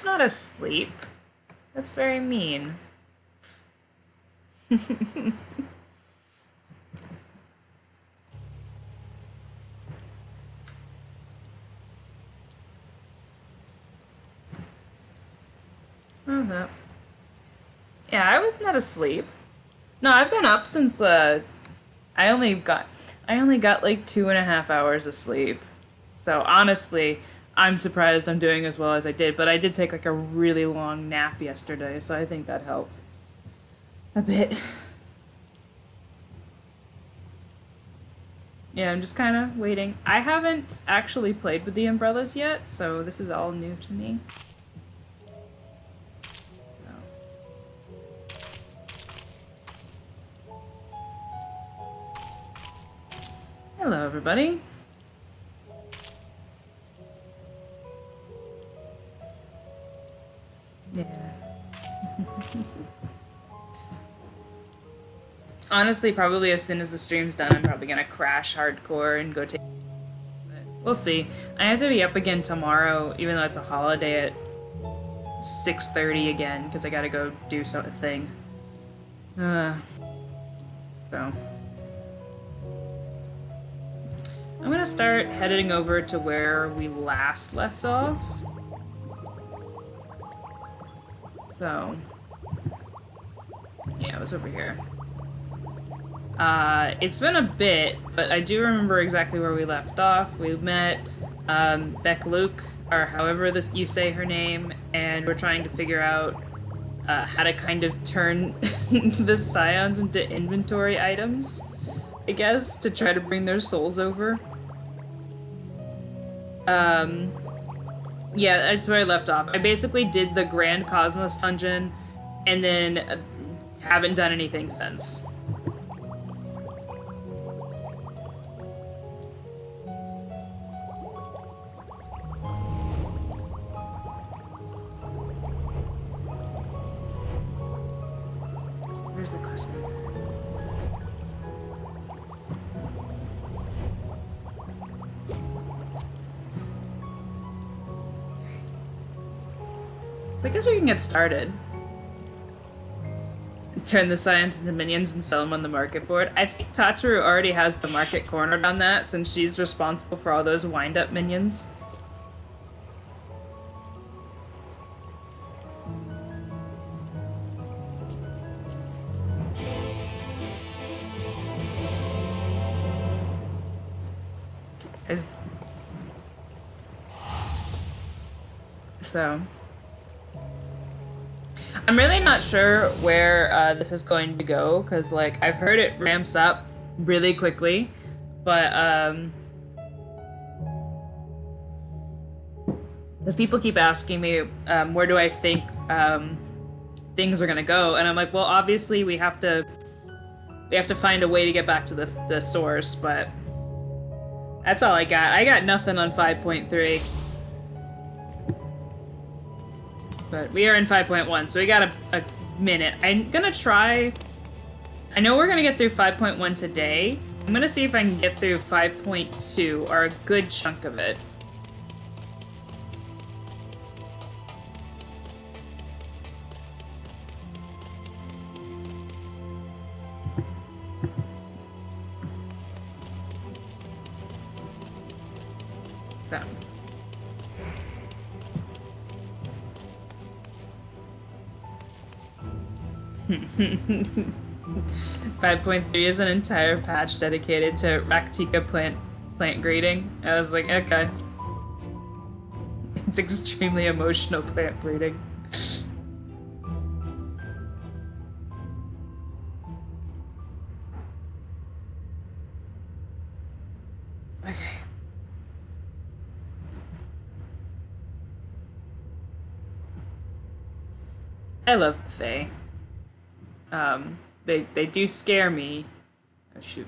not asleep. That's very mean. Oh, no. Yeah, I was not asleep. No, I've been up since I only got like 2.5 hours of sleep. So honestly, I'm surprised I'm doing as well as I did, but I did take like a really long nap yesterday, so I think that helped a bit. Yeah, I'm just kind of waiting. I haven't actually played with the umbrellas yet, so this is all new to me. So. Hello, everybody. Yeah. Honestly, probably as soon as the stream's done, I'm probably gonna crash hardcore and go take. But we'll see. I have to be up again tomorrow, even though it's a holiday at 6:30 again, because I gotta go do something. So I'm gonna start heading over to where we last left off. So yeah, it was over here. It's been a bit, but I do remember exactly where we left off. We met Beq Luqq, or however you say her name, and we're trying to figure out how to kind of turn the scions into inventory items, I guess, to try to bring their souls over. Yeah, that's where I left off. I basically did the Grand Cosmos dungeon, and then haven't done anything since. Where's the customer? So I guess we can get started. Turn the scions into minions and sell them on the market board. I think Tachiru already has the market cornered on that, since she's responsible for all those wind-up minions. So I'm really not sure where this is going to go, because like I've heard it ramps up really quickly, but because people keep asking me where do I think things are gonna go, and I'm like, well, obviously we have to find a way to get back to the source, but that's all I got. I got nothing on 5.3. But we are in 5.1, so we got a minute. I'm gonna try... I know we're gonna get through 5.1 today. I'm gonna see if I can get through 5.2, or a good chunk of it. So... 5.3 is an entire patch dedicated to Raktika plant breeding. I was like, okay. It's extremely emotional plant breeding. Okay. I love the Fae. They do scare me. Oh shoot.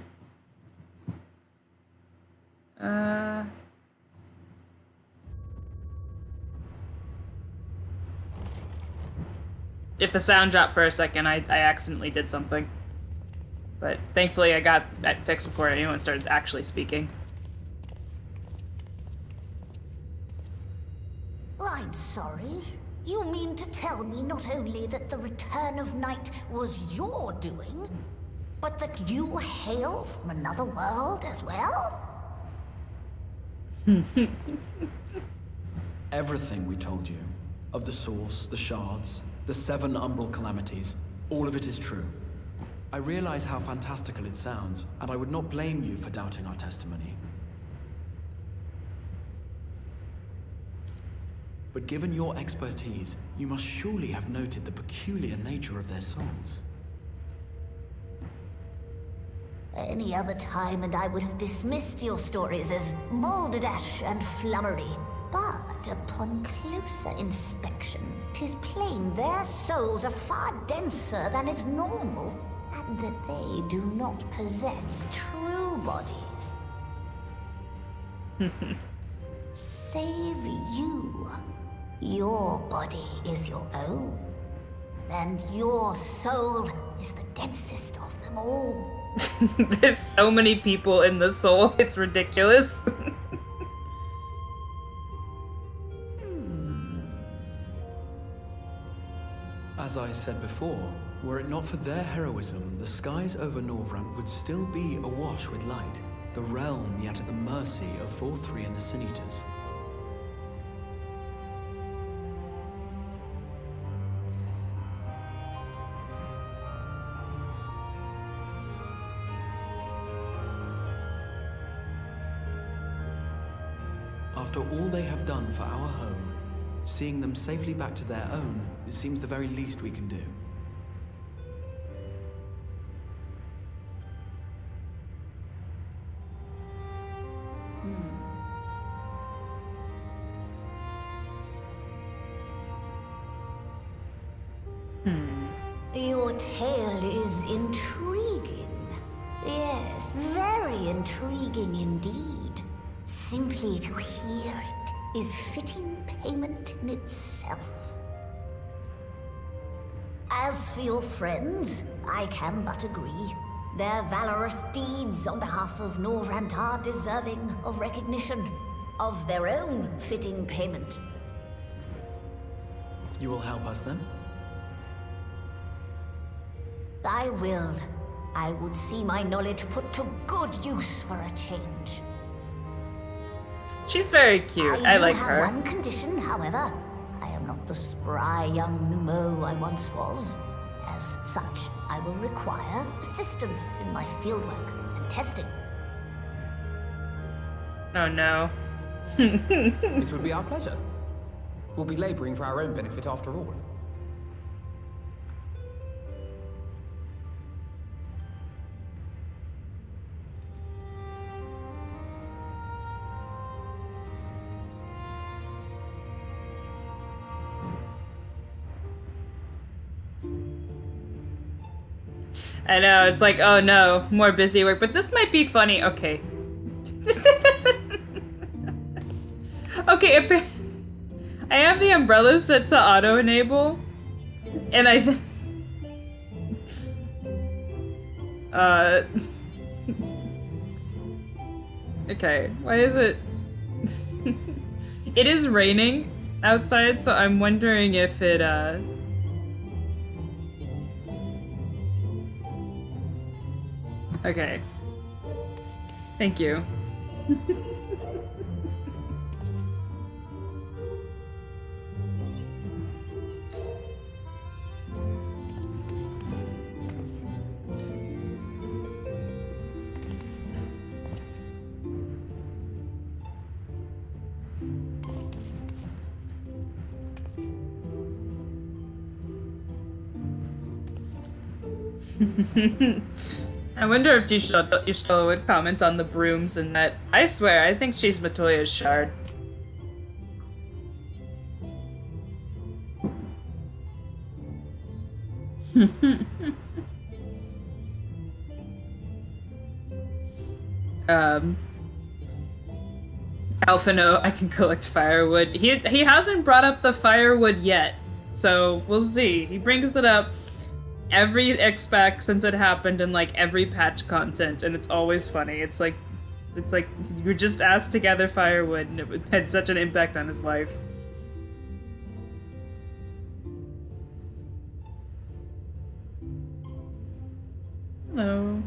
If the sound dropped for a second, I accidentally did something. But thankfully I got that fixed before anyone started actually speaking. I'm sorry. You mean to tell me not only that the return of night was your doing, but that you hail from another world as well? Everything we told you, of the source, the shards, the 7 umbral calamities, all of it is true. I realize how fantastical it sounds, and I would not blame you for doubting our testimony. But given your expertise, you must surely have noted the peculiar nature of their souls. Any other time and I would have dismissed your stories as balderdash and flummery. But upon closer inspection, 'tis plain their souls are far denser than is normal, and that they do not possess true bodies. Save you. Your body is your own, and your soul is the densest of them all. There's so many people in the soul, it's ridiculous. As I said before, were it not for their heroism, the skies over Norvrant would still be awash with light, the realm yet at the mercy of Vorthri and the Sin Eaters. After all they have done for our home, seeing them safely back to their own, it seems the very least we can do. Your tale is intriguing. Yes, very intriguing indeed. Simply to hear it is fitting payment in itself. As for your friends, I can but agree. Their valorous deeds on behalf of Norvrant are deserving of recognition, of their own fitting payment. You will help us then? I will. I would see my knowledge put to good use for a change. She's very cute. I like her. I do have one condition, however. I am not the spry young Numo I once was. As such, I will require assistance in my fieldwork and testing. Oh no. It would be our pleasure. We'll be laboring for our own benefit after all. I know, it's like, oh no, more busy work, but this might be funny. Okay. Okay, I have the umbrella set to auto-enable, and I... Okay, why is it... It is raining outside, so I'm wondering if it, Okay. Thank you. I wonder if Yushtolo would comment on the brooms and that. I swear, I think she's Matoya's shard. Alphino, I can collect firewood. He hasn't brought up the firewood yet, so we'll see. He brings it up every X-Pack since it happened in like every patch content, and it's always funny. It's like you were just asked to gather firewood, and it had such an impact on his life. Hello.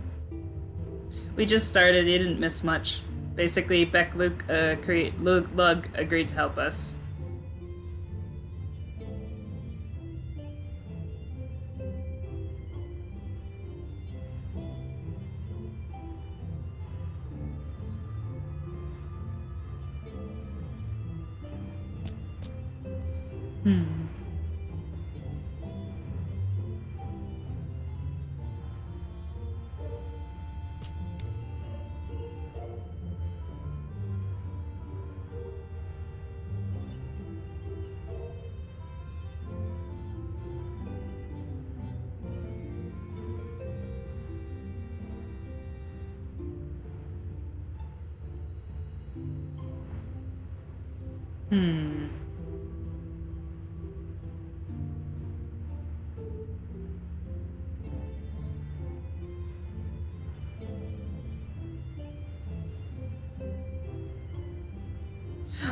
We just started. You didn't miss much. Basically, Beq Luqq agreed to help us.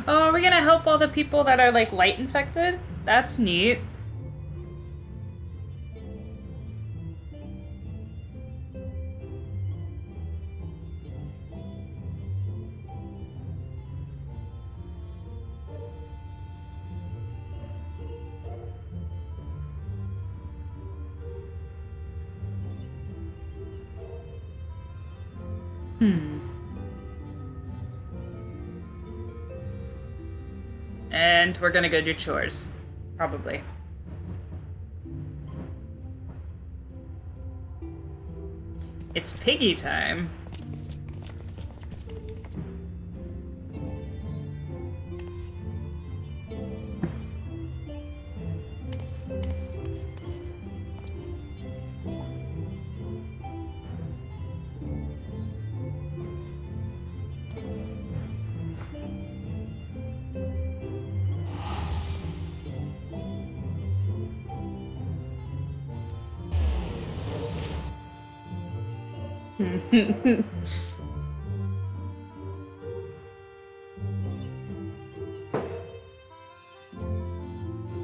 Oh, are we gonna help all the people that are like light infected? That's neat. And we're gonna go do chores. Probably. It's piggy time.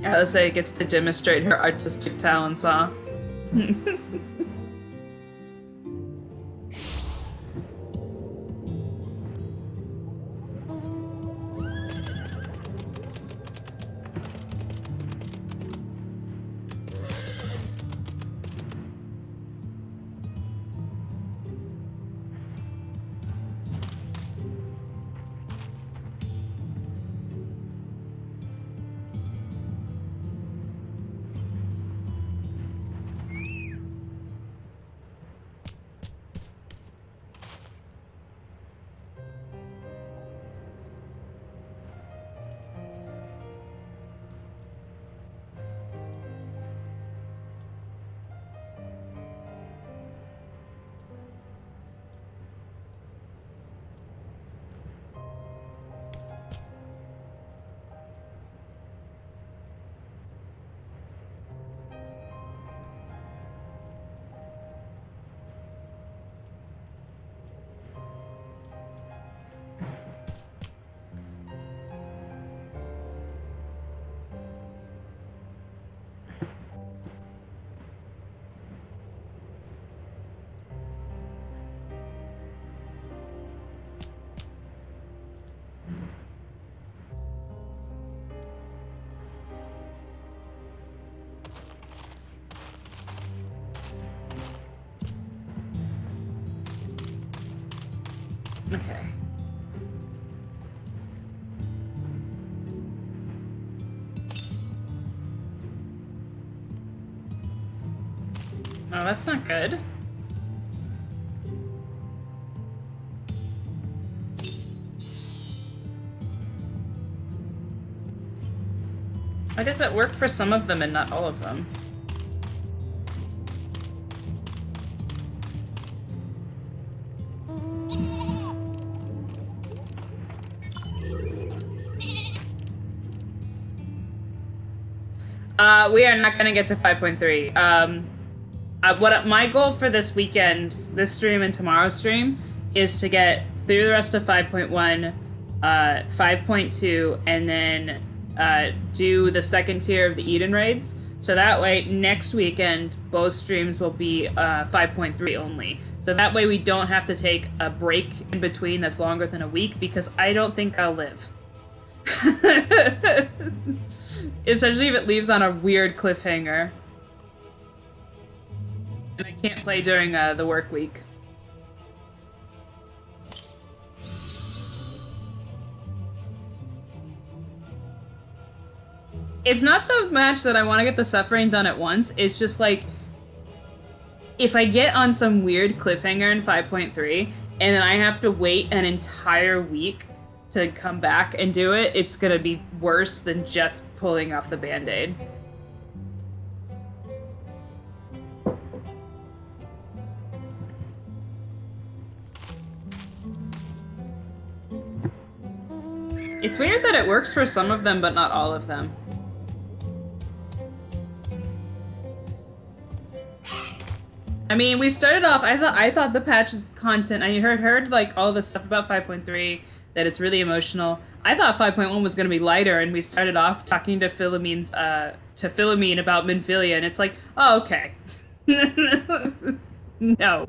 Alice gets to demonstrate her artistic talents, huh? Okay. Oh, that's not good. Why does it work for some of them and not all of them? We are not gonna get to 5.3. What my goal for this weekend, this stream and tomorrow's stream, is to get through the rest of 5.1, 5.2, and then do the second tier of the Eden raids. So that way, next weekend, both streams will be 5.3 only. So that way we don't have to take a break in between that's longer than a week, because I don't think I'll live. Especially if it leaves on a weird cliffhanger. And I can't play during the work week. It's not so much that I want to get the suffering done at once, it's just like, if I get on some weird cliffhanger in 5.3, and then I have to wait an entire week to come back and do it, it's gonna be worse than just pulling off the band-aid. It's weird that it works for some of them, but not all of them. I mean, we started off. I thought the patch content. I heard like all the stuff about 5.3, that it's really emotional. I thought 5.1 was going to be lighter, and we started off talking to Philomene about Minfilia, and it's like, oh, okay. No.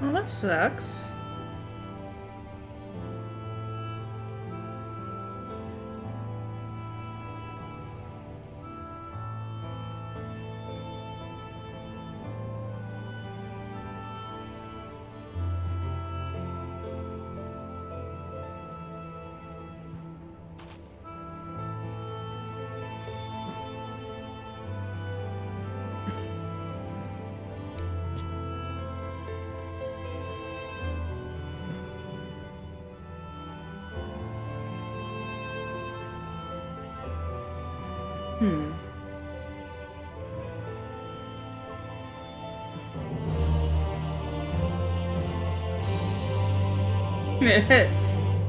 Well, that sucks.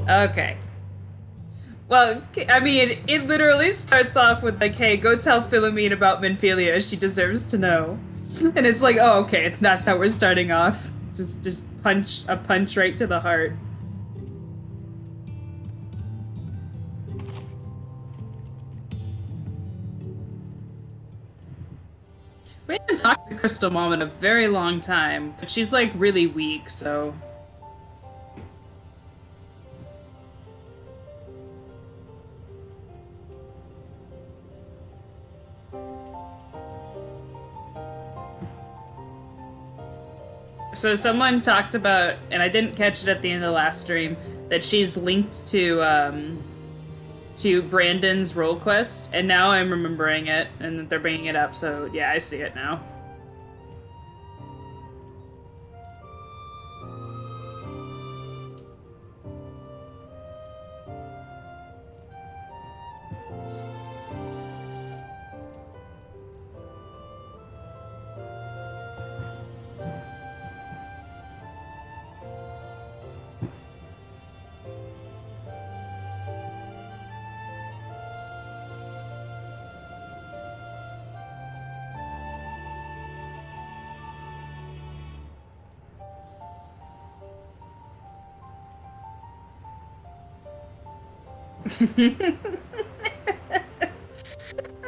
Okay. Well, I mean, it literally starts off with like, hey, go tell Philomene about Minfilia, she deserves to know. And it's like, oh, okay, that's how we're starting off. Just punch right to the heart. We haven't talked to Crystal Mom in a very long time, but she's like really weak, so... So someone talked about, and I didn't catch it at the end of the last stream, that she's linked to Brandon's role quest, and now I'm remembering it, and that they're bringing it up, so yeah, I see it now.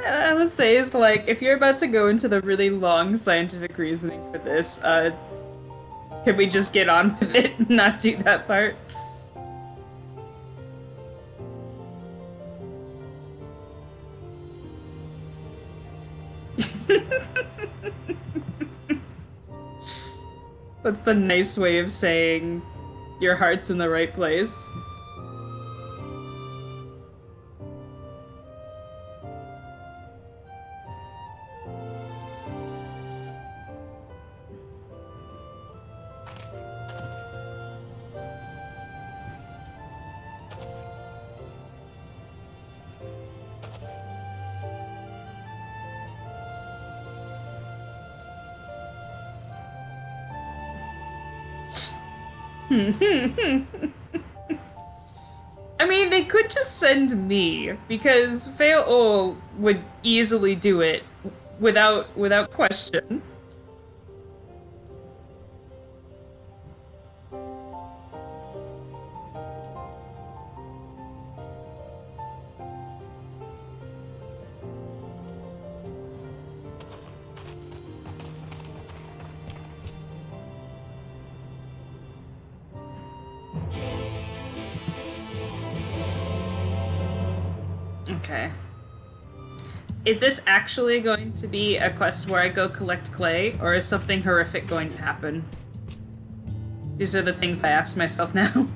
I would say is like, if you're about to go into the really long scientific reasoning for this, can we just get on with it and not do that part? That's the nice way of saying your heart's in the right place. I mean, they could just send me, because Fail would easily do it without question. Okay. Is this actually going to be a quest where I go collect clay, or is something horrific going to happen? These are the things I ask myself now.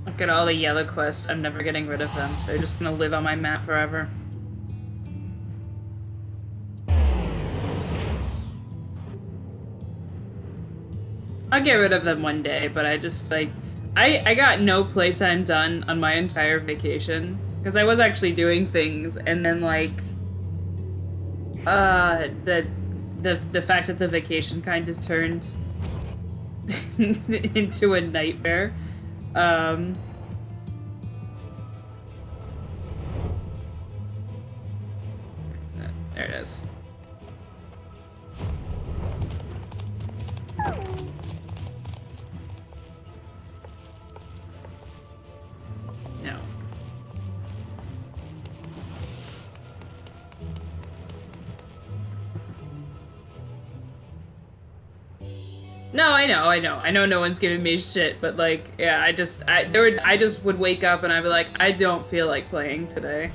Look at all the yellow quests. I'm never getting rid of them. They're just gonna live on my map forever. I'll get rid of them one day, but I just, like... I got no playtime done on my entire vacation. Because I was actually doing things, and then, like... The fact that the vacation kind of turned into a nightmare. There it is. No. No, I know no one's giving me shit, but like, yeah, I just would wake up and I'd be like, I don't feel like playing today.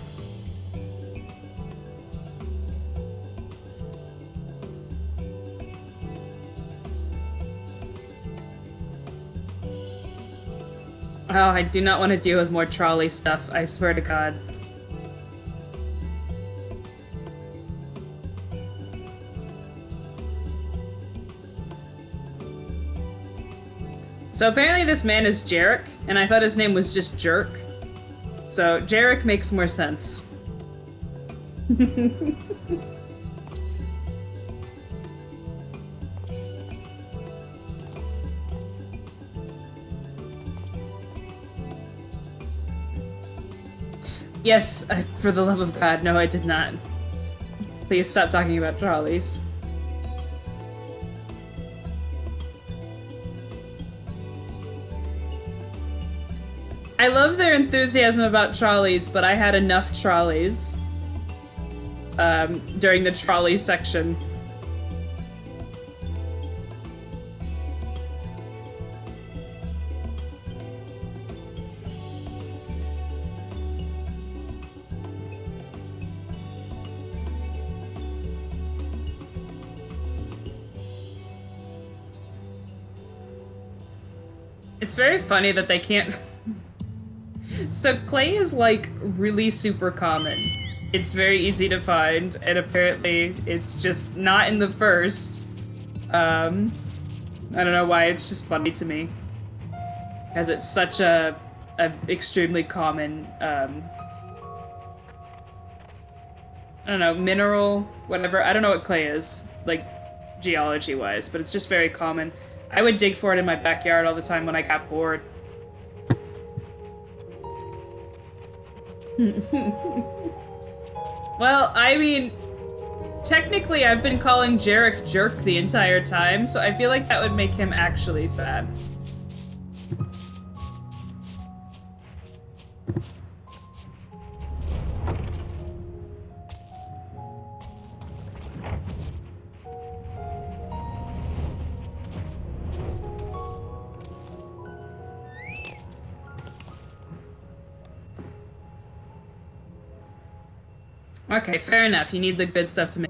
Oh, I do not want to deal with more trolley stuff, I swear to God. So apparently this man is Jarek, and I thought his name was just Jerk. So Jarek makes more sense. Yes, for the love of God, no, I did not. Please stop talking about trolleys. I love their enthusiasm about trolleys, but I had enough trolleys during the trolley section. It's very funny that they can't... So clay is like really super common. It's very easy to find, and apparently it's just not in the first. I don't know why, it's just funny to me. As it's such a extremely common, I don't know, mineral, whatever. I don't know what clay is, like, geology-wise, but it's just very common. I would dig for it in my backyard all the time when I got bored. Well, I mean, technically I've been calling Jarek Jerk the entire time, so I feel like that would make him actually sad. Okay, fair enough. You need the good stuff to make...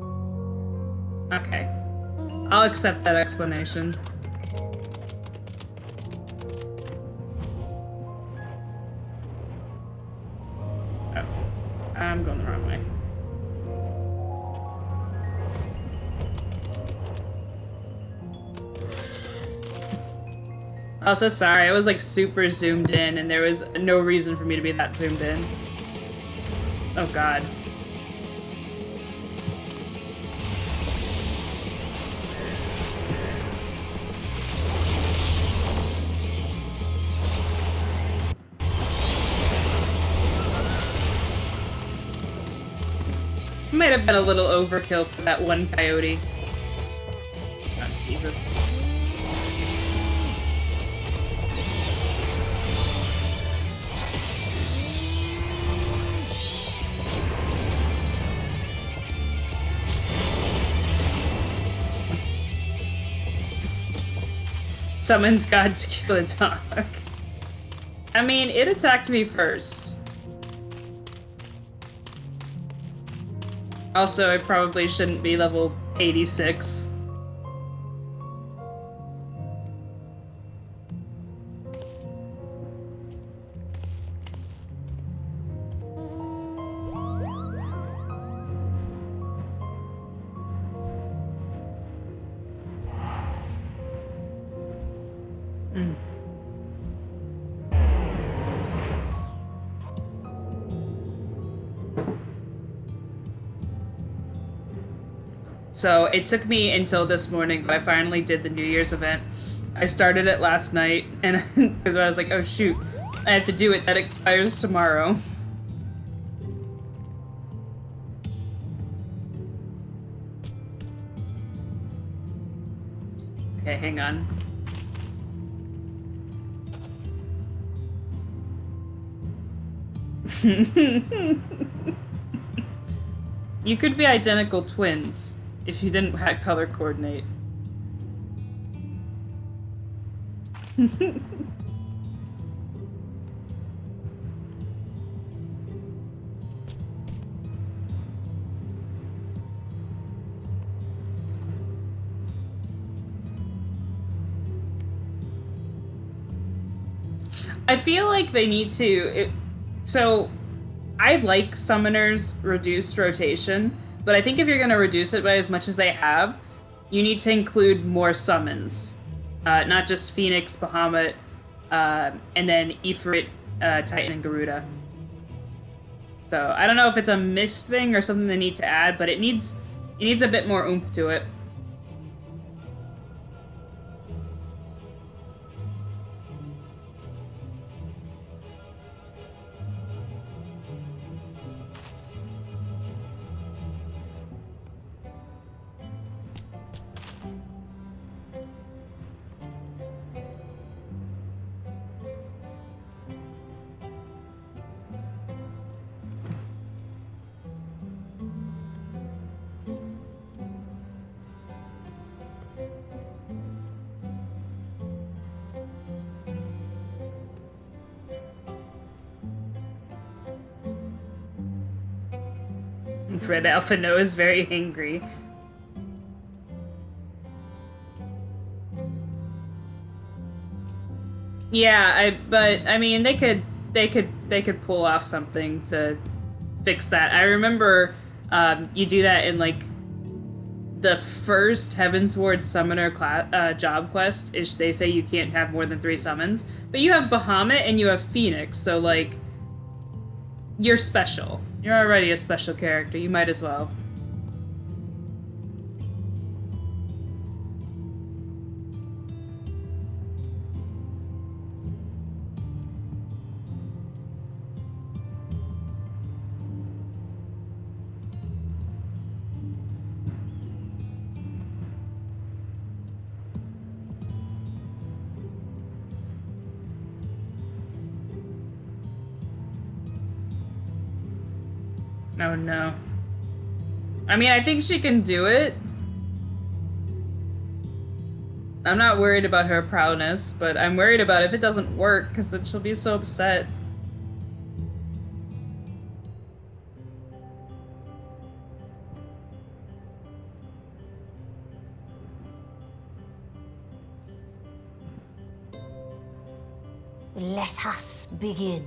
Okay. I'll accept that explanation. Oh. I'm going the wrong way. Also, sorry, I was like super zoomed in and there was no reason for me to be that zoomed in. Oh god. Might have been a little overkill for that one coyote. Oh, Jesus. Summons God to kill a dog. I mean, it attacked me first. Also, I probably shouldn't be level 86. So it took me until this morning, but I finally did the New Year's event. I started it last night, and because I was like, oh shoot, I have to do it. That expires tomorrow. Okay, hang on. You could be identical twins if you didn't color coordinate. I feel like they need to... So, I like Summoner's reduced rotation, but I think if you're going to reduce it by as much as they have, you need to include more summons. Not just Phoenix, Bahamut, and then Ifrit, Titan, and Garuda. So, I don't know if it's a missed thing or something they need to add, but it needs a bit more oomph to it. Red Alpha No is very angry. Yeah, but I mean they could pull off something to fix that. I remember you do that in like the first Heavensward Summoner job quest. They say you can't have more than 3 summons, but you have Bahamut and you have Phoenix, so like you're special. You're already a special character. You might as well. Oh no. I mean, I think she can do it. I'm not worried about her prowess, but I'm worried about if it doesn't work, because then she'll be so upset. Let us begin.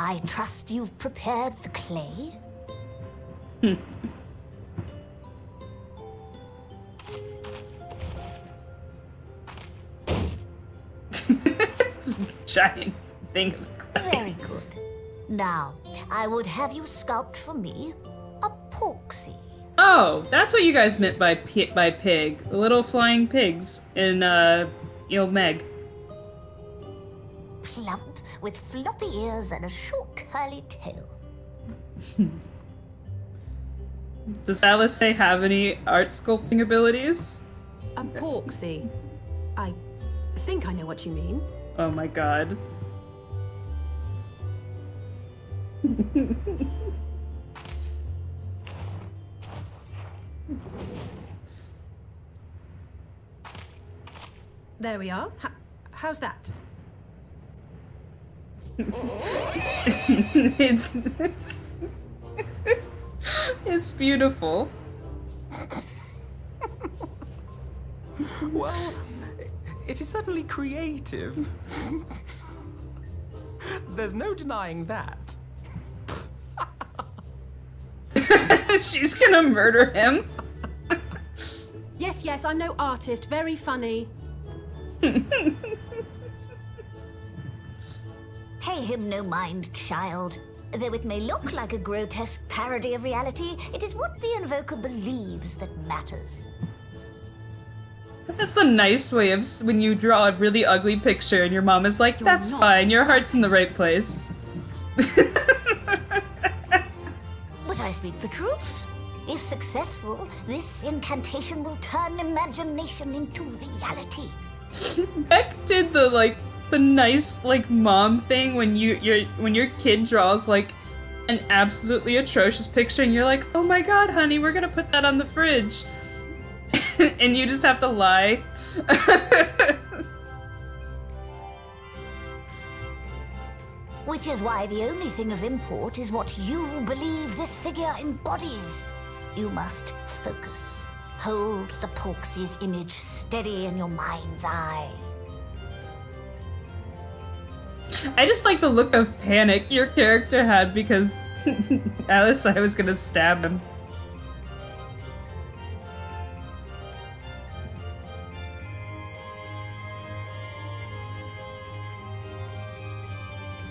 I trust you've prepared the clay? Giant thing of clay. Very good. Now, I would have you sculpt for me a porksy. Oh, that's what you guys meant by pig. The little flying pigs in Meg. Plump, with floppy ears and a short curly tail. Does Alice have any art sculpting abilities? A porksy. I think I know what you mean. Oh my god. There we are. How's that? it's, it's beautiful. Well, it is certainly creative. There's no denying that. She's gonna murder him. Yes, I'm no artist. Very funny. Pay him no mind, child. Though it may look like a grotesque parody of reality, it is what the invoker believes that matters. That's the nice way of when you draw a really ugly picture and your mom is like, that's fine, your heart's in the right place. But I speak the truth. If successful, this incantation will turn imagination into reality. Beq did the nice mom thing when your kid draws an absolutely atrocious picture and you're like, oh my god, honey, we're gonna put that on the fridge. And you just have to lie. Which is why the only thing of import is what you believe this figure embodies. You must focus. Hold the Porksy's image steady in your mind's eye. I just like the look of panic your character had because Alice thought I was gonna stab him.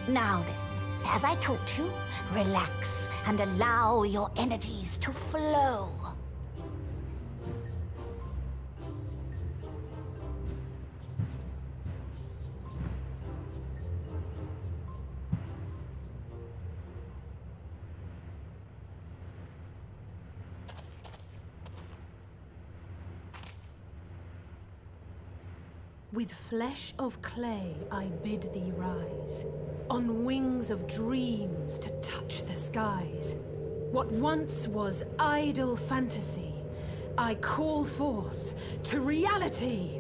Now then, as I taught you, relax and allow your energies to flow. With flesh of clay I bid thee rise, on wings of dreams to touch the skies. What once was idle fantasy, I call forth to reality.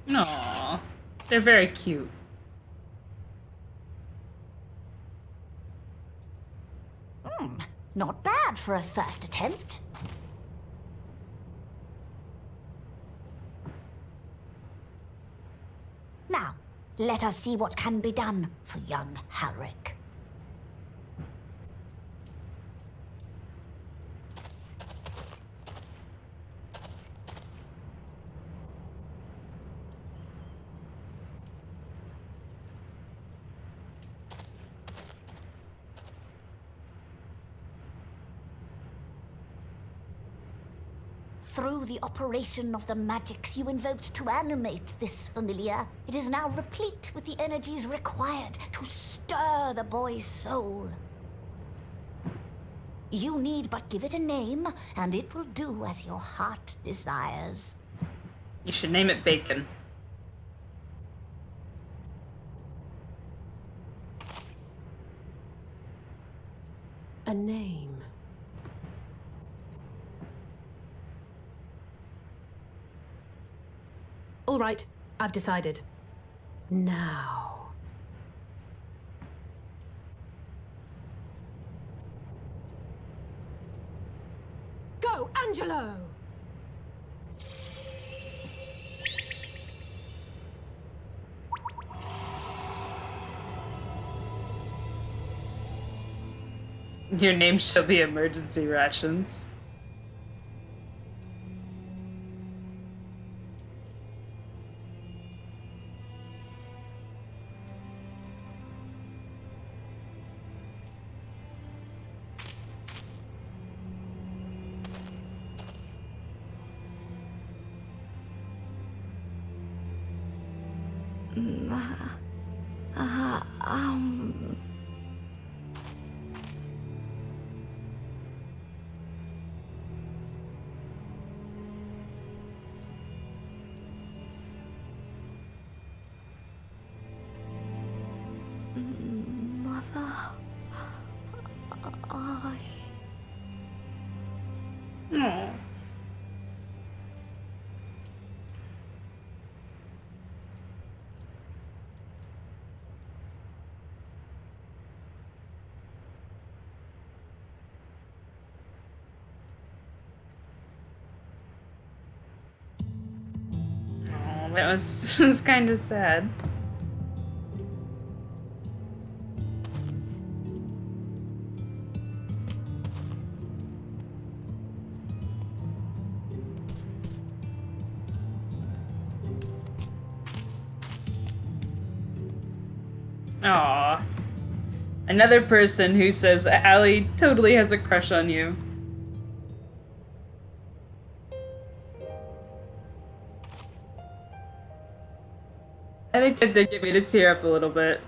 Aww, they're very cute. Not bad for a first attempt. Now, let us see what can be done for young Halric. Through the operation of the magics you invoked to animate this familiar, it is now replete with the energies required to stir the boy's soul. You need but give it a name, and it will do as your heart desires. You should name it Bacon. A name. All right, I've decided. Now. Go, Angelo! Your name shall be emergency rations. Mother, I... Aww. Oh, that was, was kind of sad. Aw. Another person who says Allie totally has a crush on you. I think that did get me to tear up a little bit.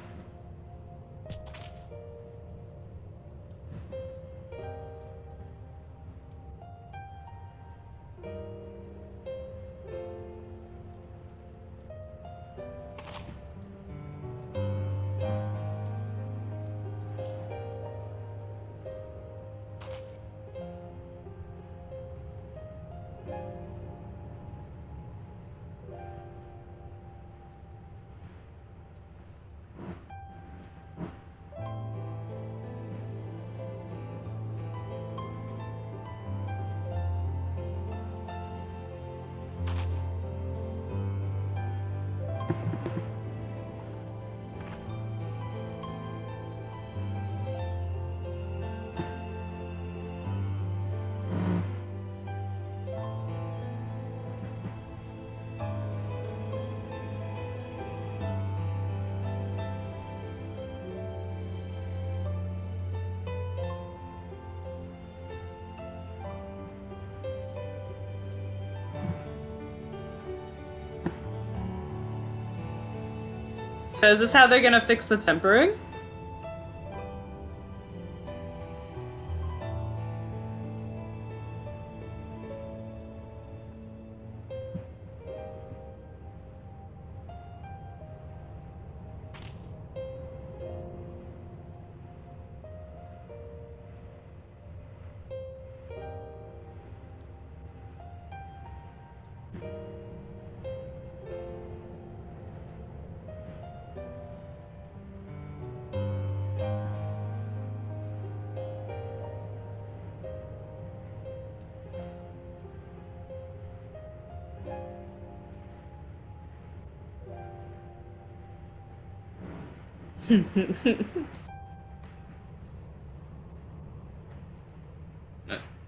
So is this how they're gonna fix the tempering?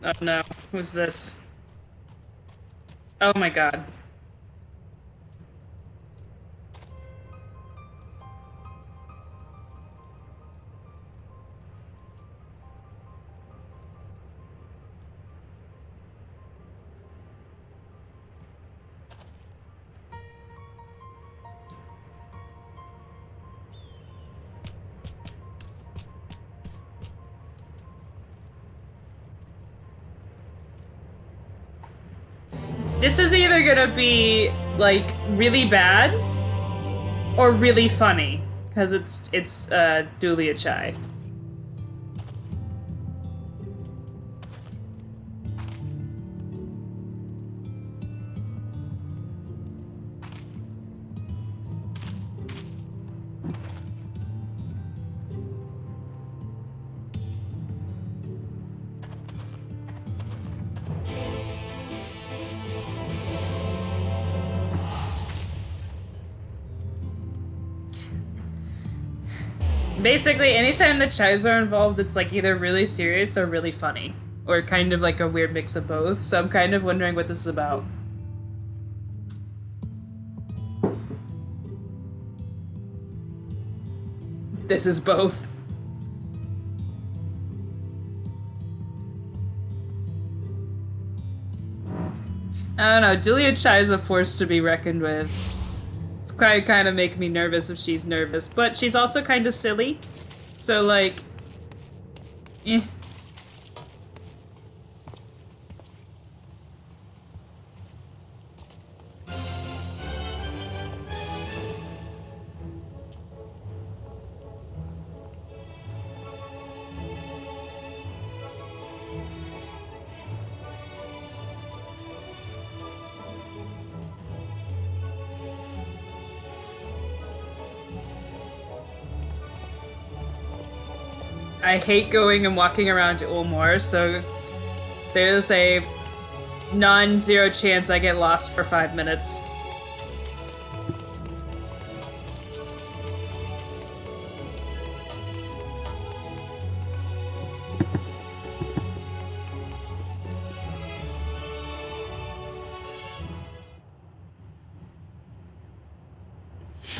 Oh no, who's this? Oh my god. This is either gonna be, like, really bad or really funny, because it's Dulia Chai. Basically, anytime the Chais are involved, it's like either really serious or really funny. Or kind of like a weird mix of both. So I'm kind of wondering what this is about. This is both. I don't know, Julia Chai is a force to be reckoned with. It's quite kind of make me nervous if she's nervous, but she's also kind of silly. So like, eh. I hate going and walking around Ulmor, so there's a non-zero chance I get lost for 5 minutes.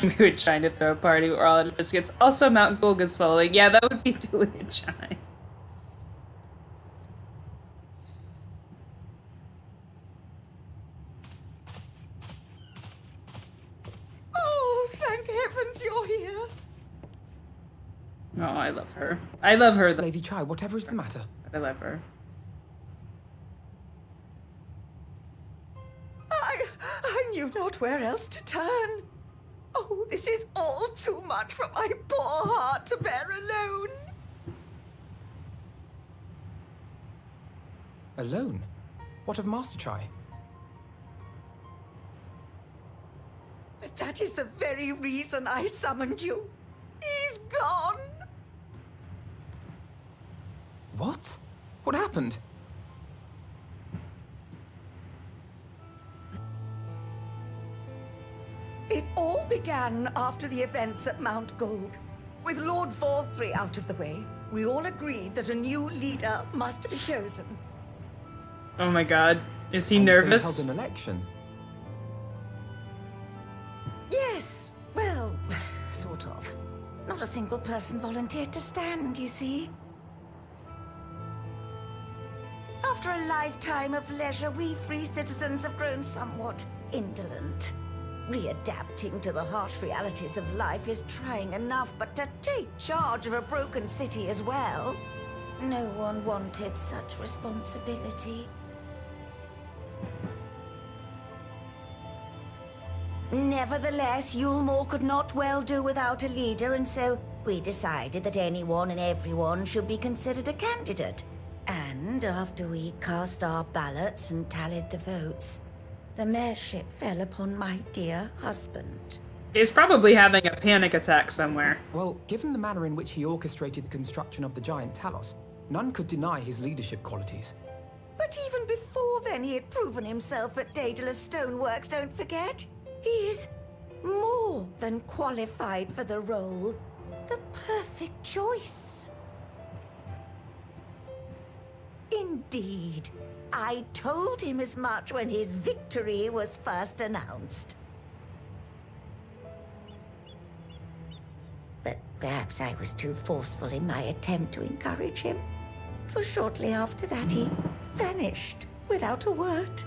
We were trying to throw a party where all the biscuits. Also, Mount Golga's following. Yeah, that would be Julia Chai. Oh, thank heavens you're here. Oh, I love her. I love her. Lady Chai, whatever is the matter? I love her. I knew not where else to turn. Oh, this is all too much for my poor heart to bear alone. Alone? What of Master Chai? But that is the very reason I summoned you. He's gone. What? What happened? It all began after the events at Mount Golg. With Lord Vorthry out of the way, we all agreed that a new leader must be chosen. Oh my god. Is he And nervous? So held an election. Yes, well, sort of. Not a single person volunteered to stand, you see. After a lifetime of leisure, we free citizens have grown somewhat indolent. Readapting to the harsh realities of life is trying enough, but to take charge of a broken city as well? No one wanted such responsibility. Nevertheless, Ulmor could not well do without a leader, and so we decided that anyone and everyone should be considered a candidate. And after we cast our ballots and tallied the votes, the mayorship fell upon my dear husband. He's probably having a panic attack somewhere. Well, given the manner in which he orchestrated the construction of the giant Talos, none could deny his leadership qualities. But even before then, he had proven himself at Daedalus Stoneworks, don't forget. He's more than qualified for the role. The perfect choice. Indeed. I told him as much when his victory was first announced. But perhaps I was too forceful in my attempt to encourage him. For shortly after that, he vanished without a word.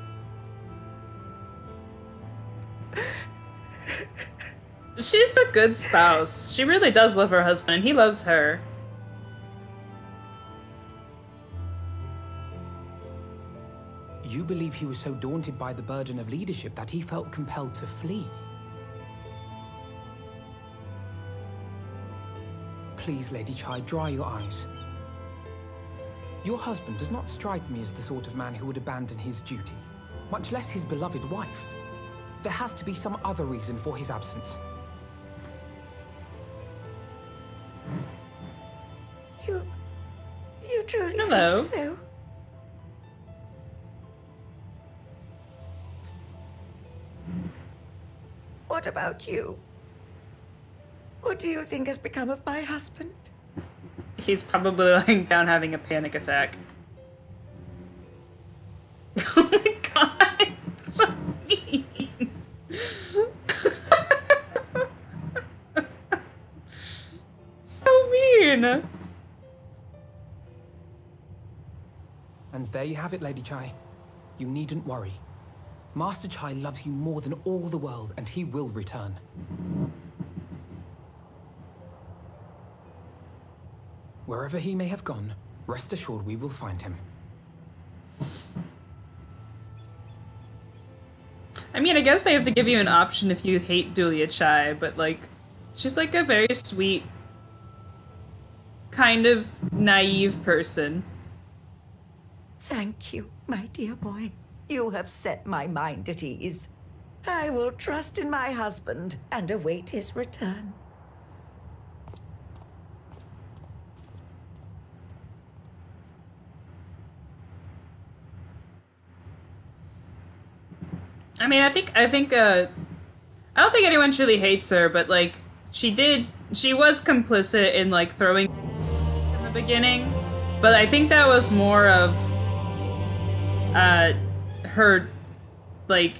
She's a good spouse. She really does love her husband, and he loves her. You believe he was so daunted by the burden of leadership that he felt compelled to flee? Please, Lady Chai, dry your eyes. Your husband does not strike me as the sort of man who would abandon his duty, much less his beloved wife. There has to be some other reason for his absence. You truly Hello. think so? What about you? What do you think has become of my husband? He's probably lying down having a panic attack. Oh my god, so mean. So mean. And there you have it, Lady Chai. You needn't worry. Master Chai loves you more than all the world, and he will return. Wherever he may have gone, rest assured we will find him. I mean, I guess they have to give you an option if you hate Julia Chai, but like, she's like a very sweet, kind of naive person. Thank you, my dear boy. You have set my mind at ease. I will trust in my husband and await his return. I mean, I don't think anyone truly hates her, but like, she was complicit in like throwing in the beginning, but I think that was more of, her, like,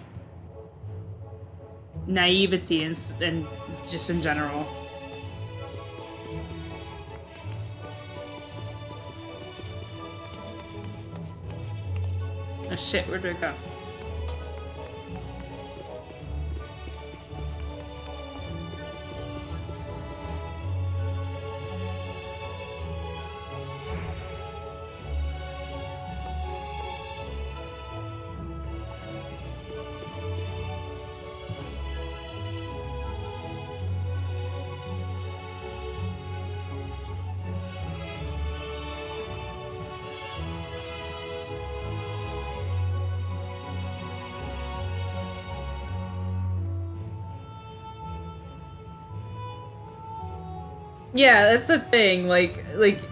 naivety and just in general. Oh shit, where did it go? Yeah, that's the thing. Like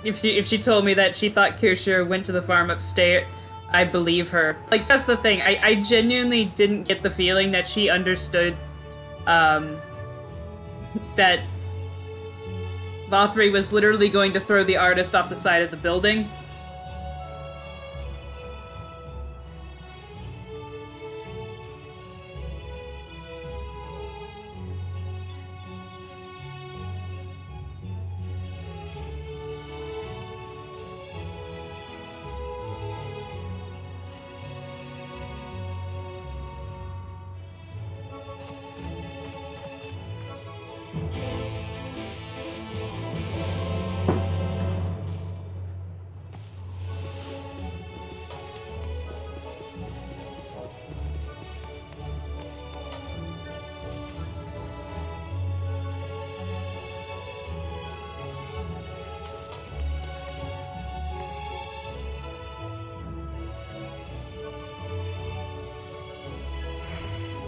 if she told me that she thought Kirshir went to the farm upstate, I believe her. Like, that's the thing. I genuinely didn't get the feeling that she understood, that Valkyrie was literally going to throw the artist off the side of the building.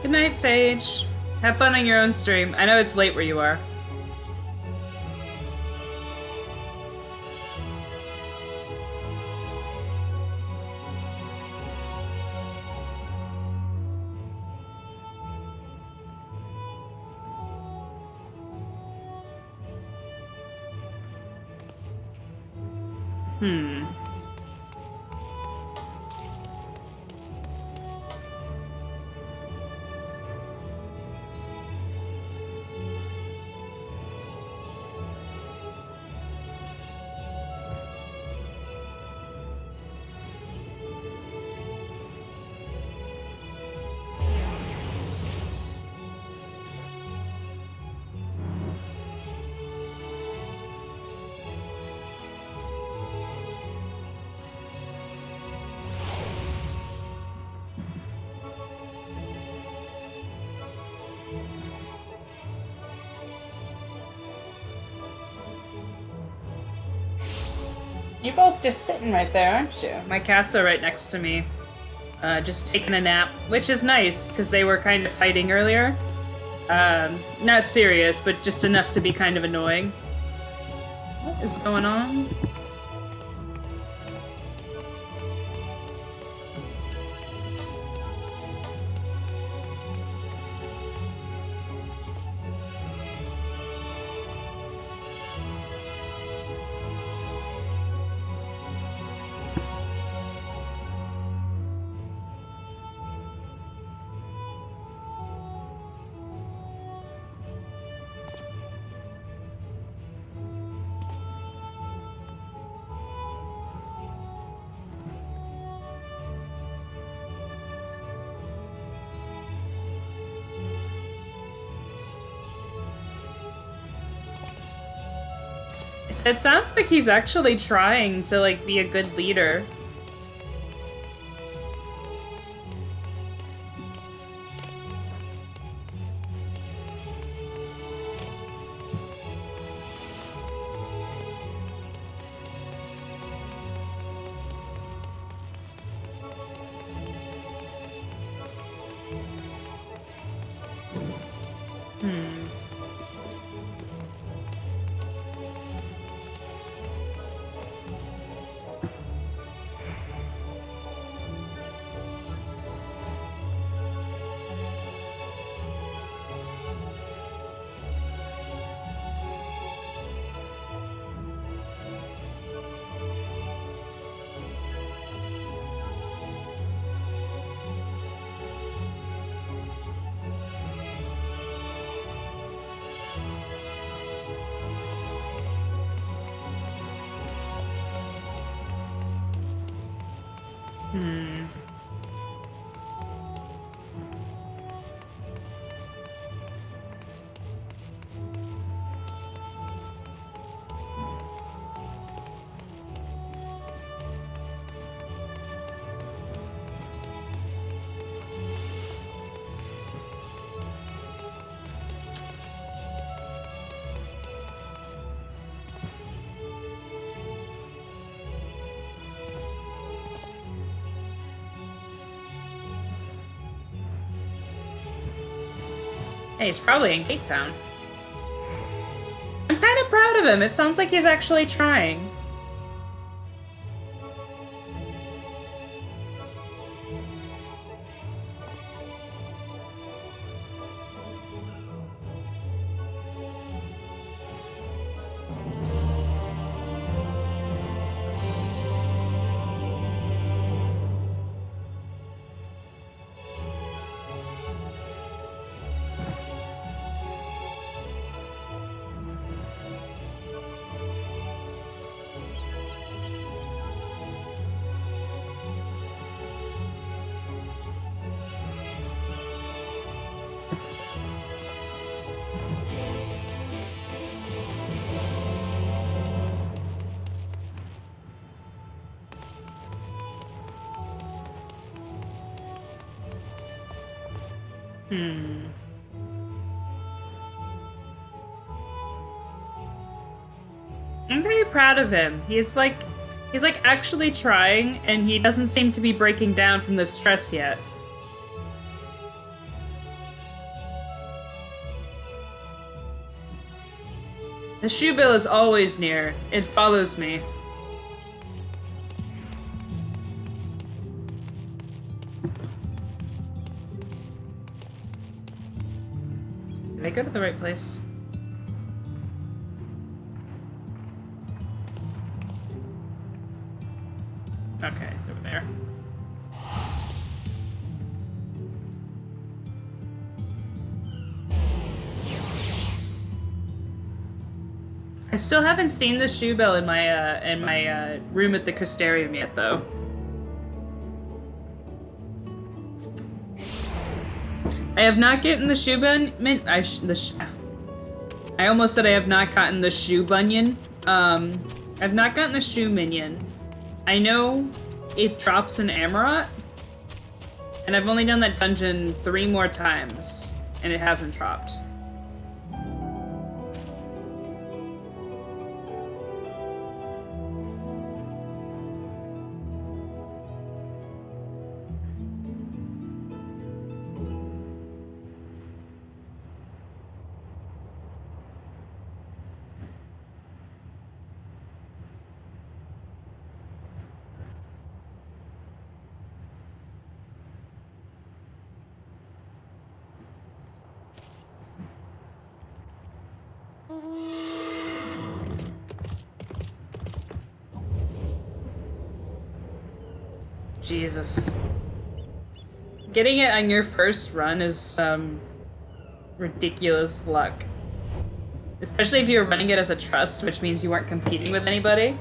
Good night, Sage. Have fun on your own stream. I know it's late where you are. You're both just sitting right there, aren't you? My cats are right next to me, just taking a nap, which is nice, because they were kind of fighting earlier. Not serious, but just enough to be kind of annoying. What is going on? It sounds like he's actually trying to, like, be a good leader. Hey, he's probably in Cape Town. I'm kind of proud of him. It sounds like he's actually trying. I'm very proud of him. He's like actually trying, and he doesn't seem to be breaking down from the stress yet. The shoe bill is always near. It follows me. Did I go to the right place? Okay, over there. I still haven't seen the shoe bell in my room at the Crystarium yet, though. I have not gotten the shoe bunion. I almost said I have not gotten the shoe bunion. I've not gotten the shoe minion. I know it drops in Amarot, and I've only done that dungeon 3 more times, and it hasn't dropped. Jesus. Getting it on your first run is ridiculous luck. Especially if you're running it as a trust, which means you weren't competing with anybody.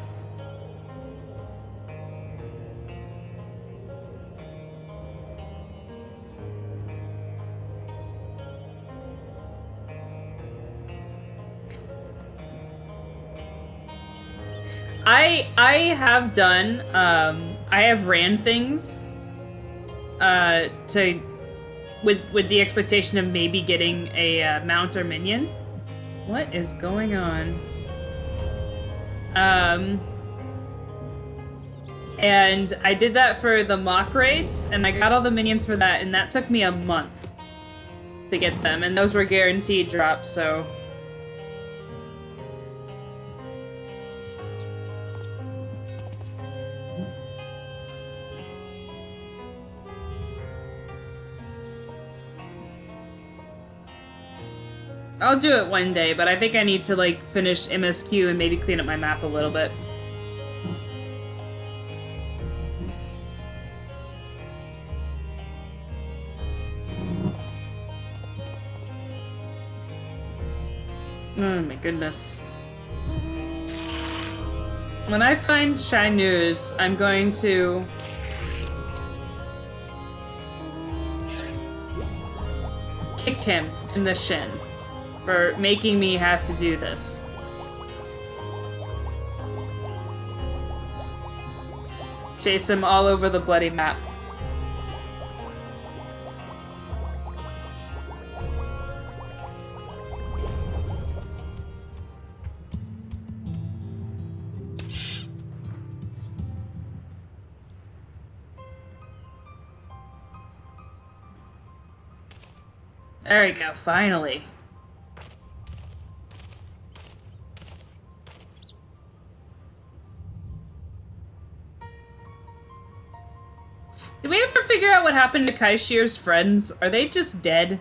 I have done, I have ran things, to, with the expectation of maybe getting a, mount or minion. What is going on? And I did that for the mock raids, and I got all the minions for that, and that took me a month to get them, and those were guaranteed drops, so... I'll do it one day, but I think I need to, like, finish MSQ and maybe clean up my map a little bit. Oh my goodness. When I find Shy News, I'm going to... kick him in the shin for making me have to do this. Chase him all over the bloody map. There we go, finally. Did we ever figure out what happened to Kaishir's friends? Are they just dead?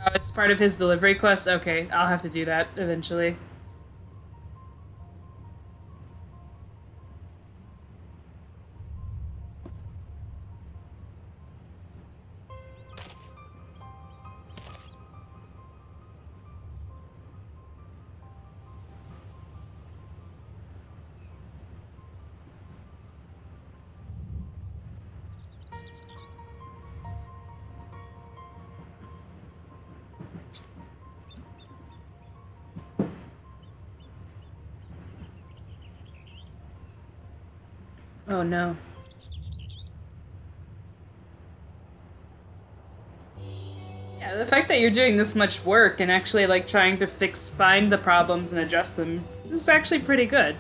Oh, it's part of his delivery quest? Okay, I'll have to do that eventually. Oh no. Yeah, the fact that you're doing this much work and actually like trying to find the problems and address them is actually pretty good.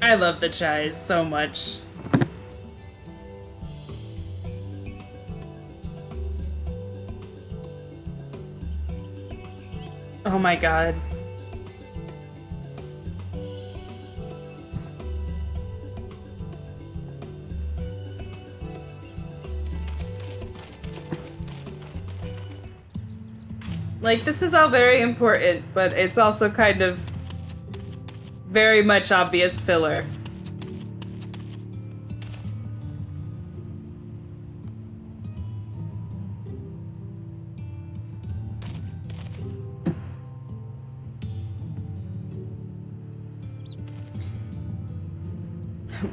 I love the chais so much. Oh my god. Like, this is all very important, but it's also kind of Very much obvious filler.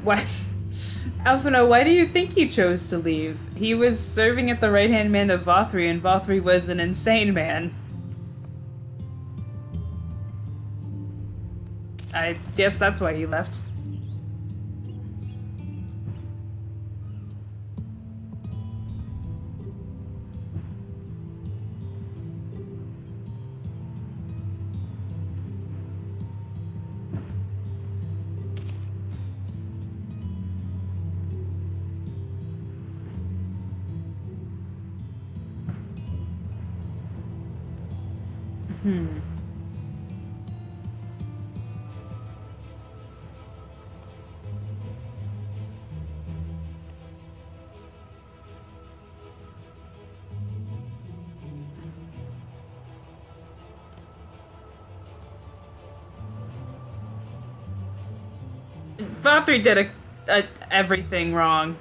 Why? Alphina, why do you think he chose to leave? He was serving at the right-hand man of Vothri, and Vothri was an insane man. I guess that's why he left. Vothri did everything wrong.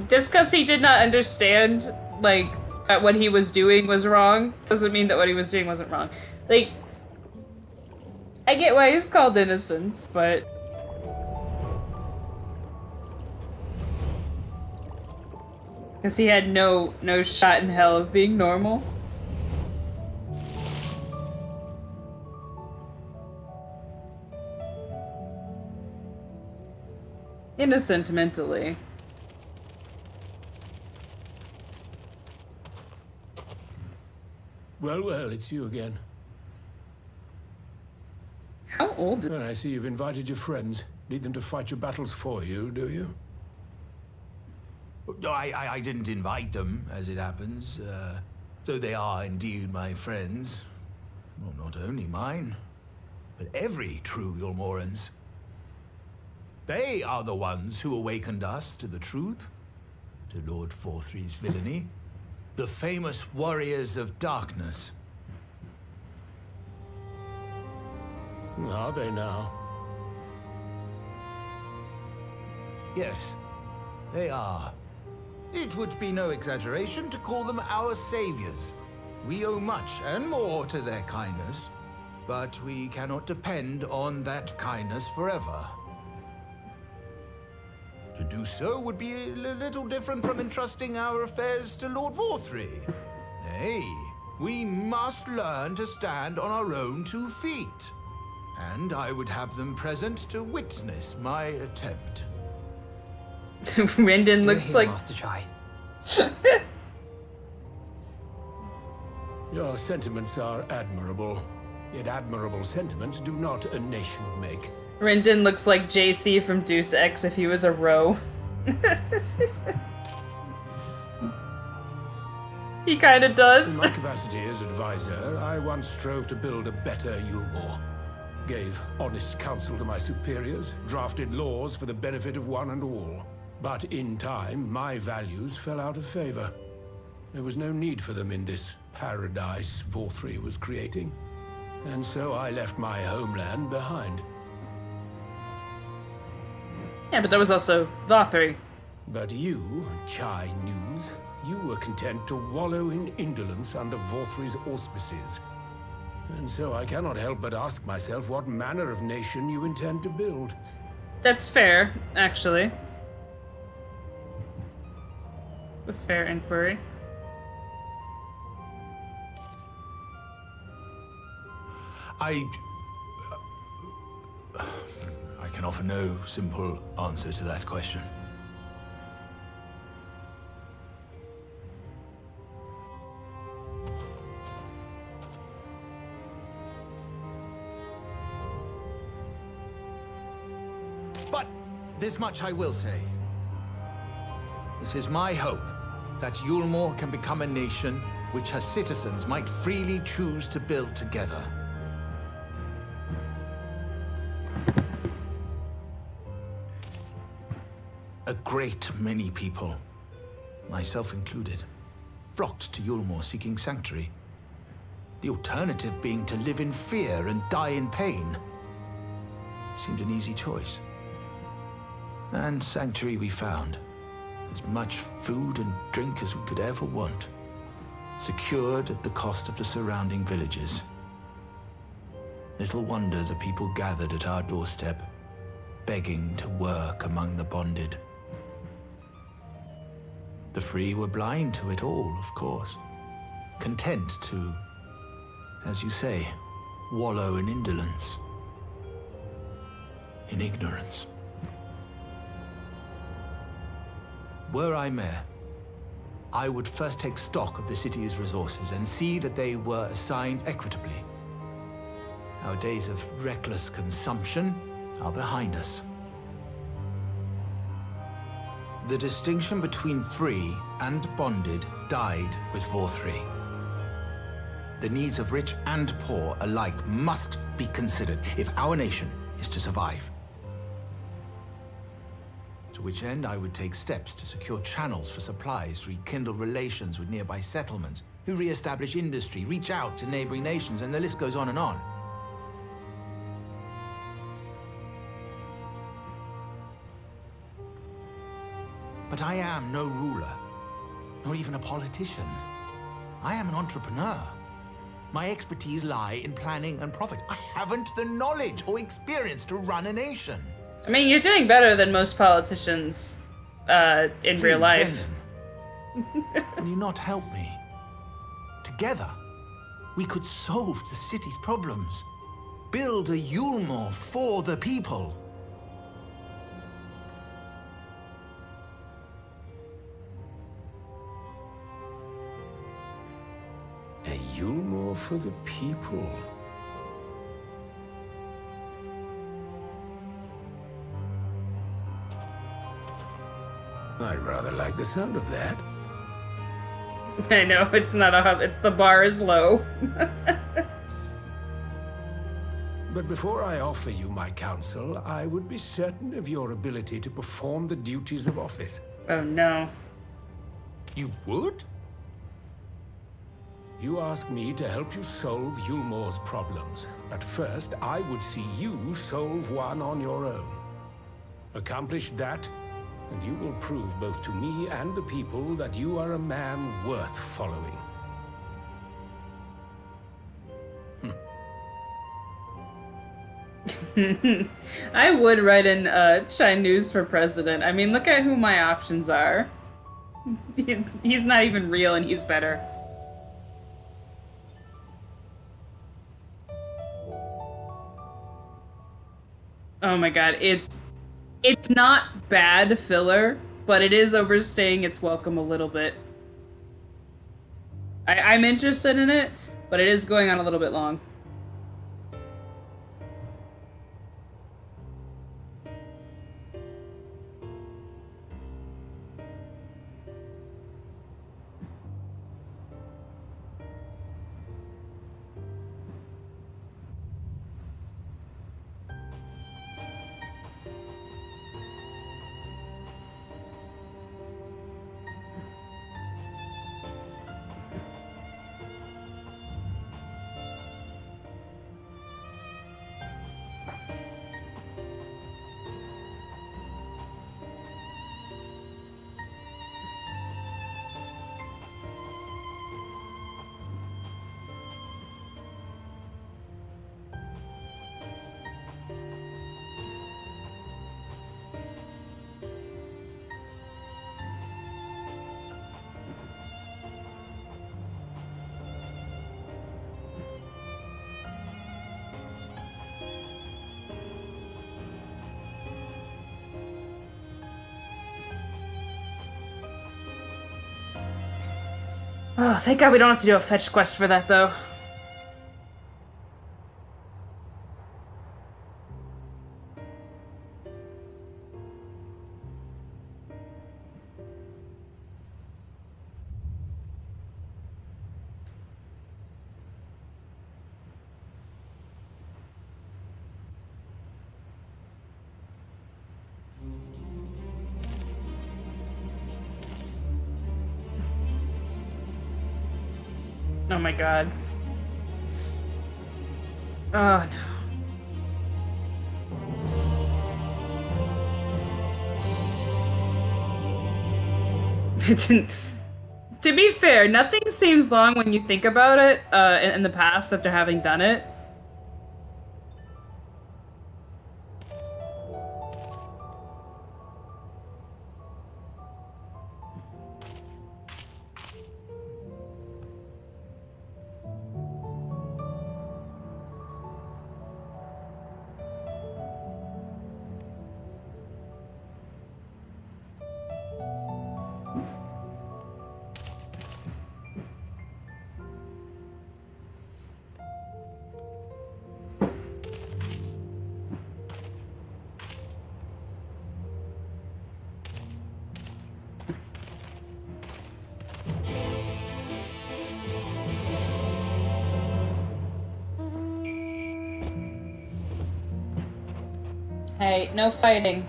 Just because he did not understand, like, that what he was doing was wrong, doesn't mean that what he was doing wasn't wrong. Like, I get why he's called innocence, but... Because he had no shot in hell of being normal. Innocent mentally. Well, well, it's you again. How old is... Well, I see you've invited your friends. Need them to fight your battles for you, do you? No, I didn't invite them, as it happens. Though they are indeed my friends. Well, not only mine, but every true Yulmoran's. They are the ones who awakened us to the truth, to Lord Forthry's villainy. The famous warriors of darkness. Are they now? Yes, they are. It would be no exaggeration to call them our saviors. We owe much and more to their kindness, but we cannot depend on that kindness forever. To do so would be a little different from entrusting our affairs to Lord Forthry. Nay, we must learn to stand on our own 2 feet. And I would have them present to witness my attempt. Rendon looks like... Master Chai. Your sentiments are admirable. Yet admirable sentiments do not a nation make. Rendon looks like JC from Deus Ex if he was a row. He kinda does. In my capacity as advisor, I once strove to build a better Yulmore. Gave honest counsel to my superiors, drafted laws for the benefit of one and all. But in time, my values fell out of favor. There was no need for them in this paradise Forthry was creating. And so I left my homeland behind. Yeah, but there was also Vothry. But you, Chai News, you were content to wallow in indolence under Vorthry's auspices. And so I cannot help but ask myself what manner of nation you intend to build. That's fair, actually. It's a fair inquiry. I can offer no simple answer to that question. But this much I will say. It is my hope that Yulmore can become a nation which her citizens might freely choose to build together. A great many people, myself included, flocked to Yulmore seeking sanctuary. The alternative being to live in fear and die in pain. Seemed an easy choice. And sanctuary we found. As much food and drink as we could ever want. Secured at the cost of the surrounding villages. Little wonder the people gathered at our doorstep, begging to work among the bonded. The free were blind to it all, of course. Content to, as you say, wallow in indolence. In ignorance. Were I mayor, I would first take stock of the city's resources and see that they were assigned equitably. Our days of reckless consumption are behind us. The distinction between free and bonded died with Vor3. The needs of rich and poor alike must be considered if our nation is to survive. To which end I would take steps to secure channels for supplies, rekindle relations with nearby settlements, who re-establish industry, reach out to neighboring nations, and the list goes on and on. But I am no ruler, nor even a politician. I am an entrepreneur. My expertise lie in planning and profit. I haven't the knowledge or experience to run a nation. I mean, you're doing better than most politicians in real life. Will you not help me? Together, we could solve the city's problems. Build a Yulmore for the people. A Yulmore for the people. I rather like the sound of that. I know, it's not the bar is low. But before I offer you my counsel, I would be certain of your ability to perform the duties of office. Oh no. You would? You ask me to help you solve Yulmore's problems, but first I would see you solve one on your own. Accomplish that, and you will prove both to me and the people that you are a man worth following. I would write in Chai News for president. I mean, look at who my options are. He's not even real and he's better. Oh my god, it's not bad filler, but it is overstaying its welcome a little bit. I'm interested in it, but it is going on a little bit long. Oh, thank God we don't have to do a fetch quest for that, though. Oh my god. Oh no. It didn't. To be fair, nothing seems long when you think about it in the past after having done it. Hey, no fighting.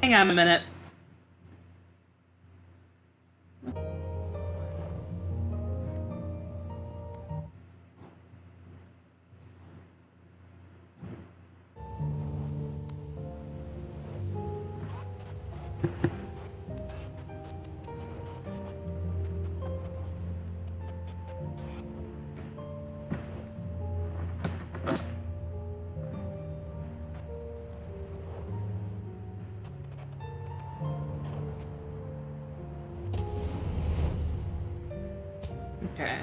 Hang on a minute. Okay.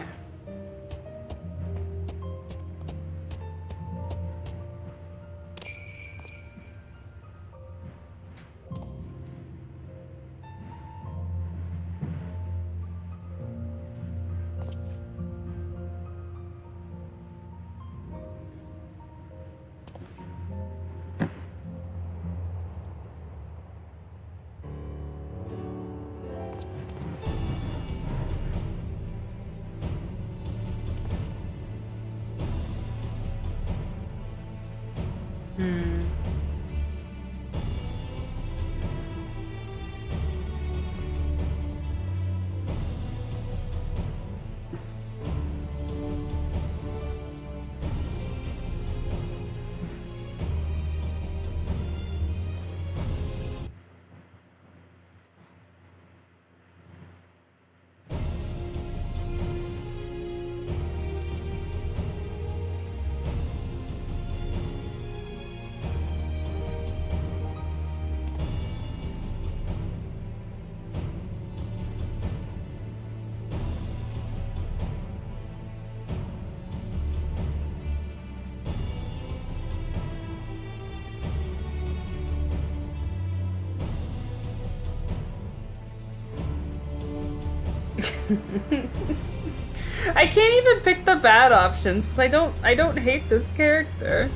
I can't even pick the bad options because I don't hate this character.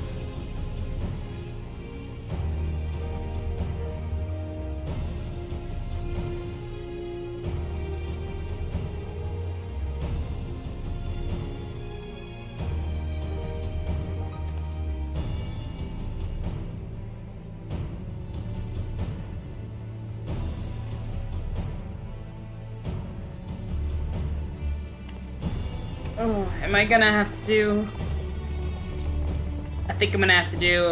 Oh, am I gonna have to do... I think I'm gonna have to do,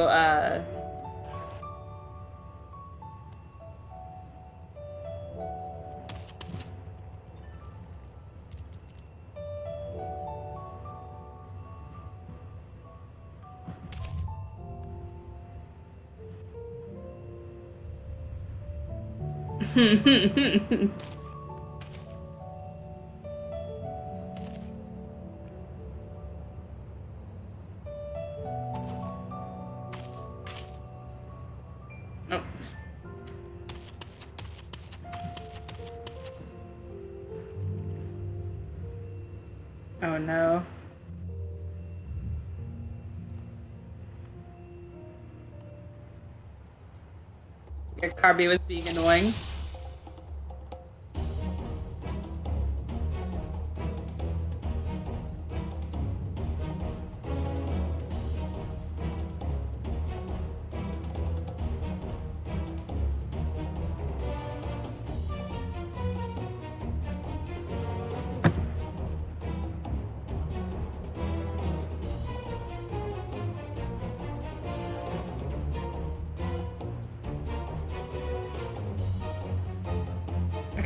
Oh. Oh no. Yeah, Carby was being annoying.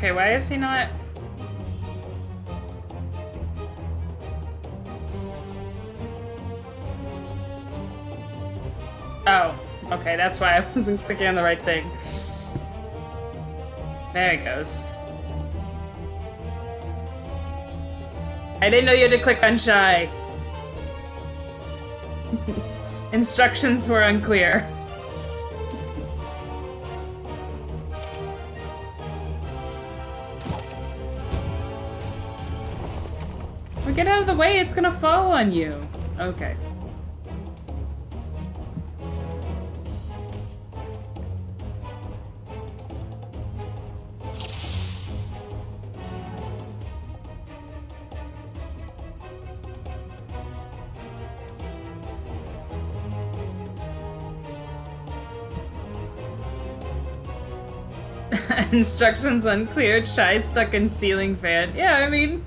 Okay, why is he not? Oh, okay, that's why I wasn't clicking on the right thing. There it goes. I didn't know you had to click on shy. Instructions were unclear. Well, get out of the way, it's gonna fall on you. Okay. Instructions unclear, shy stuck in ceiling fan. Yeah, I mean...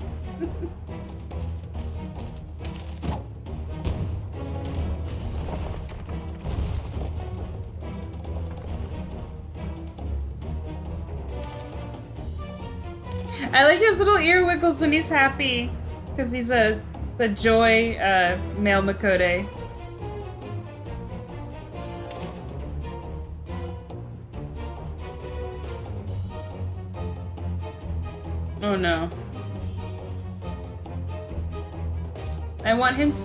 I like his little ear wiggles when he's happy. Because he's the joy male Makode. Oh no. I want him to...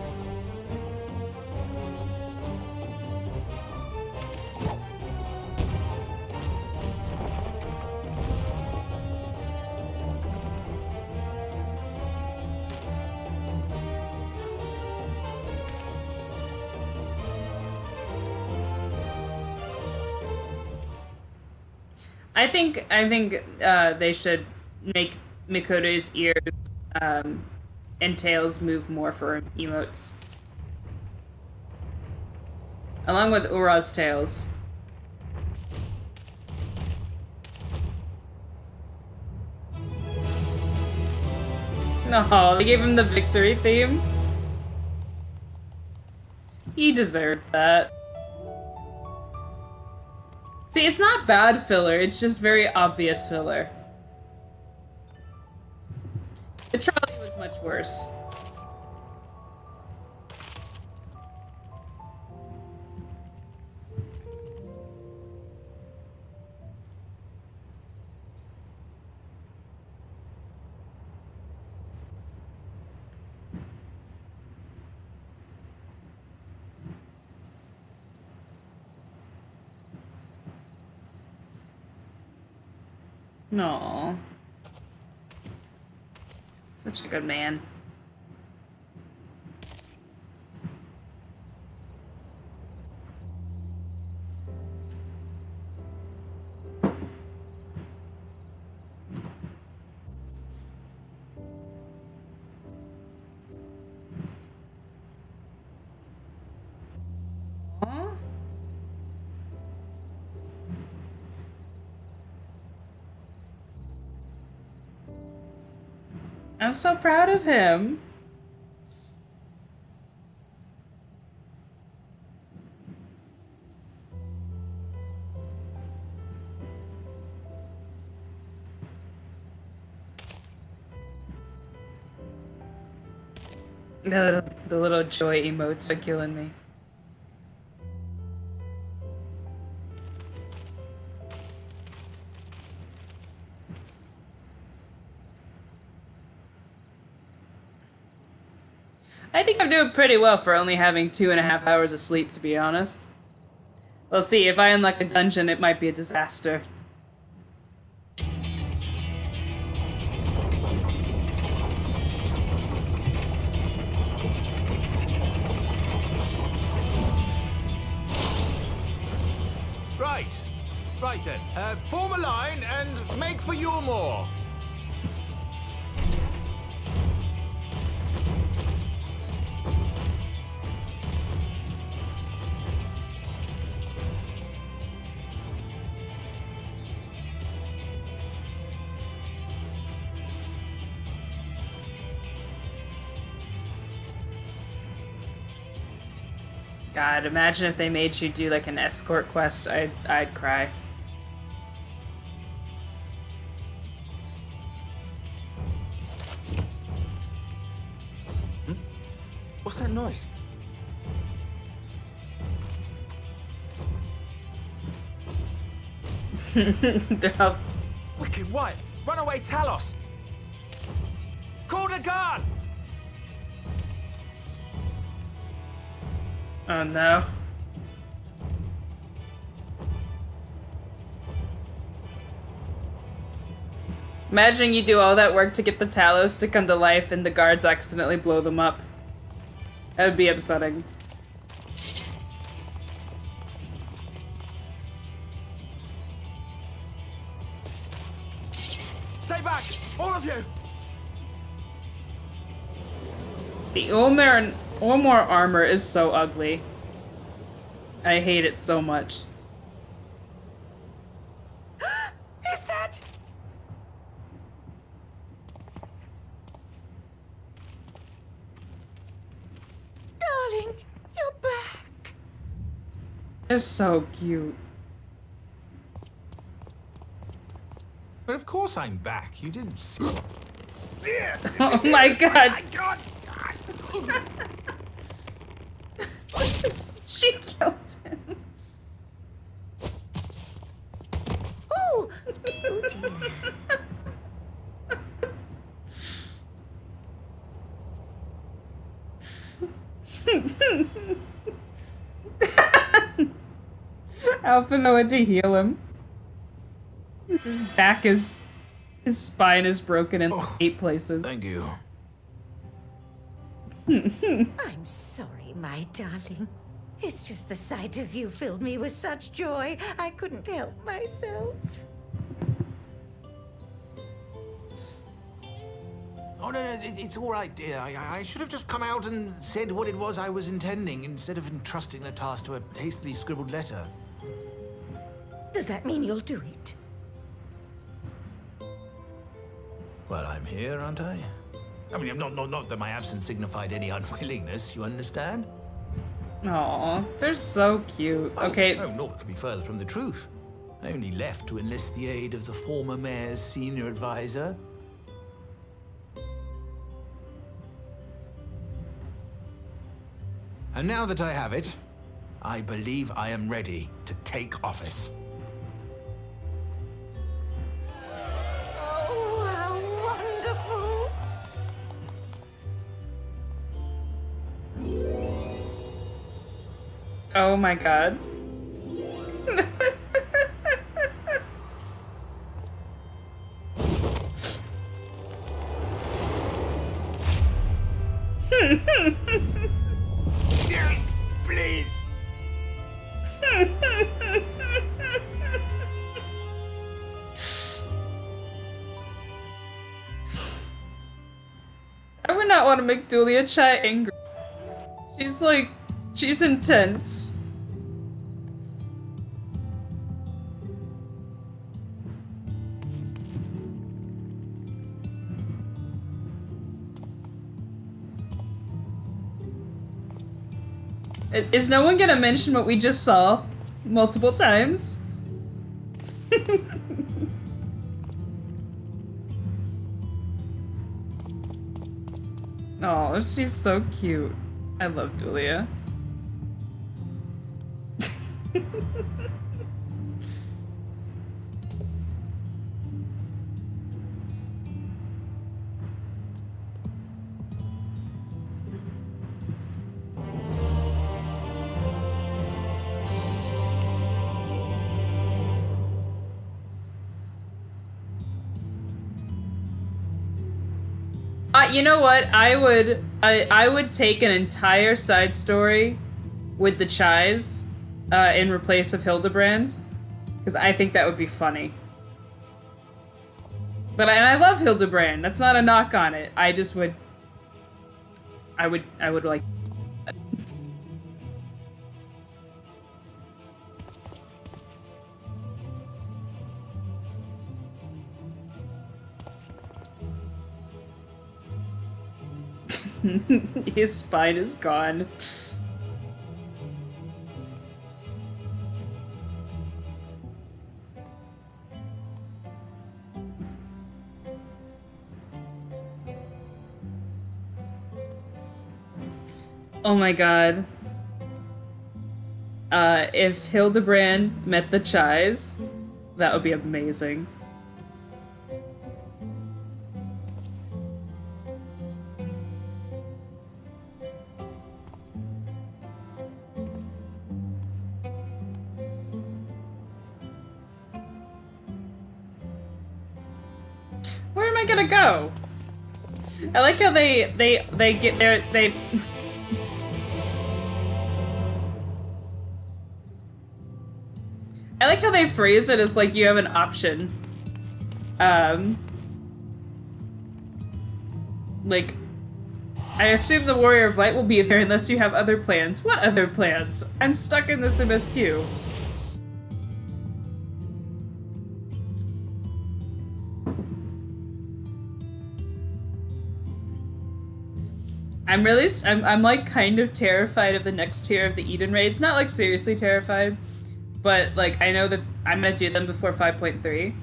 I think they should make Mikoto's ears and tails move more for emotes. Along with Ura's tails. No, they gave him the victory theme. He deserved that. See, it's not bad filler, it's just very obvious filler. The trolley was much worse. No. Such a good man. Aw. I'm so proud of him. The little joy emotes are killing me. I think I'm doing pretty well for only having 2.5 hours of sleep, to be honest. We'll see, if I unlock a dungeon, it might be a disaster. Right then, form a line and make for Yulmore. God, imagine if they made you do like an escort quest. I'd cry. What's that noise? They're all... Wicked White! Runaway Talos! Call the guard! Oh no. Imagine you do all that work to get the Talos to come to life and the guards accidentally blow them up. That would be upsetting. Stay back! All of you! The Ormor armor is so ugly. I hate it so much. Is that? Darling, you're back. They're so cute. But of course I'm back. You didn't see. Oh my god! She killed him. Oh, Alpha know what to heal him. His back is... His spine is broken in 8 places. Thank you. I'm sorry, my darling. It's just the sight of you filled me with such joy, I couldn't help myself. Oh, no, it's all right, dear. I should have just come out and said what it was I was intending instead of entrusting the task to a hastily scribbled letter. Does that mean you'll do it? Well, I'm here, aren't I? I mean, not that my absence signified any unwillingness, you understand? Aw, they're so cute. Okay. Oh, naught could be further from the truth. I only left to enlist the aid of the former mayor's senior advisor. And now that I have it, I believe I am ready to take office. Oh, how wonderful! Oh my god. Please! I would not want to make Dulia Chai angry. She's like, she's intense. Is no one gonna mention what we just saw multiple times? Oh, she's so cute. I love Dulia. You know what? I would take an entire side story with the Chais in replace of Hildebrand, because I think that would be funny. But I love Hildebrand. That's not a knock on it. I just would. I would like. His spine is gone. Oh my god. If Hildebrand met the Chais, that would be amazing. Where am I gonna go? I like how they get there, they... I like how they phrase it as like you have an option. Like, I assume the Warrior of Light will be there unless you have other plans. What other plans? I'm stuck in this MSQ. I'm like kind of terrified of the next tier of the Eden raids. Not like seriously terrified, but like I know that I'm gonna do them before 5.3.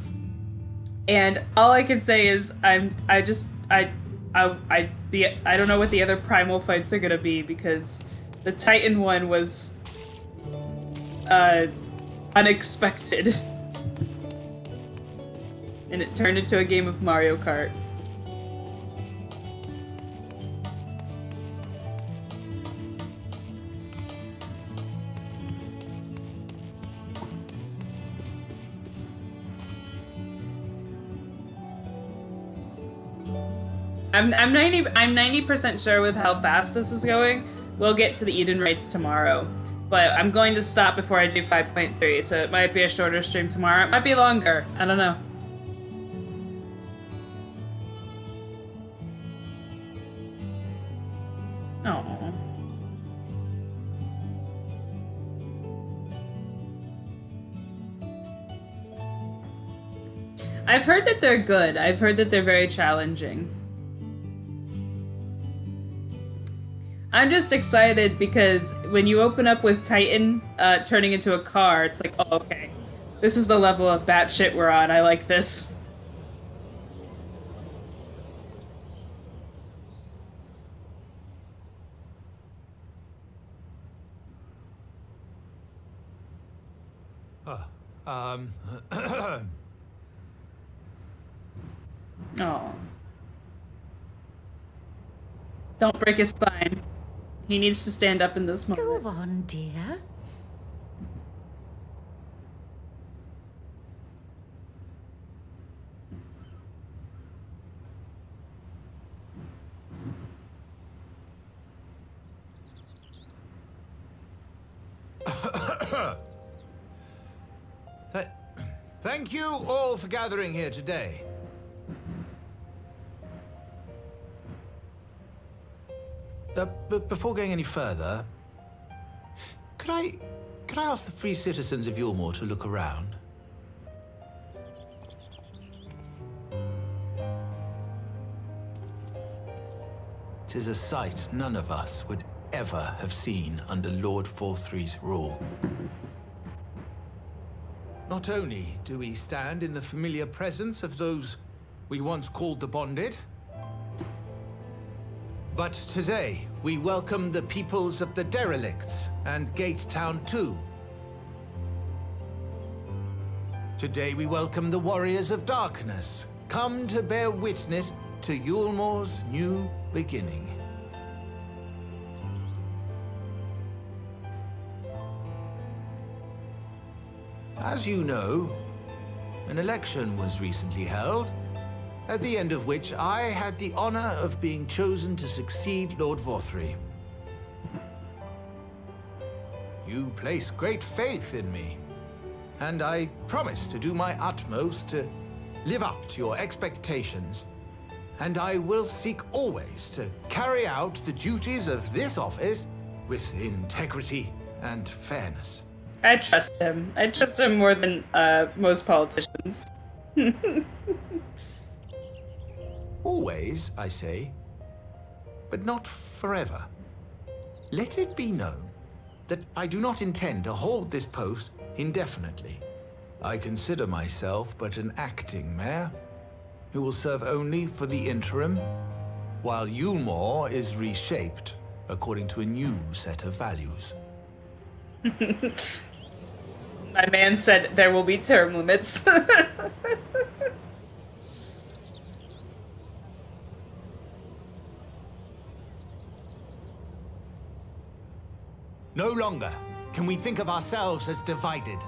And all I can say is I don't know what the other primal fights are gonna be, because the Titan one was unexpected. And it turned into a game of Mario Kart. I'm 90% sure with how fast this is going, we'll get to the Eden raids tomorrow. But I'm going to stop before I do 5.3, so it might be a shorter stream tomorrow. It might be longer. I don't know. Oh. I've heard that they're good. I've heard that they're very challenging. I'm just excited because when you open up with Titan turning into a car, it's like, oh, okay. This is the level of batshit we're on. I like this. Oh. Don't break his spine. He needs to stand up in this moment. Go on, dear. Thank you all for gathering here today. But before going any further, could I ask the free citizens of Yulmore to look around? Tis a sight none of us would ever have seen under Lord Forthree's rule. Not only do we stand in the familiar presence of those we once called the Bonded, but today, we welcome the peoples of the Derelicts and Gate Town too. Today we welcome the Warriors of Darkness, come to bear witness to Yulmore's new beginning. As you know, an election was recently held, at the end of which I had the honor of being chosen to succeed Lord Forthree. You place great faith in me, and I promise to do my utmost to live up to your expectations, and I will seek always to carry out the duties of this office with integrity and fairness. I trust him. I trust him more than most politicians. Always, I say, but not forever. Let it be known that I do not intend to hold this post indefinitely. I consider myself but an acting mayor who will serve only for the interim while Yulmore is reshaped according to a new set of values. My man said there will be term limits. No longer can we think of ourselves as divided,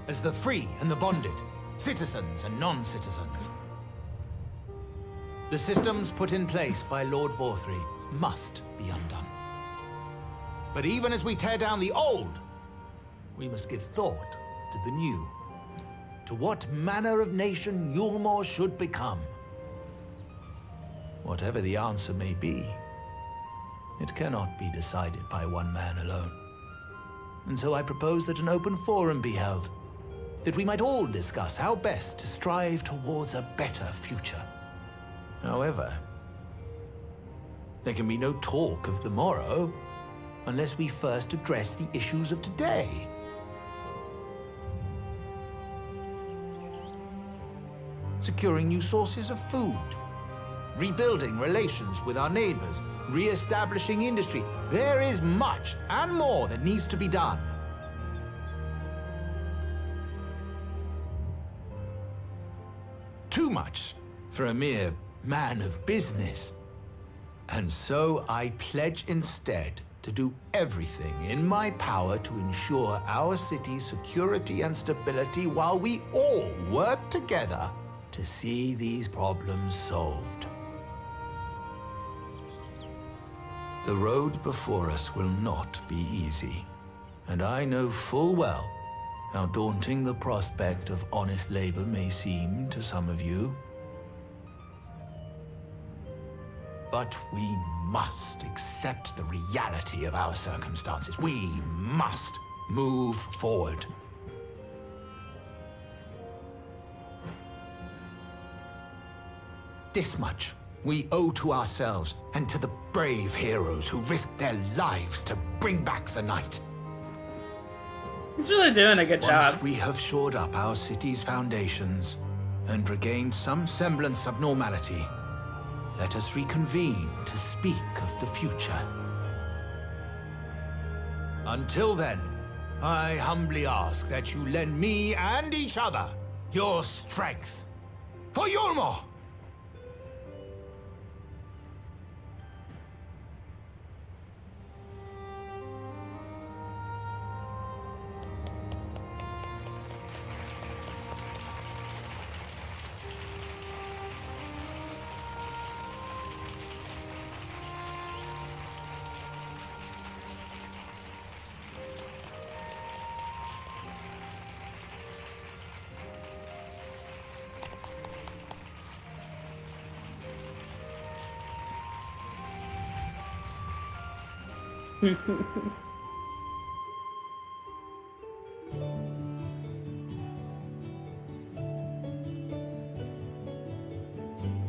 as the free and the bonded, citizens and non-citizens. The systems put in place by Lord Vorthry must be undone. But even as we tear down the old, we must give thought to the new, to what manner of nation Yulmore should become. Whatever the answer may be, it cannot be decided by one man alone. And so I propose that an open forum be held, that we might all discuss how best to strive towards a better future. However, there can be no talk of the morrow unless we first address the issues of today. Securing new sources of food, rebuilding relations with our neighbors, re-establishing industry. There is much and more that needs to be done. Too much for a mere man of business. And so I pledge instead to do everything in my power to ensure our city's security and stability while we all work together to see these problems solved. The road before us will not be easy, and I know full well how daunting the prospect of honest labor may seem to some of you. But we must accept the reality of our circumstances. We must move forward. This much we owe to ourselves and to the brave heroes who risked their lives to bring back the night. He's really doing a good job. Once we have shored up our city's foundations and regained some semblance of normality, let us reconvene to speak of the future. Until then, I humbly ask that you lend me and each other your strength for Yulmore!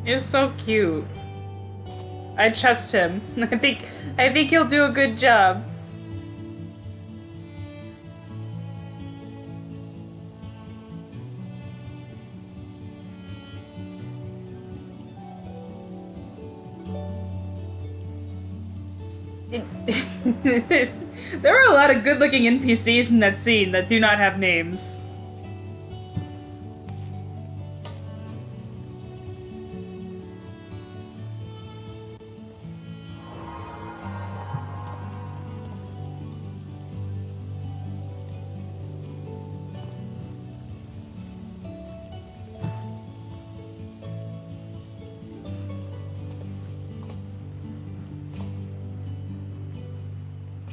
He's so cute. I trust him. I think he'll do a good job. There are a lot of good-looking NPCs in that scene that do not have names.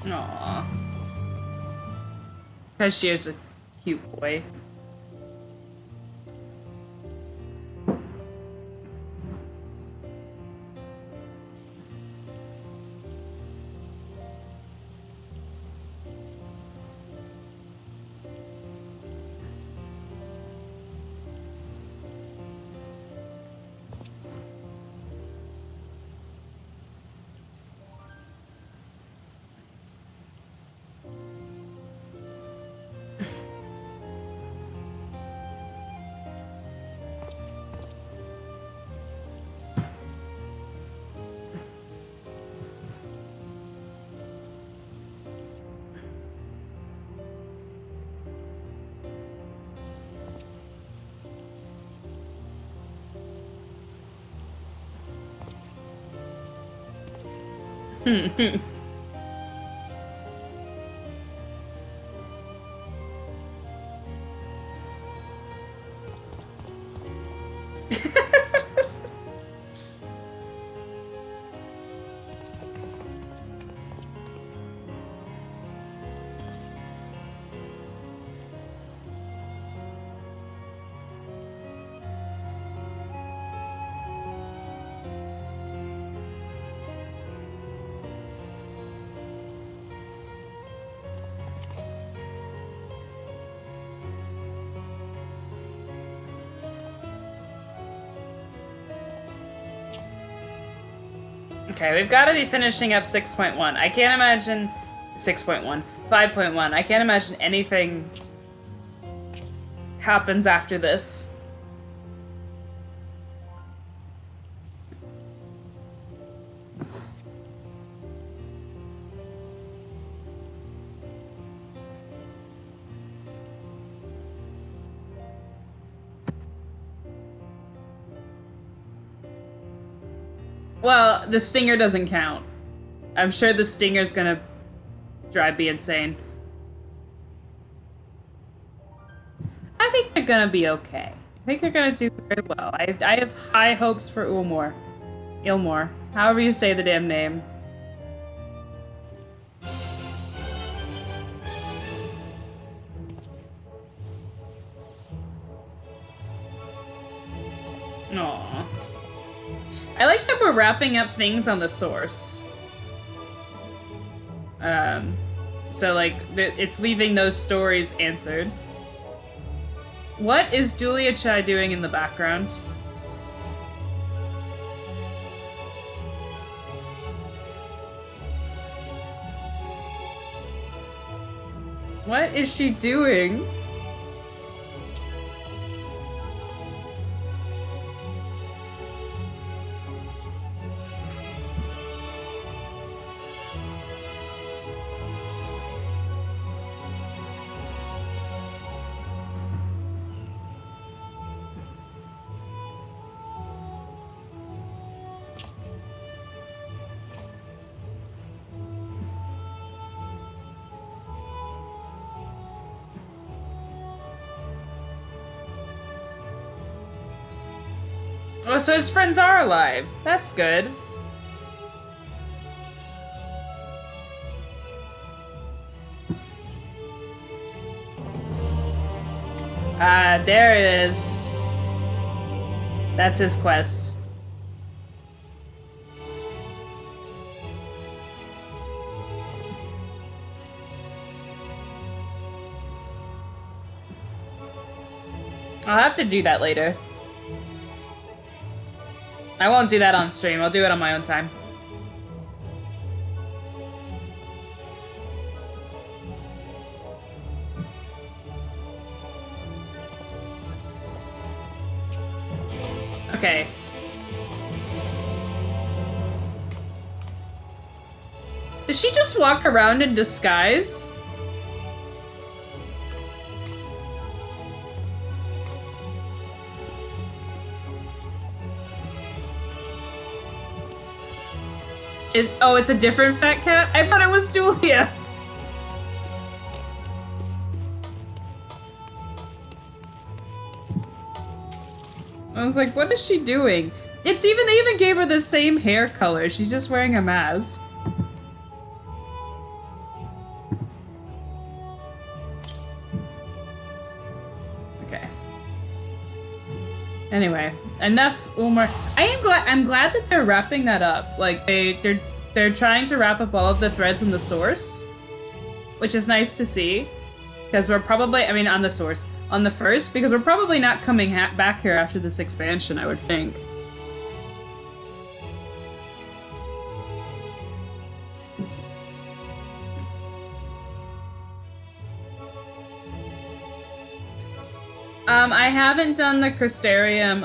Aww. Cashier's a cute boy. Okay, we've got to be finishing up 6.1. I can't imagine 6.1, 5.1. I can't imagine anything happens after this. Well, the stinger doesn't count. I'm sure the stinger's gonna drive me insane. I think they're gonna be okay. I think they're gonna do very well. I have high hopes for Ilmore. However you say the damn name. Aww. I like that we're wrapping up things on the source. So like, it's leaving those stories answered. What is Julia Chai doing in the background? What is she doing? Oh, so his friends are alive. That's good. Ah, there it is. That's his quest. I'll have to do that later. I won't do that on stream. I'll do it on my own time. Okay. Does she just walk around in disguise? Oh, it's a different fat cat? I thought it was Julia. I was like, what is she doing? They even gave her the same hair color. She's just wearing a mask. Okay. Anyway, enough Ulmer. I'm glad that they're wrapping that up. Like they're trying to wrap up all of the threads in the source, which is nice to see. Because we're probably, on the source, on the first, because we're probably not coming back here after this expansion, I would think. I haven't done the Crystarium,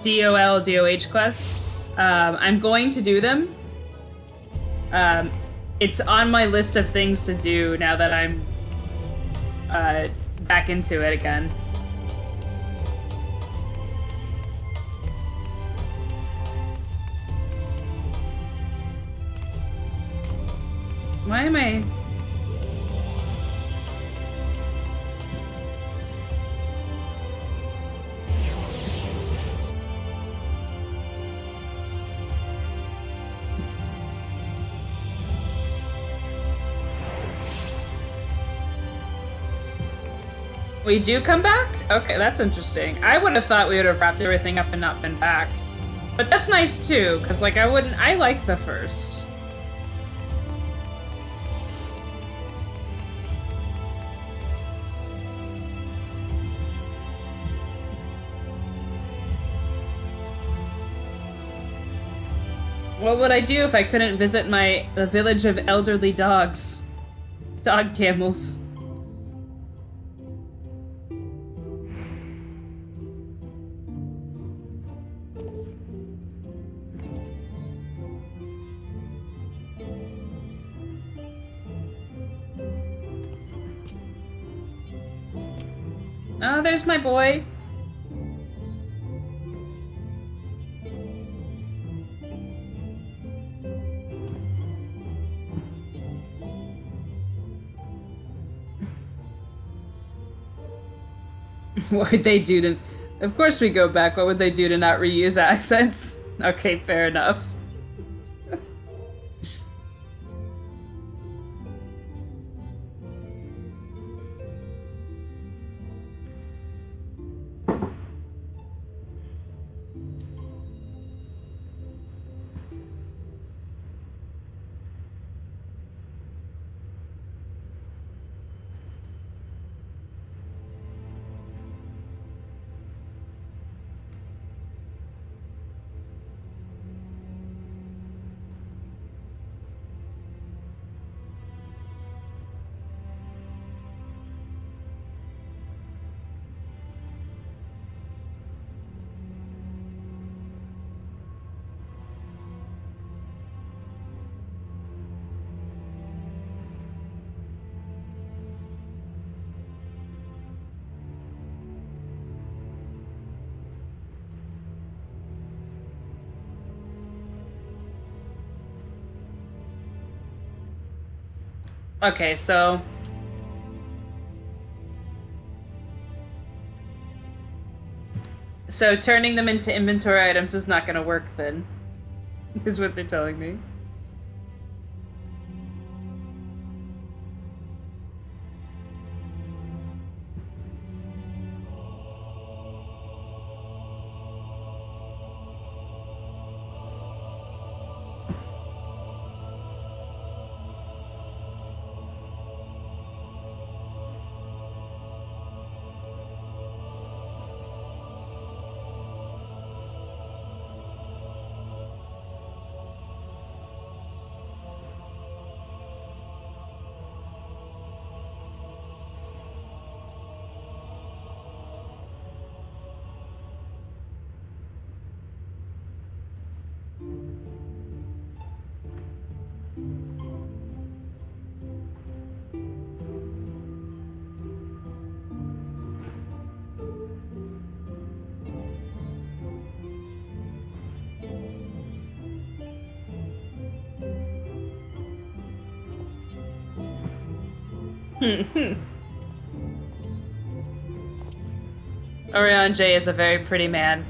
DOL, DOH quests. I'm going to do them. It's on my list of things to do now that I'm back into it again. Why am I... We do come back? Okay, that's interesting. I would have thought we would have wrapped everything up and not been back. But that's nice too, because like I like the first. What would I do if I couldn't visit the village of elderly dogs? Dog camels. Oh, there's my boy. What would they do to... Of course we go back. What would they do to not reuse accents? Okay, fair enough. Okay, so... So turning them into inventory items is not gonna work then, is what they're telling me. Orion J is a very pretty man.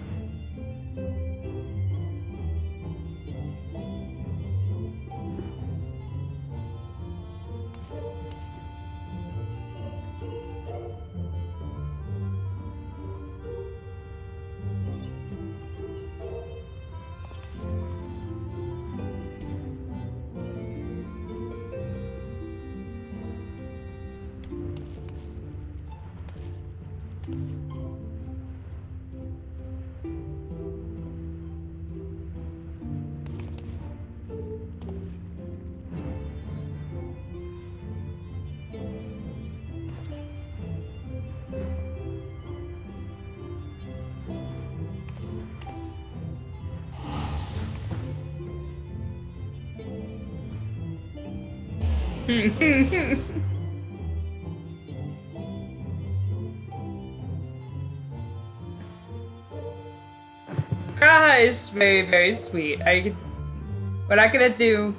Is very, very sweet. We're not gonna do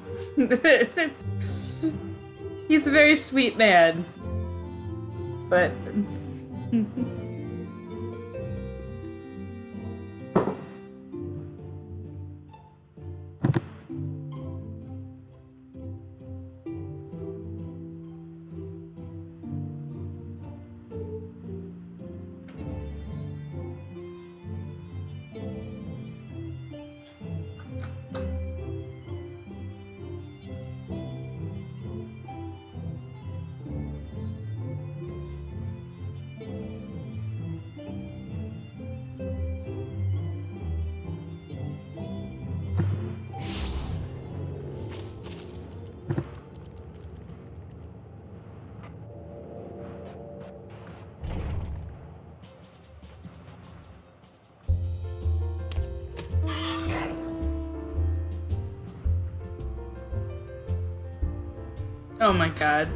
He's a very sweet man. But... Oh my god.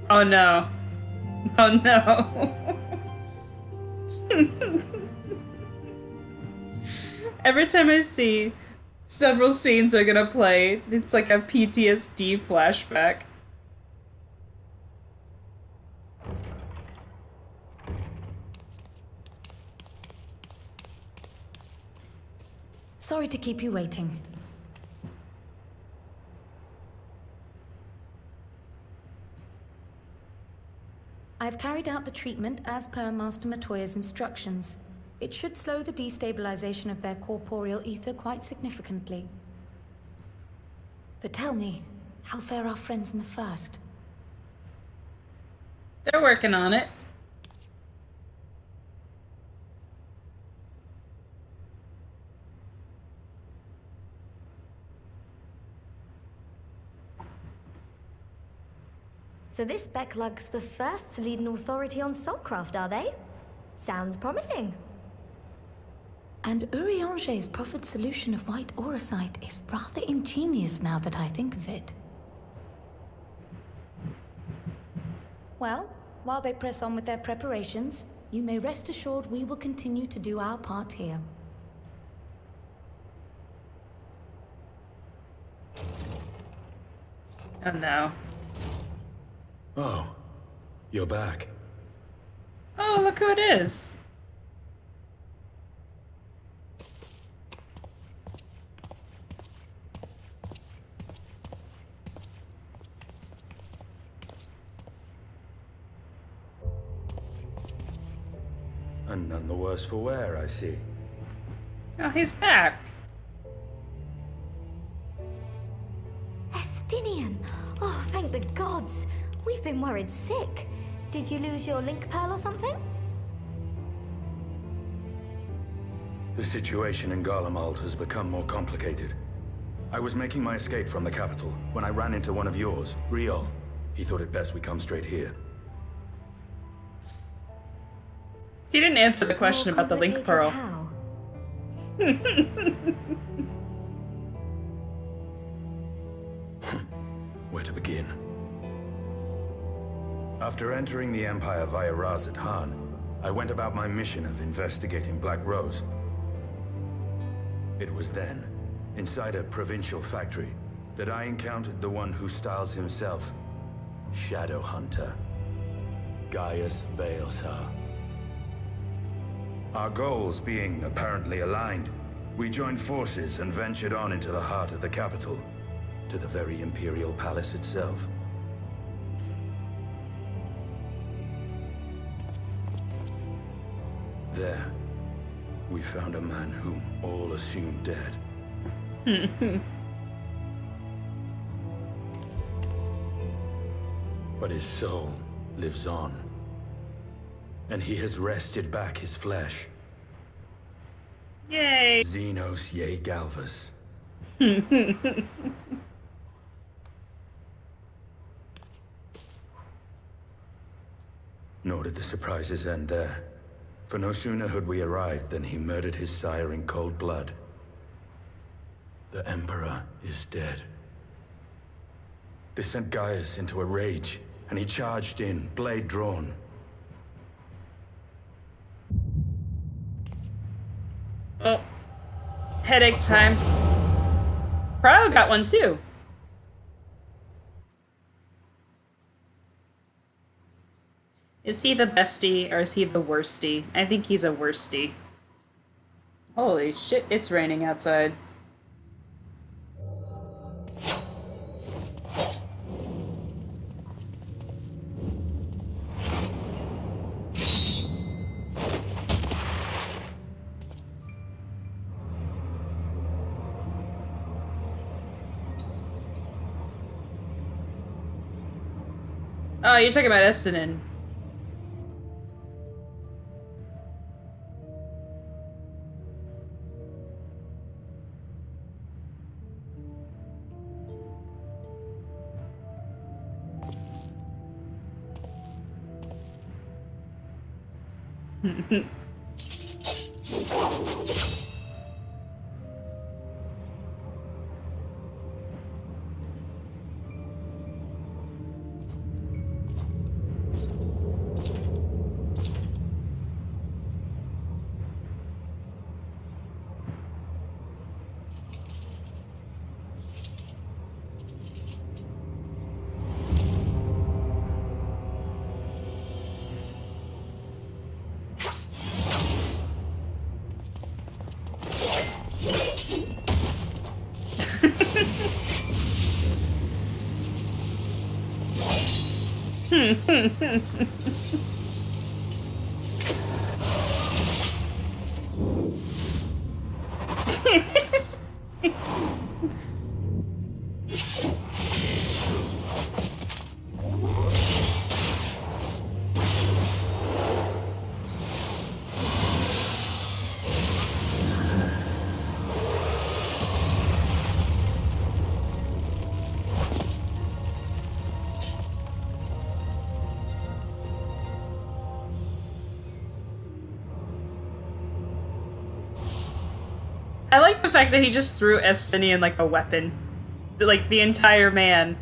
Oh no. Oh no. Every time I see several scenes are gonna play, it's like a PTSD flashback. Sorry to keep you waiting. I've carried out the treatment as per Master Matoya's instructions. It should slow the destabilization of their corporeal ether quite significantly. But tell me, how fare our friends in the first? They're working on it. So this Beq Luqq's the first to lead an authority on soulcraft, are they? Sounds promising. And Urianger's proffered solution of white auracite is rather ingenious now that I think of it. Well, while they press on with their preparations, you may rest assured we will continue to do our part here. Oh no. Oh, you're back. Oh, look who it is. And none the worse for wear, I see. Oh, he's back. Estinian! Oh, thank the gods! We've been worried sick. Did you lose your link pearl or something? The situation in Garlemald has become more complicated. I was making my escape from the capital when I ran into one of yours, Riol. He thought it best we come straight here. He didn't answer the question about the link pearl. How? Where to begin? After entering the Empire via Razat Han, I went about my mission of investigating Black Rose. It was then, inside a provincial factory, that I encountered the one who styles himself Shadow Hunter, Gaius Baelsar. Our goals being apparently aligned, we joined forces and ventured on into the heart of the capital, to the very Imperial Palace itself. There, we found a man whom all assumed dead. But his soul lives on. And he has wrested back his flesh. Yay! Xenos Ye Galvas. Nor did the surprises end there. For no sooner had we arrived than he murdered his sire in cold blood. The Emperor is dead. This sent Gaius into a rage, and he charged in, blade drawn. Oh. Headache time. Cryo got one too. Is he the bestie or is he the worstie? I think he's a worstie. Holy shit, it's raining outside. Oh, you're talking about Estinin. I like the fact that he just threw Estinian like a weapon. Like, the entire man.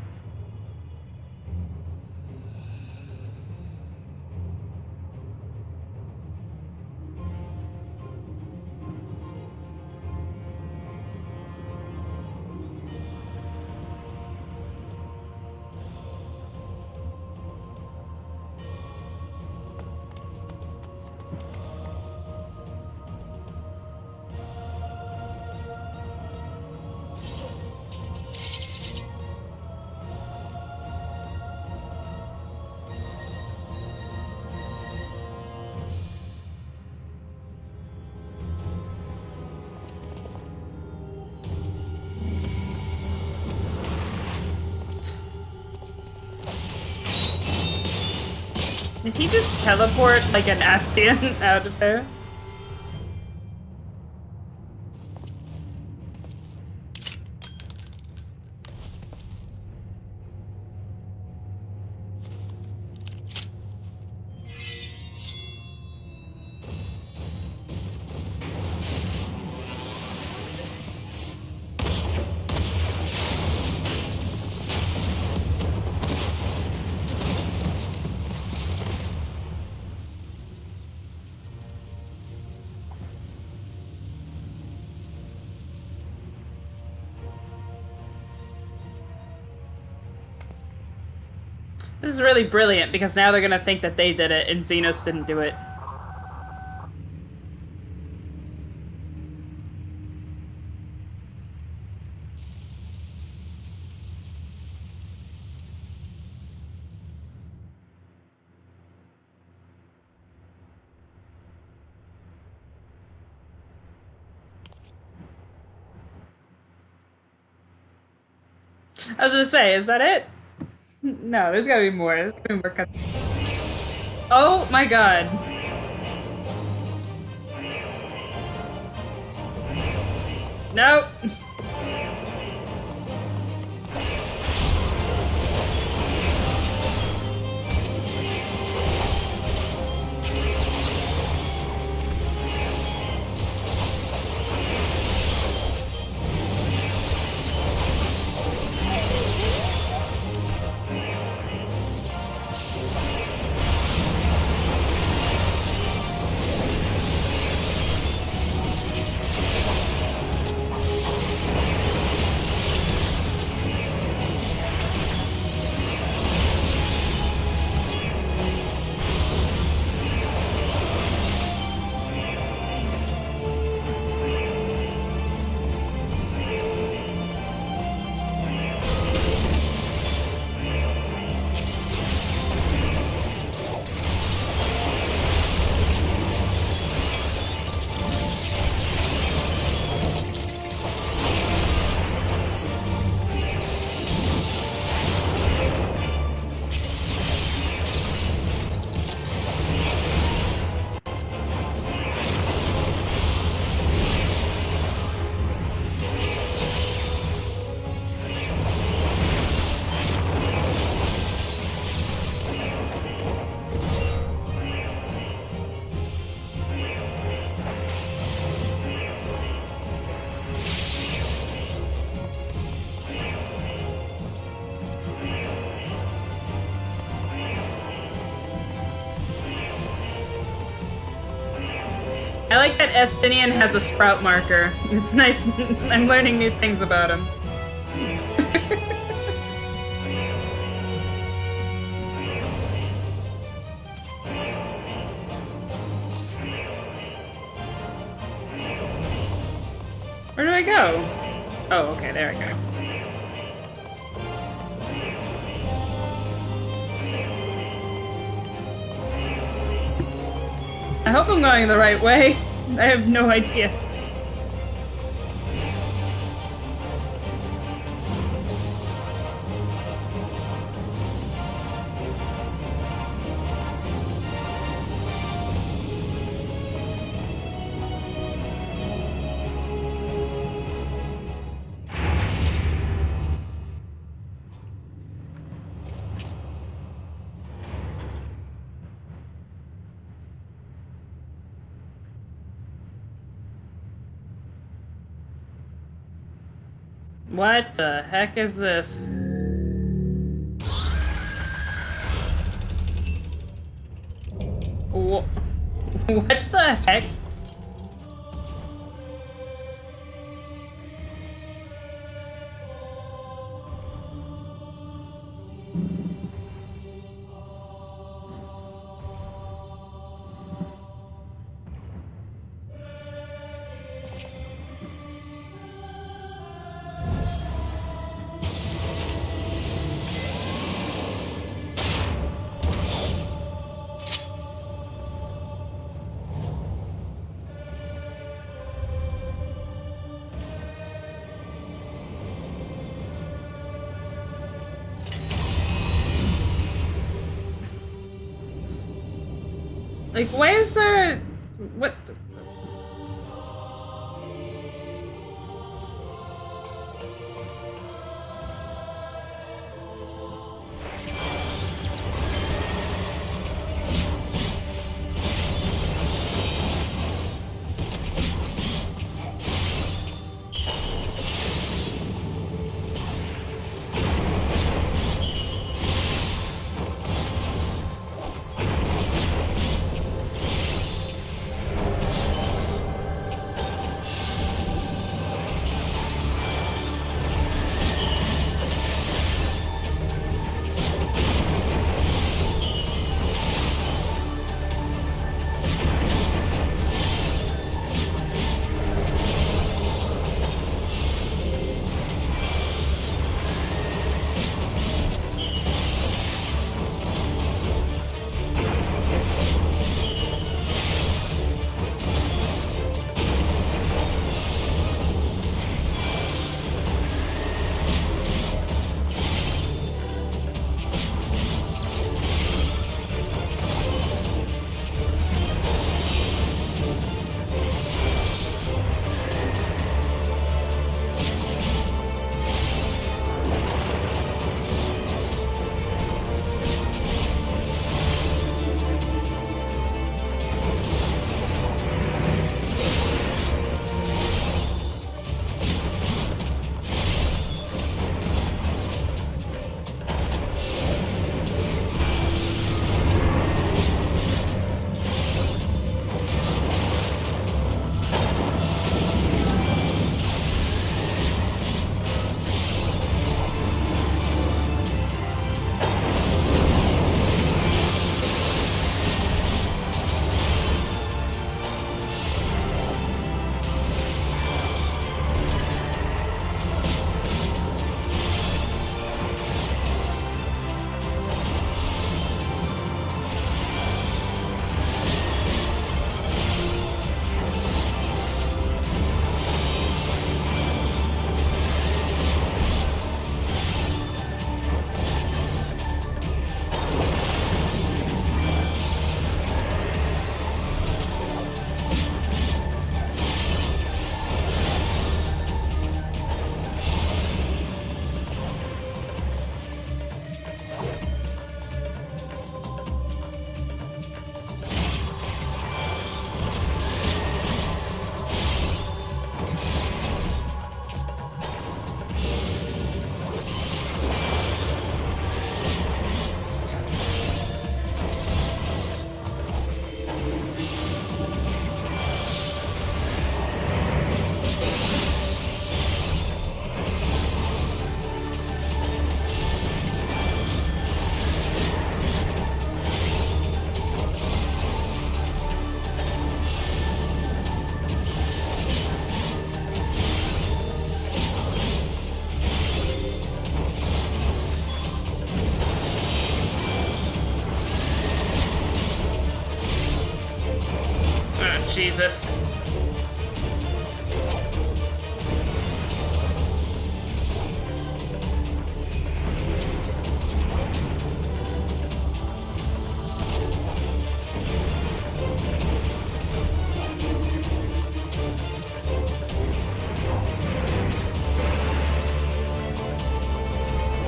Did he just teleport like an Astian out of there? This is really brilliant because now they're gonna think that they did it and Xenos didn't do it. I was gonna say, is that it? No, there's gotta be more. There's gotta be more cuts. Oh my god. Nope. I like that Estinian has a sprout marker. It's nice. I'm learning new things about him. Where do I go? Oh, okay, there I go. I hope I'm going the right way. I have no idea. What the heck is this? What the heck? Like, why is there... What... Jesus.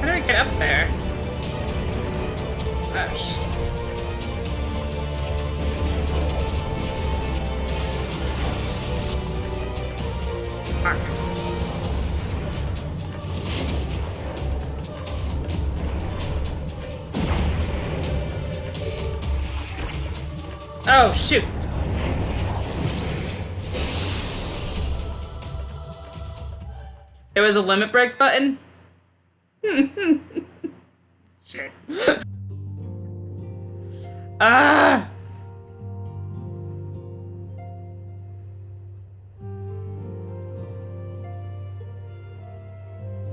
How do I get up there? Gosh. Fuck. Oh, shoot. There was a limit break button? Shit. Ah!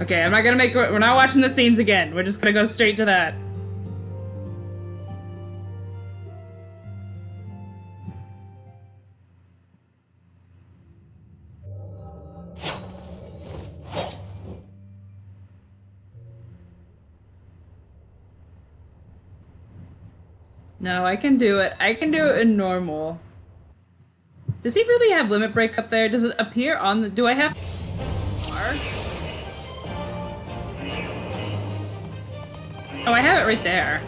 Okay, I'm not gonna make. We're not watching the scenes again. We're just gonna go straight to that. No, I can do it. I can do it in normal. Does he really have limit break up there? Does it appear on the... Do I have... Oh, I have it right there.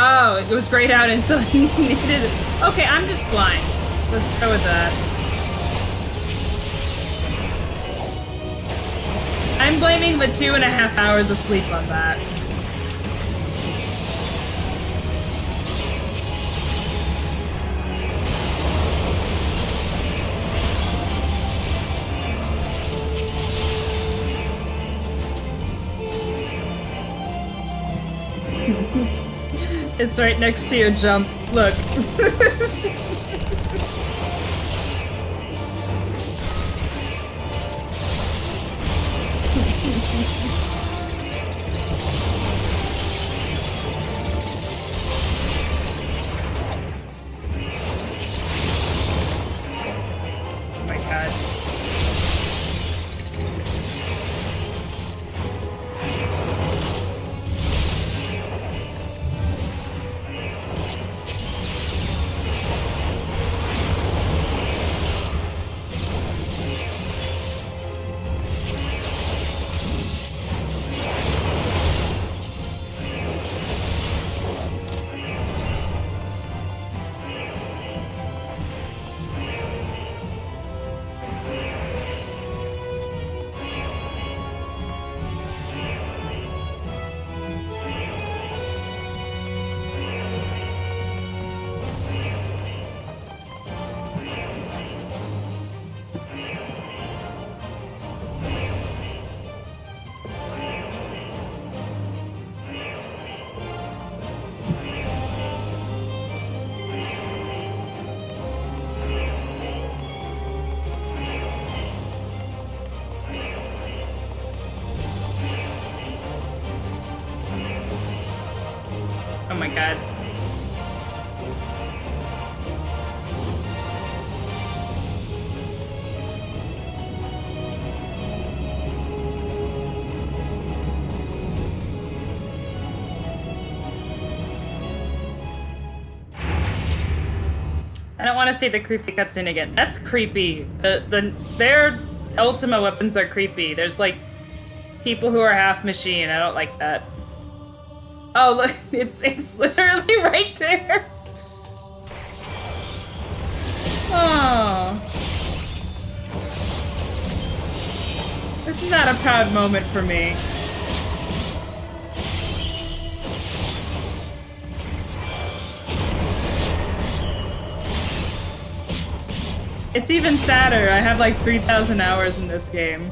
Oh, it was grayed out until he needed it. Okay, I'm just blind. Let's go with that. I'm blaming the 2.5 hours of sleep on that. It's right next to your jump. Look. Oh my god. Oh my god. I don't want to see the creepy cutscene again. That's creepy. Their Ultima weapons are creepy. There's like people who are half machine. I don't like that. Oh look, it's literally right there. Oh. This is not a proud moment for me. It's even sadder. I have like 3,000 hours in this game.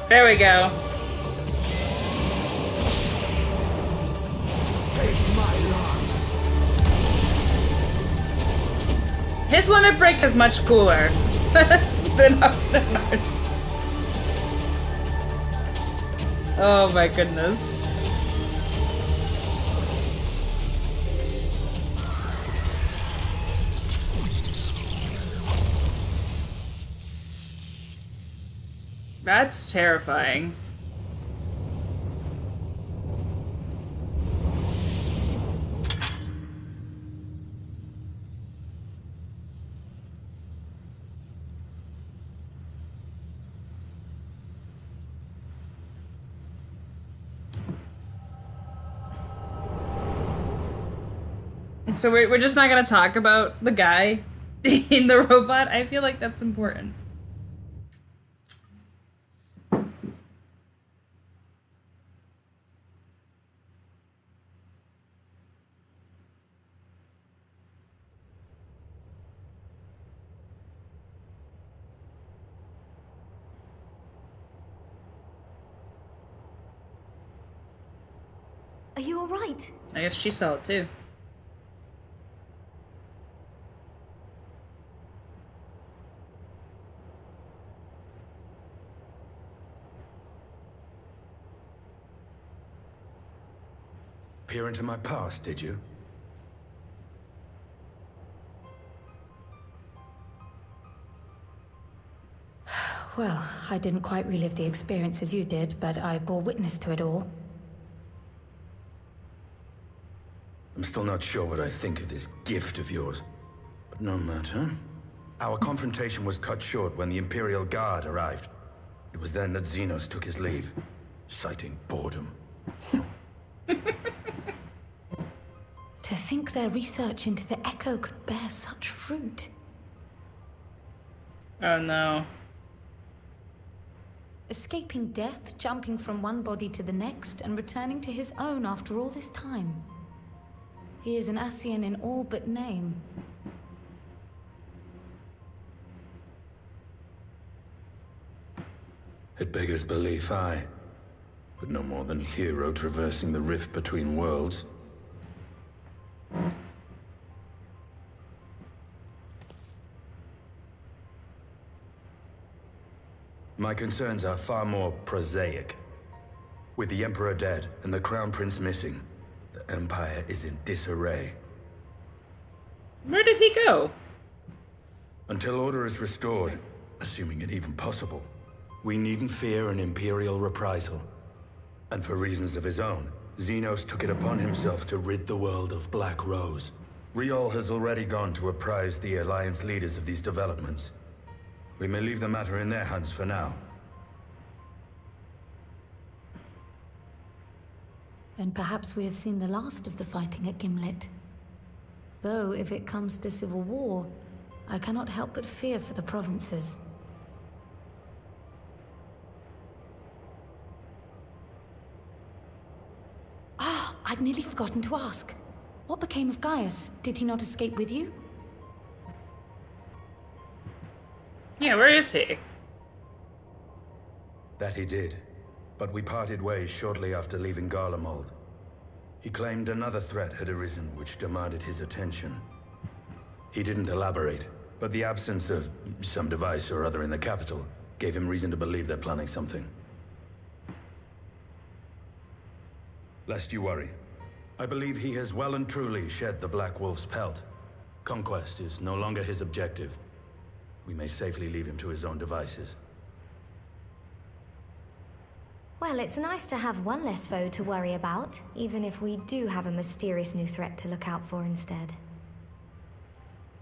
There we go. Taste my lungs. His limit break is much cooler than ours. Oh my goodness. That's terrifying. So we're just not gonna talk about the guy in the robot? I feel like that's important. Are you alright? I guess she saw it too. Peer into my past, did you? Well, I didn't quite relive the experience as you did, but I bore witness to it all. I'm still not sure what I think of this gift of yours. But no matter. Our confrontation was cut short when the Imperial Guard arrived. It was then that Xenos took his leave, citing boredom. To think their research into the Echo could bear such fruit. Oh no. Escaping death, jumping from one body to the next, and returning to his own after all this time. He is an Ascian in all but name. It beggars belief, aye. But no more than a hero traversing the rift between worlds. My concerns are far more prosaic. With the Emperor dead and the Crown Prince missing, the Empire is in disarray. Where did he go? Until order is restored, assuming it even possible, we needn't fear an Imperial reprisal. And for reasons of his own, Xenos took it upon himself to rid the world of Black Rose. Riol has already gone to apprise the Alliance leaders of these developments. We may leave the matter in their hands for now. Then perhaps we have seen the last of the fighting at Gimlet. Though, if it comes to civil war, I cannot help but fear for the provinces. Ah, I'd nearly forgotten to ask. What became of Gaius? Did he not escape with you? Yeah, where is he? That he did, but we parted ways shortly after leaving Garlemald. He claimed another threat had arisen which demanded his attention. He didn't elaborate, but the absence of some device or other in the capital gave him reason to believe they're planning something. Lest you worry, I believe he has well and truly shed the Black Wolf's pelt. Conquest is no longer his objective. We may safely leave him to his own devices. Well, it's nice to have one less foe to worry about, even if we do have a mysterious new threat to look out for instead.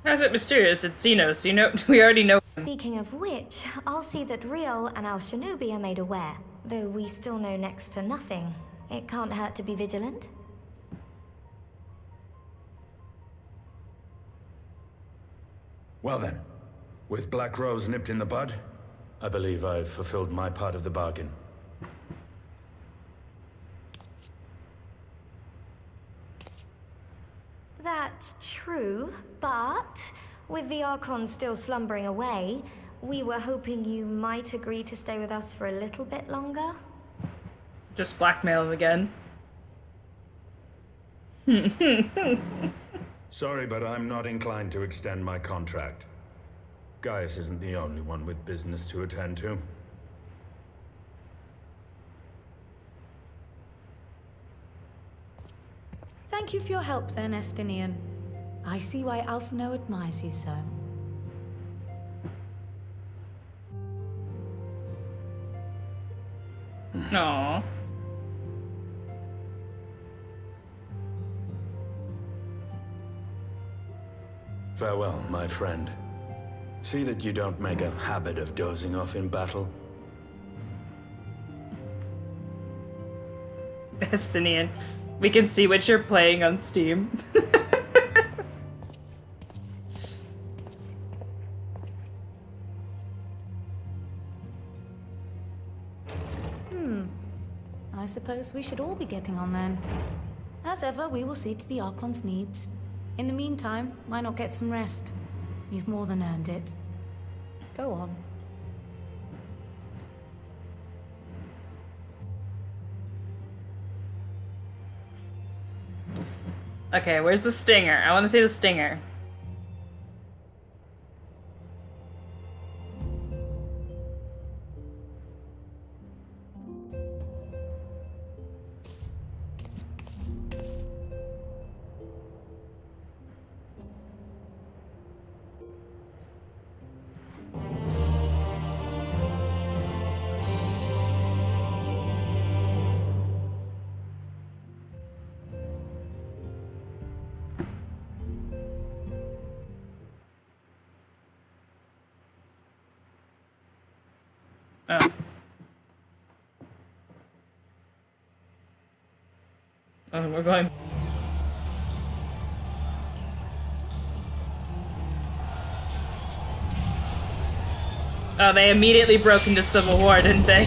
How's it mysterious? It's Xenos. You know, we already know. Speaking of which, I'll see that Riol and our Shinobi are made aware. Though we still know next to nothing, it can't hurt to be vigilant. Well then, with Black Rose nipped in the bud, I believe I've fulfilled my part of the bargain. That's true, but with the Archon still slumbering away, We were hoping you might agree to stay with us for a little bit longer. Just blackmail him again. Sorry, but I'm not inclined to extend my contract. Gaius isn't the only one with business to attend to. Thank you for your help then, Estinian. I see why Alphino admires you so. Aww. Farewell, my friend. See that you don't make a habit of dozing off in battle. Estinian. We can see what you're playing on Steam. I suppose we should all be getting on then. As ever, we will see to the Archon's needs. In the meantime, why not get some rest? You've more than earned it. Go on. Okay, where's the stinger? I want to see the stinger. Oh. Oh, we're going. Oh, they immediately broke into civil war, didn't they?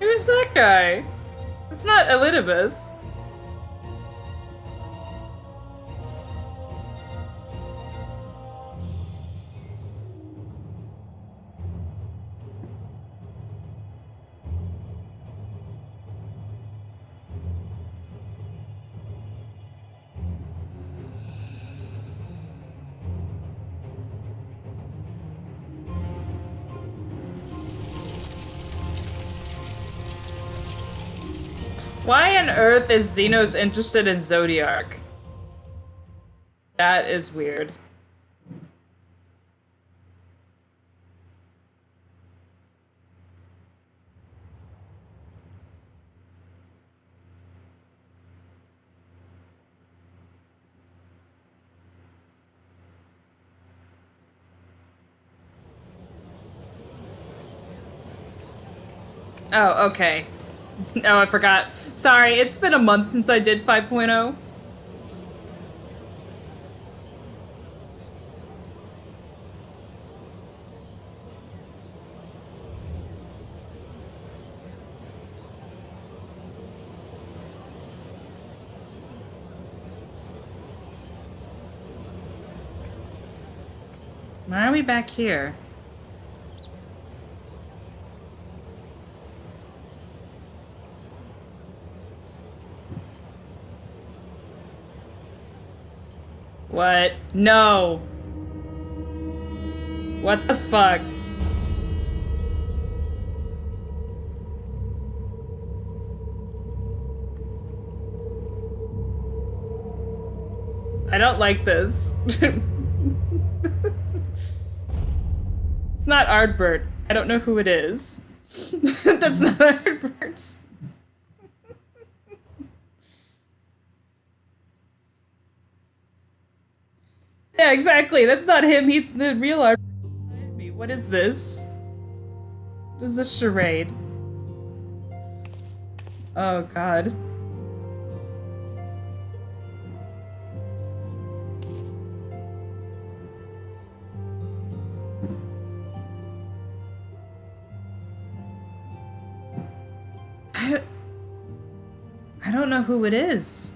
Who's that guy? It's not Elidibus. Why on earth is Xenos interested in Zodiac? That is weird. Oh, okay. Oh, I forgot. Sorry, it's been a month since I did 5.0. Why are we back here? What? No. What the fuck? I don't like this. It's not Ardbert. I don't know who it is. That's not Ardbert. Yeah, exactly. That's not him. He's the real Ardbert behind me. What is this? What is this charade? Oh, God. I don't know who it is.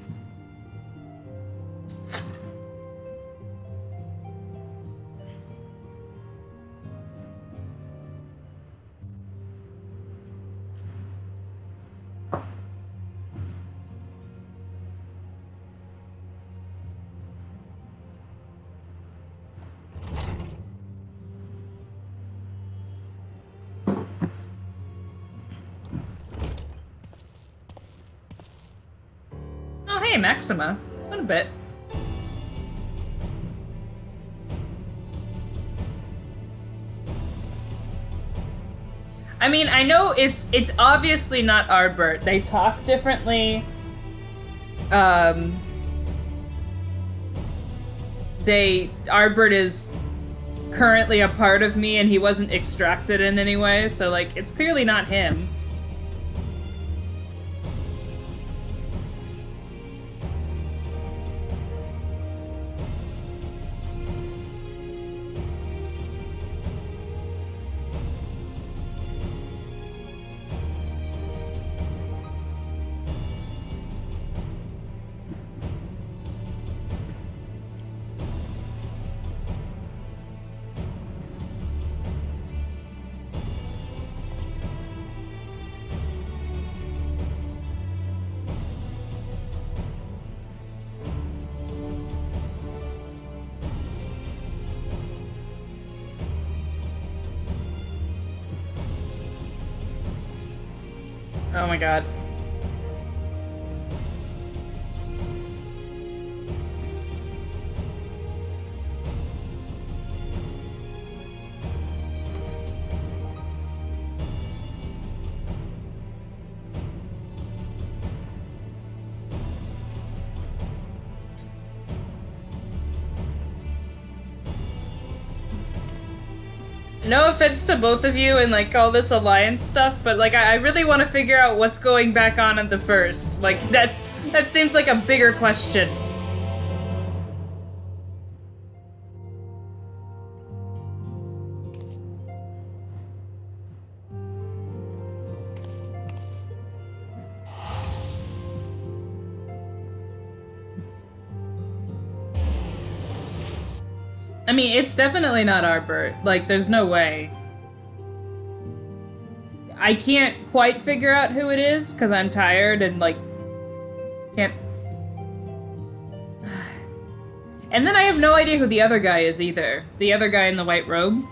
Oh, hey, Maxima. It's been a bit. I mean, I know it's obviously not Ardbert. They talk differently. Ardbert is currently a part of me and he wasn't extracted in any way, so like it's clearly not him. Oh my god. No offense to both of you and like all this alliance stuff, but like I really want to figure out what's going back on at the first. Like that seems like a bigger question. I mean, it's definitely not Ardbert. Like, there's no way. I can't quite figure out who it is, because I'm tired and, like, can't... And then I have no idea who the other guy is, either. The other guy in the white robe.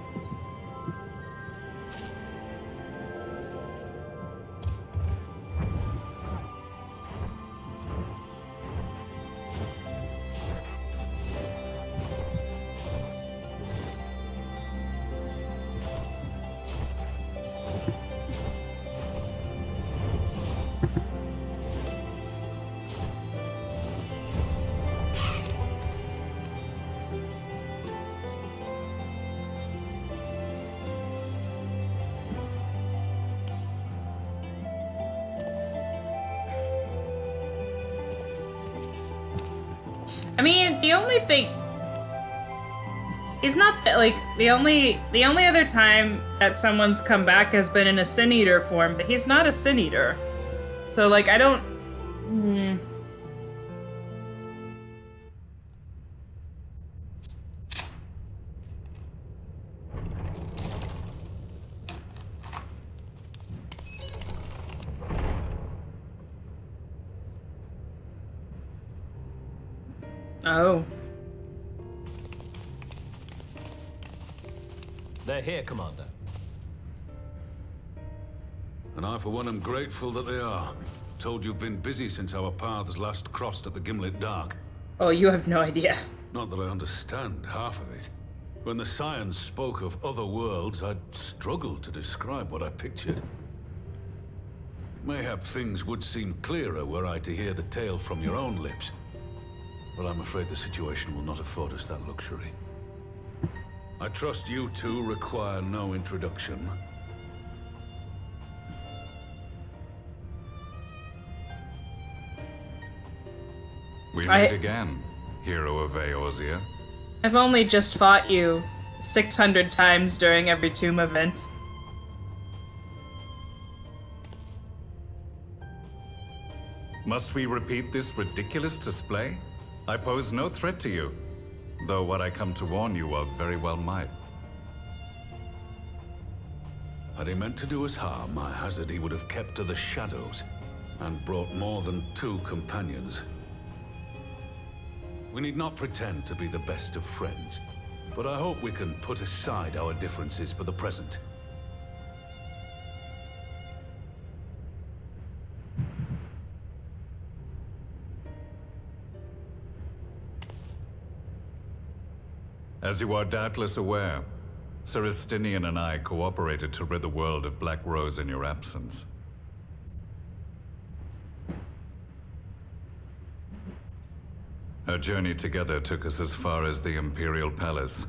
I mean, the only thing is not that, like, the only other time that someone's come back has been in a Sin Eater form, but he's not a Sin Eater. So, like, I don't... Oh. They're here, Commander. And I, for one, am grateful that they are. Told you've been busy since our paths last crossed at the Gimlet Dark. Oh, you have no idea. Not that I understand half of it. When the science spoke of other worlds, I'd struggled to describe what I pictured. Mayhap things would seem clearer were I to hear the tale from your own lips. But I'm afraid the situation will not afford us that luxury. I trust you two require no introduction. We meet again, hero of Eorzea. I've only just fought you 600 times during every tomb event. Must we repeat this ridiculous display? I pose no threat to you, though what I come to warn you of very well might. Had he meant to do us harm, I hazard he would have kept to the shadows, and brought more than 2 companions. We need not pretend to be the best of friends, but I hope we can put aside our differences for the present. As you are doubtless aware, Sir Estinian and I cooperated to rid the world of Black Rose in your absence. Our journey together took us as far as the Imperial Palace,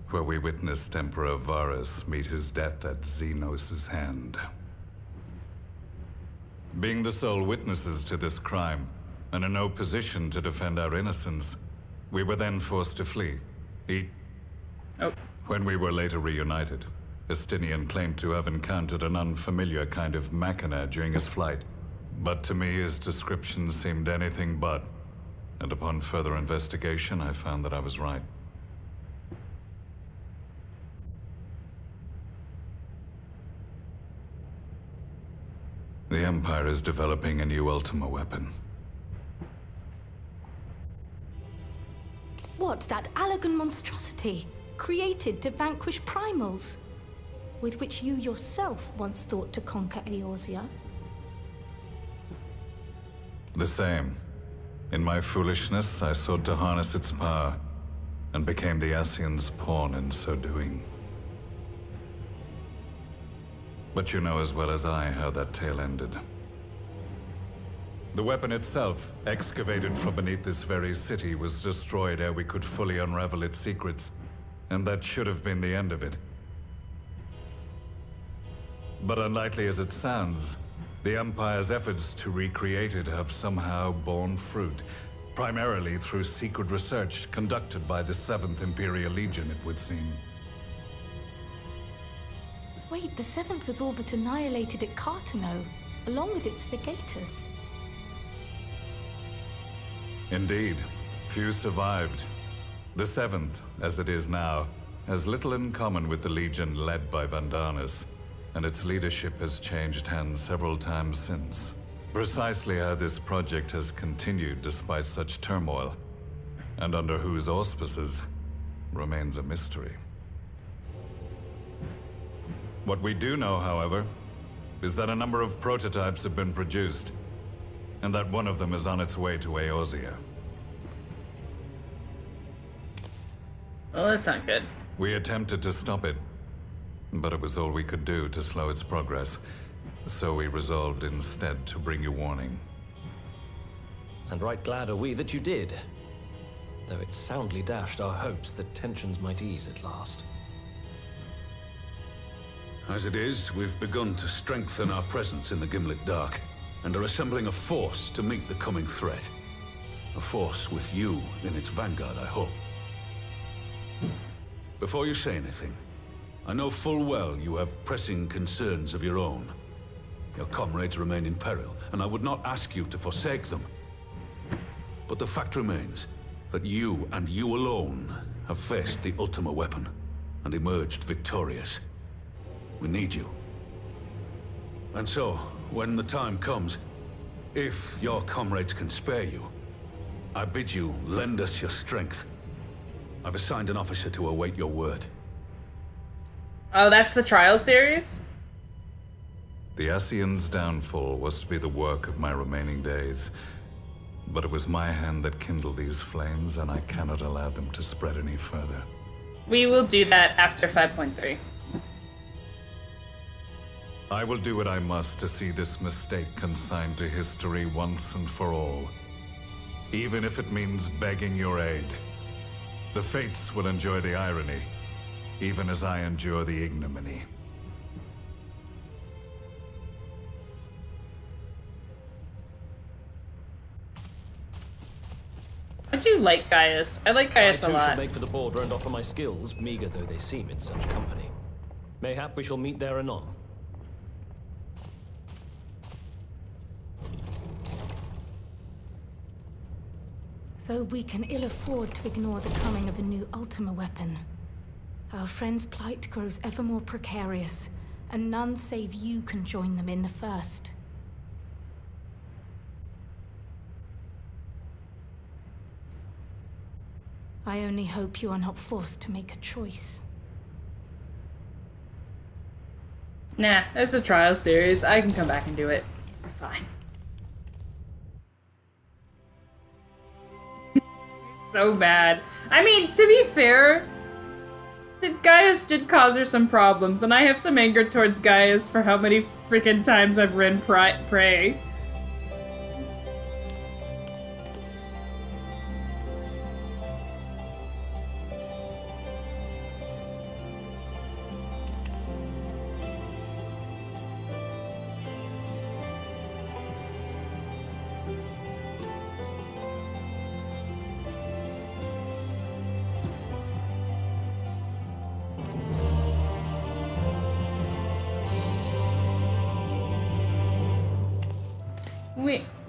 where we witnessed Emperor Varus meet his death at Xenos' hand. Being the sole witnesses to this crime, and in no position to defend our innocence, we were then forced to flee. When we were later reunited, Estinian claimed to have encountered an unfamiliar kind of machina during his flight, but to me his description seemed anything but. And upon further investigation, I found that I was right. The Empire is developing a new Ultima weapon. What, that Allagan monstrosity, created to vanquish primals, with which you yourself once thought to conquer Eorzea? The same. In my foolishness, I sought to harness its power, and became the Ascian's pawn in so doing. But you know as well as I how that tale ended. The weapon itself, excavated from beneath this very city, was destroyed ere we could fully unravel its secrets, and that should have been the end of it. But unlikely as it sounds, the Empire's efforts to recreate it have somehow borne fruit, primarily through secret research conducted by the 7th Imperial Legion, it would seem. Wait, the 7th was all but annihilated at Cartano, along with its legators. Indeed, few survived. The 7th, as it is now, has little in common with the Legion led by Vandanis, and its leadership has changed hands several times since. Precisely how this project has continued despite such turmoil, and under whose auspices, remains a mystery. What we do know, however, is that a number of prototypes have been produced, and that one of them is on its way to Eorzea. Well, that's not good. We attempted to stop it, but it was all we could do to slow its progress, so we resolved instead to bring you warning. And right glad are we that you did, though it soundly dashed our hopes that tensions might ease at last. As it is, we've begun to strengthen our presence in the Gimlet Dark, and are assembling a force to meet the coming threat. A force with you in its vanguard, I hope. Before you say anything, I know full well you have pressing concerns of your own. Your comrades remain in peril, and I would not ask you to forsake them. But the fact remains that you, and you alone, have faced the Ultima weapon, and emerged victorious. We need you. And so, when the time comes, if your comrades can spare you, I bid you lend us your strength. I've assigned an officer to await your word. Oh, that's the trial series? The Ascian's downfall was to be the work of my remaining days. But it was my hand that kindled these flames, and I cannot allow them to spread any further. We will do that after 5.3. I will do what I must to see this mistake consigned to history once and for all. Even if it means begging your aid. The fates will enjoy the irony, even as I endure the ignominy. I do like Gaius. I like Gaius a I too lot. shall make for the border and offer my skills, meager though they seem in such company. Mayhap we shall meet there anon. Though we can ill afford to ignore the coming of a new Ultima weapon, our friend's plight grows ever more precarious, and none save you can join them in the first. I only hope you are not forced to make a choice. Nah, it's a trial series. I can come back and do it. We're fine. So bad. I mean, to be fair, Gaius did cause her some problems, and I have some anger towards Gaius for how many freaking times I've ridden Prey.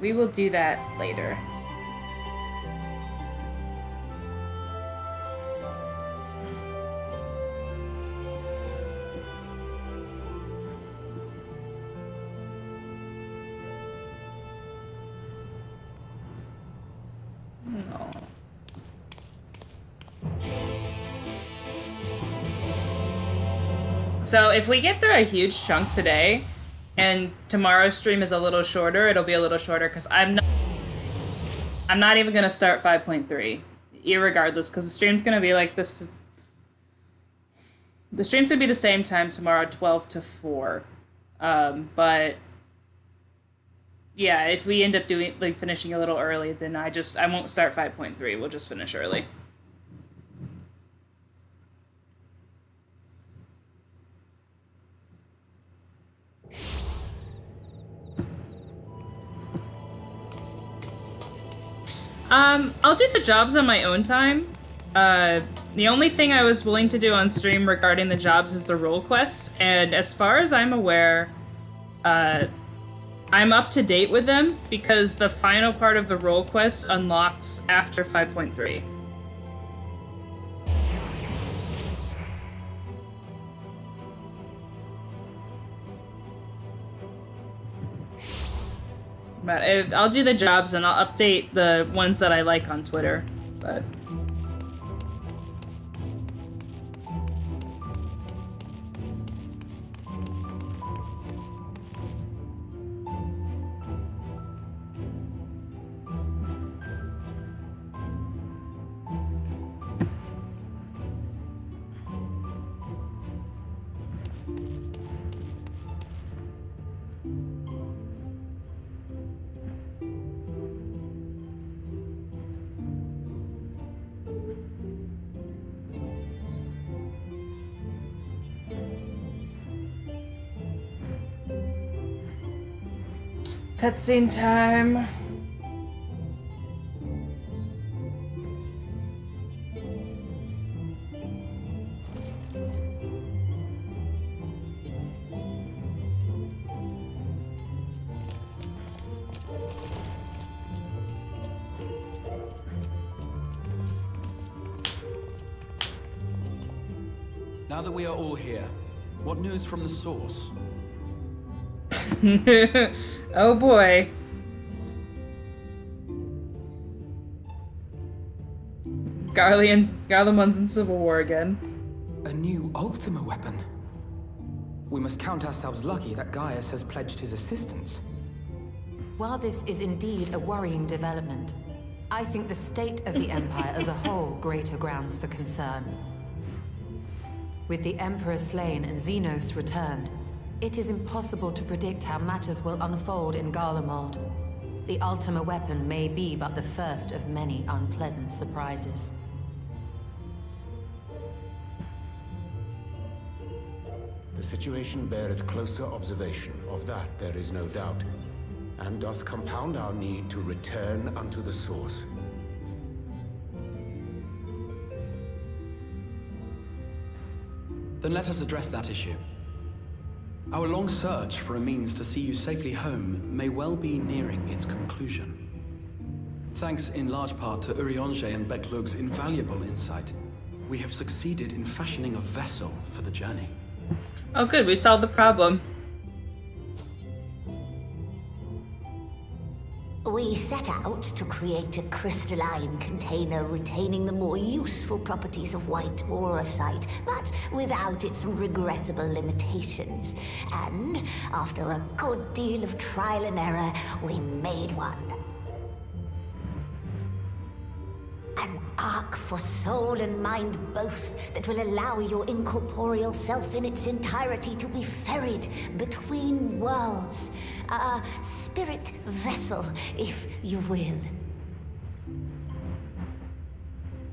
We will do that later. No. So if we get through a huge chunk today, and tomorrow's stream is a little shorter, it'll be a little shorter because I'm not even gonna start 5.3, irregardless, because the stream's gonna be like this. The stream's gonna be the same time tomorrow, 12 to 4. But yeah, if we end up doing finishing a little early, then I won't start 5.3. We'll just finish early. I'll do the jobs on my own time. The only thing I was willing to do on stream regarding the jobs is the role quest, and as far as I'm aware, I'm up to date with them because the final part of the role quest unlocks after 5.3. But I'll do the jobs and I'll update the ones that I like on Twitter. But cutscene time. Now that we are all here, what news from the source? Oh boy. Garlemon's in Civil War again. A new Ultima weapon? We must count ourselves lucky that Gaius has pledged his assistance. While this is indeed a worrying development, I think the state of the Empire as a whole greater grounds for concern. With the Emperor slain and Xenos returned, it is impossible to predict how matters will unfold in Garlemald. The Ultima weapon may be but the first of many unpleasant surprises. The situation beareth closer observation, of that there is no doubt, and doth compound our need to return unto the source. Then let us address that issue. Our long search for a means to see you safely home may well be nearing its conclusion. Thanks in large part to Urianger and Beq Luqq's invaluable insight, we have succeeded in fashioning a vessel for the journey. Oh good, we solved the problem. We set out to create a crystalline container retaining the more useful properties of white auracite, but without its regrettable limitations. And after a good deal of trial and error, we made one. An ark for soul and mind both that will allow your incorporeal self in its entirety to be ferried between worlds. A spirit vessel, if you will.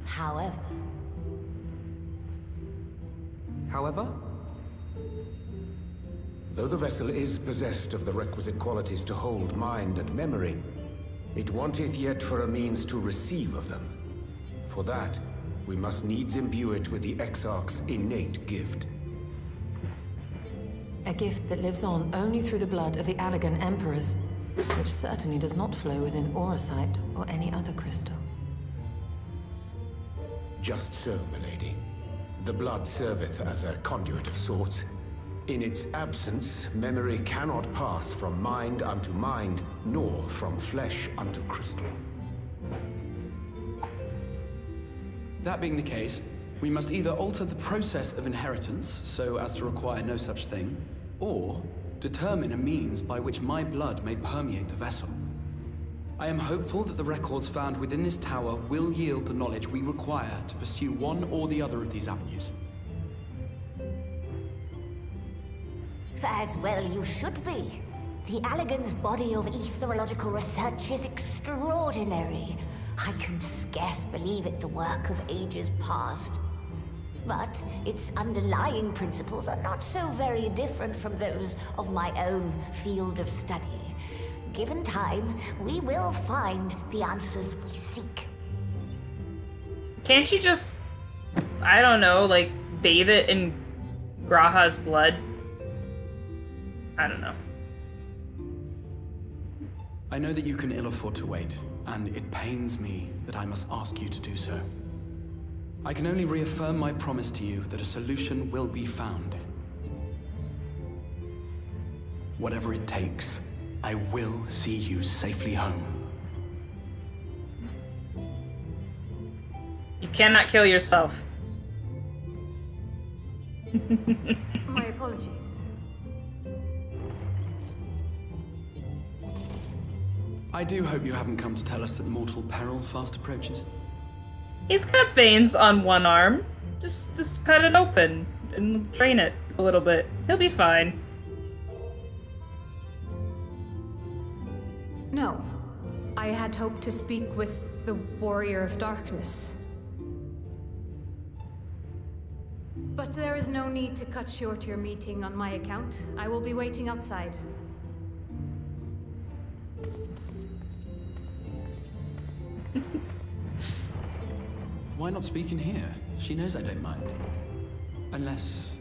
However... However? Though the vessel is possessed of the requisite qualities to hold mind and memory, it wanteth yet for a means to receive of them. For that, we must needs imbue it with the Exarch's innate gift. A gift that lives on only through the blood of the Allagan Emperors, which certainly does not flow within auracite or any other crystal. Just so, milady. The blood serveth as a conduit of sorts. In its absence, memory cannot pass from mind unto mind, nor from flesh unto crystal. That being the case, we must either alter the process of inheritance so as to require no such thing, or determine a means by which my blood may permeate the vessel. I am hopeful that the records found within this tower will yield the knowledge we require to pursue one or the other of these avenues. As well you should be. The Allagan's body of etherological research is extraordinary. I can scarce believe it the work of ages past. But its underlying principles are not so very different from those of my own field of study. Given time, we will find the answers we seek. Can't you just, I don't know, like, bathe it in Graha's blood? I don't know. I know that you can ill afford to wait, and it pains me that I must ask you to do so. I can only reaffirm my promise to you that a solution will be found. Whatever it takes, I will see you safely home. You cannot kill yourself. My apologies. I do hope you haven't come to tell us that mortal peril fast approaches. He's got veins on one arm. Just cut it open and drain it a little bit. He'll be fine. No. I had hoped to speak with the Warrior of Darkness. But there is no need to cut short your meeting on my account. I will be waiting outside. Why not speak in here? She knows I don't mind. Unless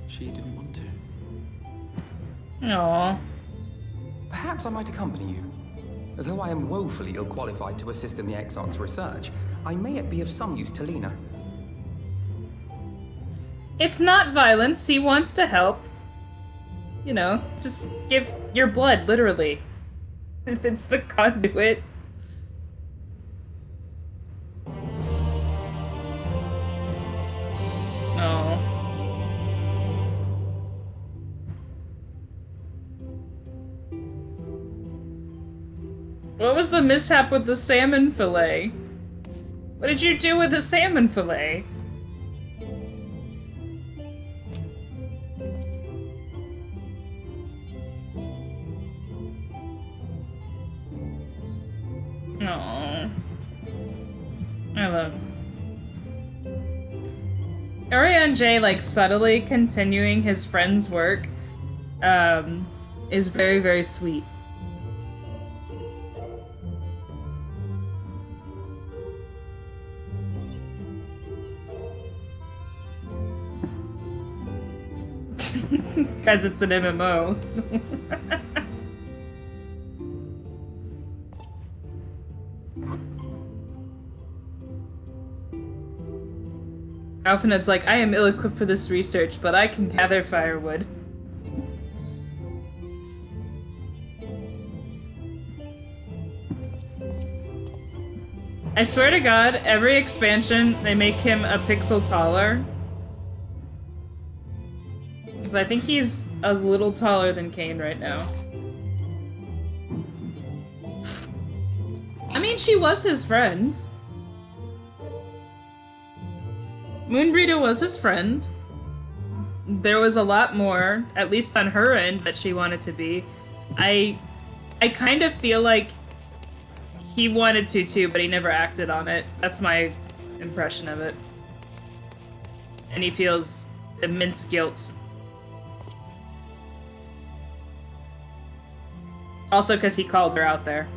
she didn't want to. Aww. Perhaps I might accompany you. Though I am woefully ill-qualified to assist in the Exarch's research, I may yet be of some use to Lena. It's not violence. He wants to help. You know, just give your blood, literally. If it's the conduit. Oh. What was the mishap with the salmon fillet? What did you do with the salmon fillet? Aww. I love Ariane J, like, subtly continuing his friend's work, is very, very sweet. Because it's an MMO. Often it's like, I am ill-equipped for this research, but I can gather firewood. I swear to God, every expansion, they make him a pixel taller. Because I think he's a little taller than Kane right now. I mean, she was his friend. Moonbreeder was his friend. There was a lot more, at least on her end, that she wanted to be. I kind of feel like he wanted to too, but he never acted on it. That's my impression of it. And he feels immense guilt. Also because he called her out there.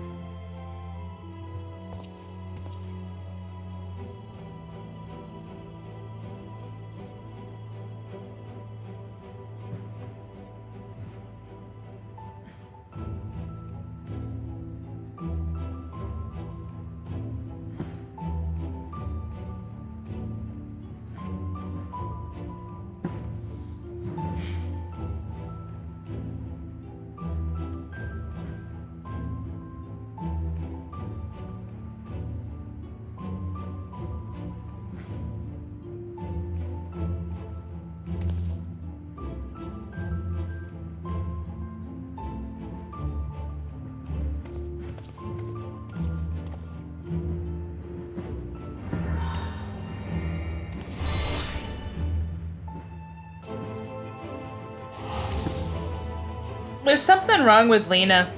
There's something wrong with Lena.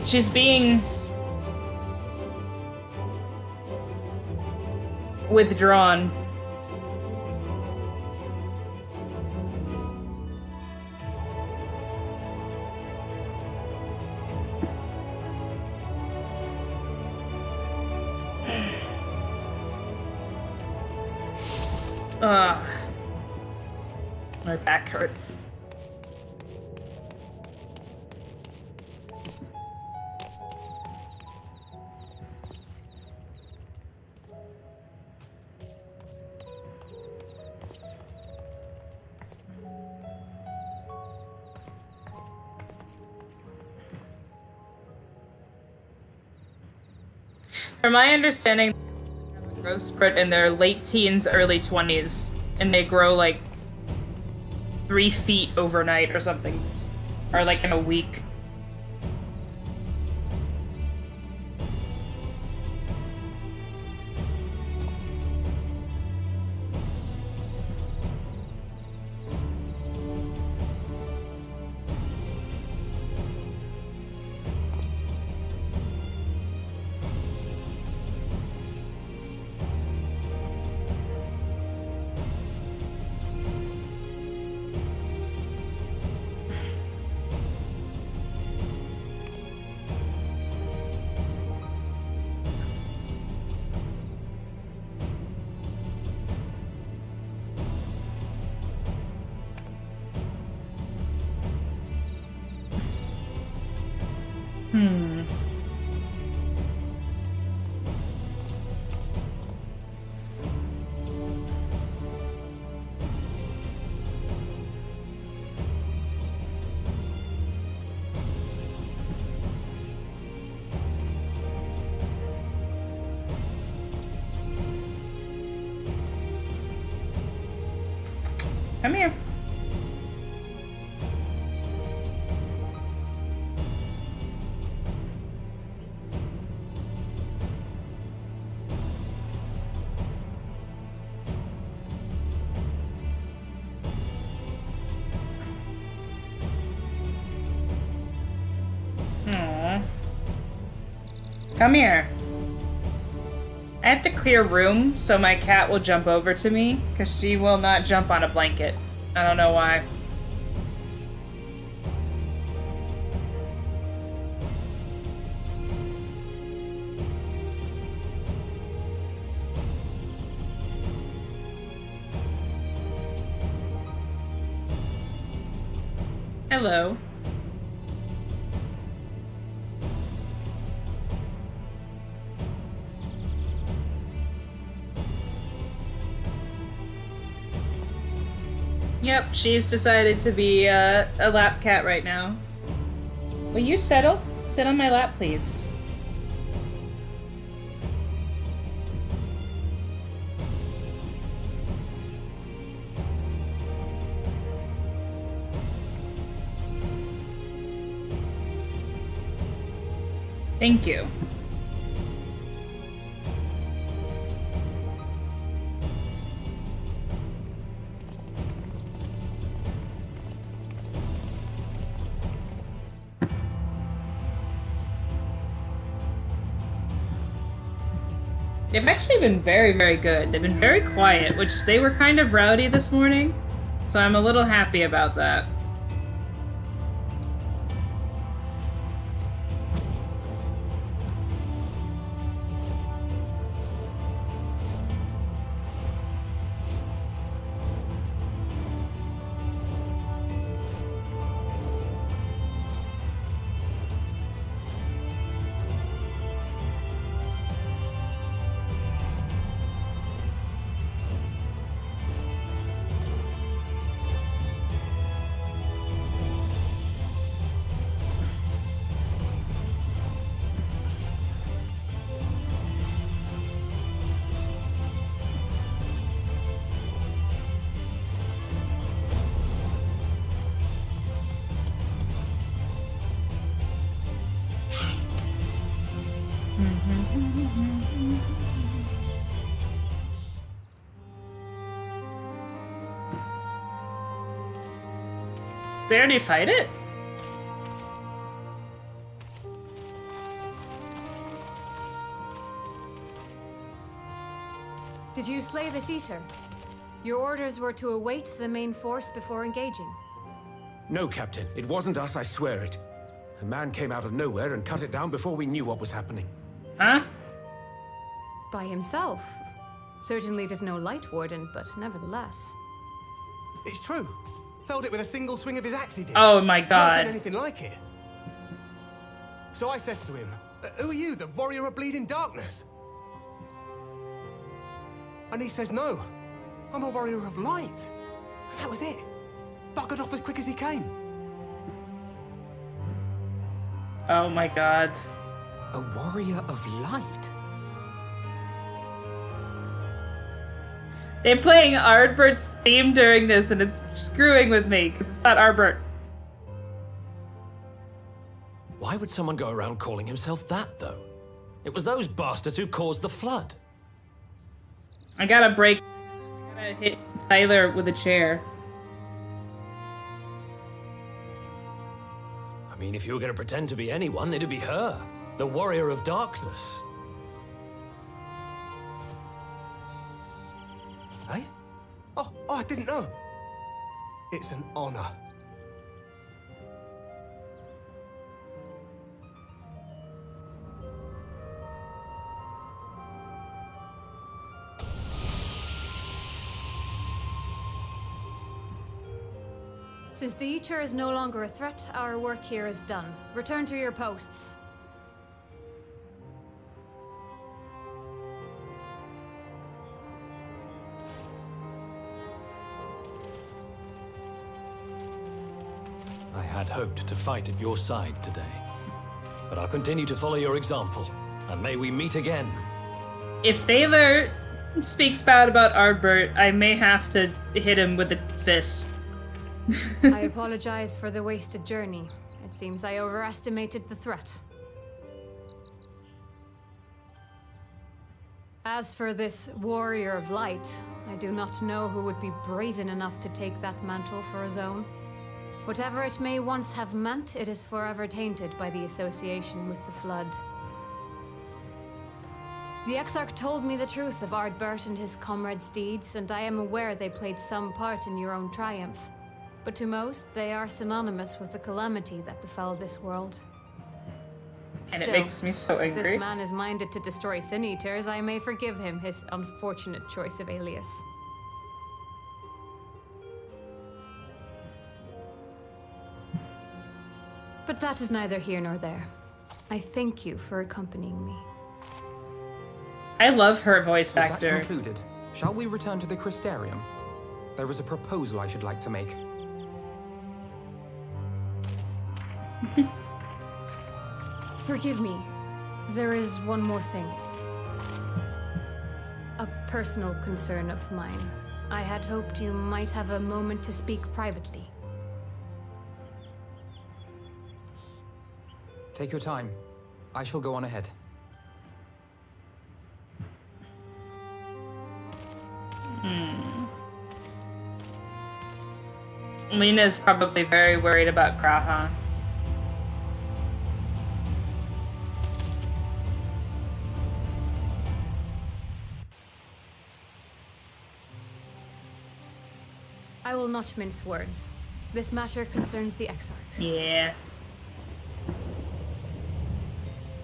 She's being withdrawn. Ugh. My back hurts. From my understanding, growth spurt in their late teens, early 20s, and they grow like 3 feet overnight or something, or like in a week. Come here. Come here. I have to clear room so my cat will jump over to me, because she will not jump on a blanket. I don't know why. Hello. Yep, she's decided to be a lap cat right now. Will you settle? Sit on my lap, please. Thank you. They've actually been very, very good. They've been very quiet, which they were kind of rowdy this morning, so I'm a little happy about that. They already fight it? Did you slay this eater? Your orders were to await the main force before engaging. No, Captain. It wasn't us, I swear it. A man came out of nowhere and cut it down before we knew what was happening. Huh? By himself. Certainly it is no light warden, but nevertheless. It's true. Felled it with a single swing of his axe, he did. Oh my Not god. seen anything like it. So I says to him, who are you, the warrior of bleeding darkness? And he says, no, I'm a warrior of light. And that was it. Buggered off as quick as he came. Oh my god. A warrior of light? They're playing Ardbert's theme during this and it's screwing with me, because it's not Ardbert. Why would someone go around calling himself that, though? It was those bastards who caused the flood. I gotta hit Tyler with a chair. I mean, if you were going to pretend to be anyone, it'd be her. The warrior of darkness. Eh? Oh, I didn't know. It's an honor. Since the Eater is no longer a threat, our work here is done. Return to your posts. I had hoped to fight at your side today. But I'll continue to follow your example, and may we meet again. If Thaler speaks bad about Ardbert, I may have to hit him with a fist. I apologize for the wasted journey. It seems I overestimated the threat. As for this warrior of light, I do not know who would be brazen enough to take that mantle for his own. Whatever it may once have meant, it is forever tainted by the association with the Flood. The Exarch told me the truth of Ardbert and his comrades' deeds, and I am aware they played some part in your own triumph. But to most, they are synonymous with the calamity that befell this world. And Still, it makes me so if angry. this man is minded to destroy Sin Eaters, I may forgive him his unfortunate choice of alias. But that is neither here nor there. I thank you for accompanying me. I love her voice With actor. that concluded, shall we return to the Crystarium? There is a proposal I should like to make. Forgive me. There is one more thing. A personal concern of mine. I had hoped you might have a moment to speak privately. Take your time. I shall go on ahead. Lena's probably very worried about Kraha. I will not mince words. This matter concerns the Exarch. Yeah.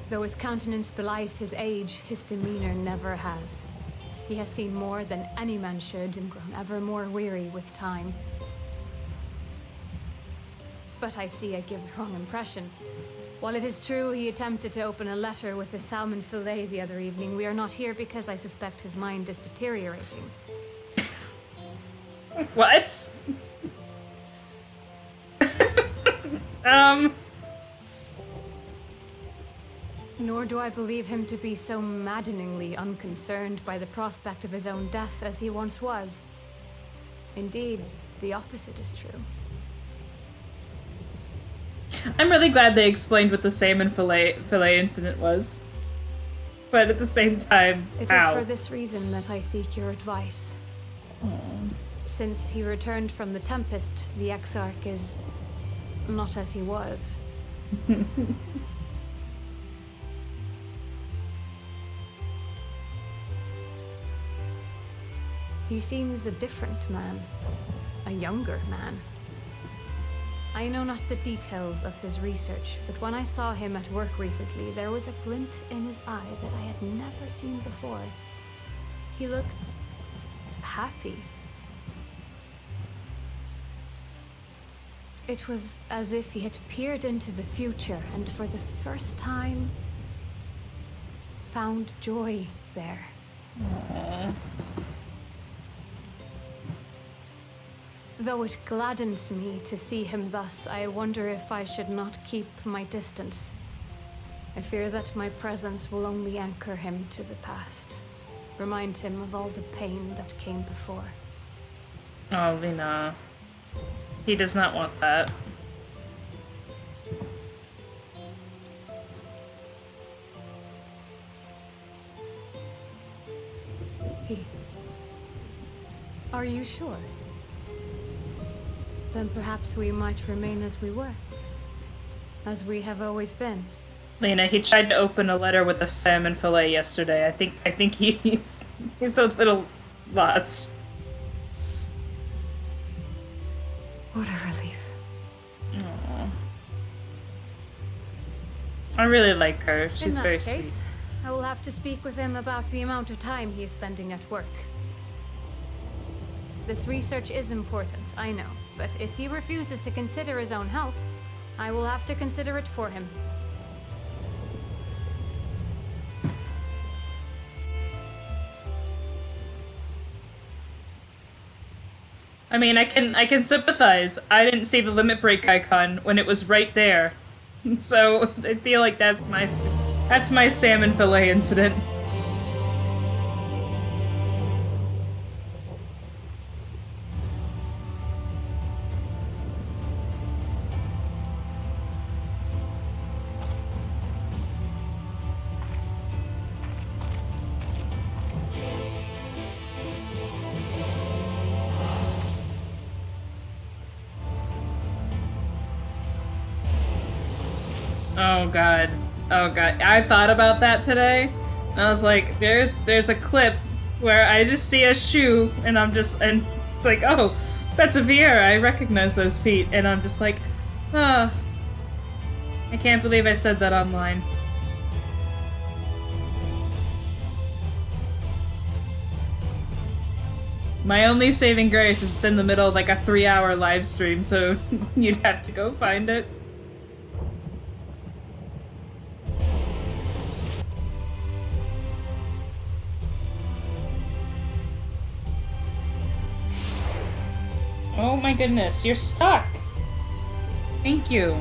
Though his countenance belies his age, his demeanor never has. He has seen more than any man should and grown ever more weary with time. But I see I give the wrong impression. While it is true he attempted to open a letter with the salmon fillet the other evening, we are not here because I suspect his mind is deteriorating. What? Nor do I believe him to be so maddeningly unconcerned by the prospect of his own death as he once was. Indeed, the opposite is true. I'm really glad they explained what the salmon fillet incident was. But at the same time, It is for this reason that I seek your advice. Since he returned from the Tempest, the Exarch is not as he was. He seems a different man, a younger man. I know not the details of his research, but when I saw him at work recently, there was a glint in his eye that I had never seen before. He looked happy. It was as if he had peered into the future and for the first time found joy there. Though it gladdens me to see him thus, I wonder if I should not keep my distance. I fear that my presence will only anchor him to the past, remind him of all the pain that came before. Oh, Lena. He does not want that. Are you sure? Then perhaps we might remain as we were. As we have always been. Lena, he tried to open a letter with a salmon fillet yesterday. I think he's a little lost. What a relief. Aww. I really like her. She's very sweet. In that case, I will have to speak with him about the amount of time he is spending at work. This research is important, I know, but if he refuses to consider his own health, I will have to consider it for him. I mean, I can sympathize. I didn't see the limit break icon when it was right there. So I feel like that's my salmon fillet incident. Oh god. Oh god. I thought about that today. I was like, there's a clip where I just see a shoe, and it's like, oh, that's a Viera. I recognize those feet, and I'm just like, ah, I can't believe I said that online. My only saving grace is it's in the middle of like a 3-hour live stream, so you'd have to go find it. Oh my goodness, you're stuck! Thank you.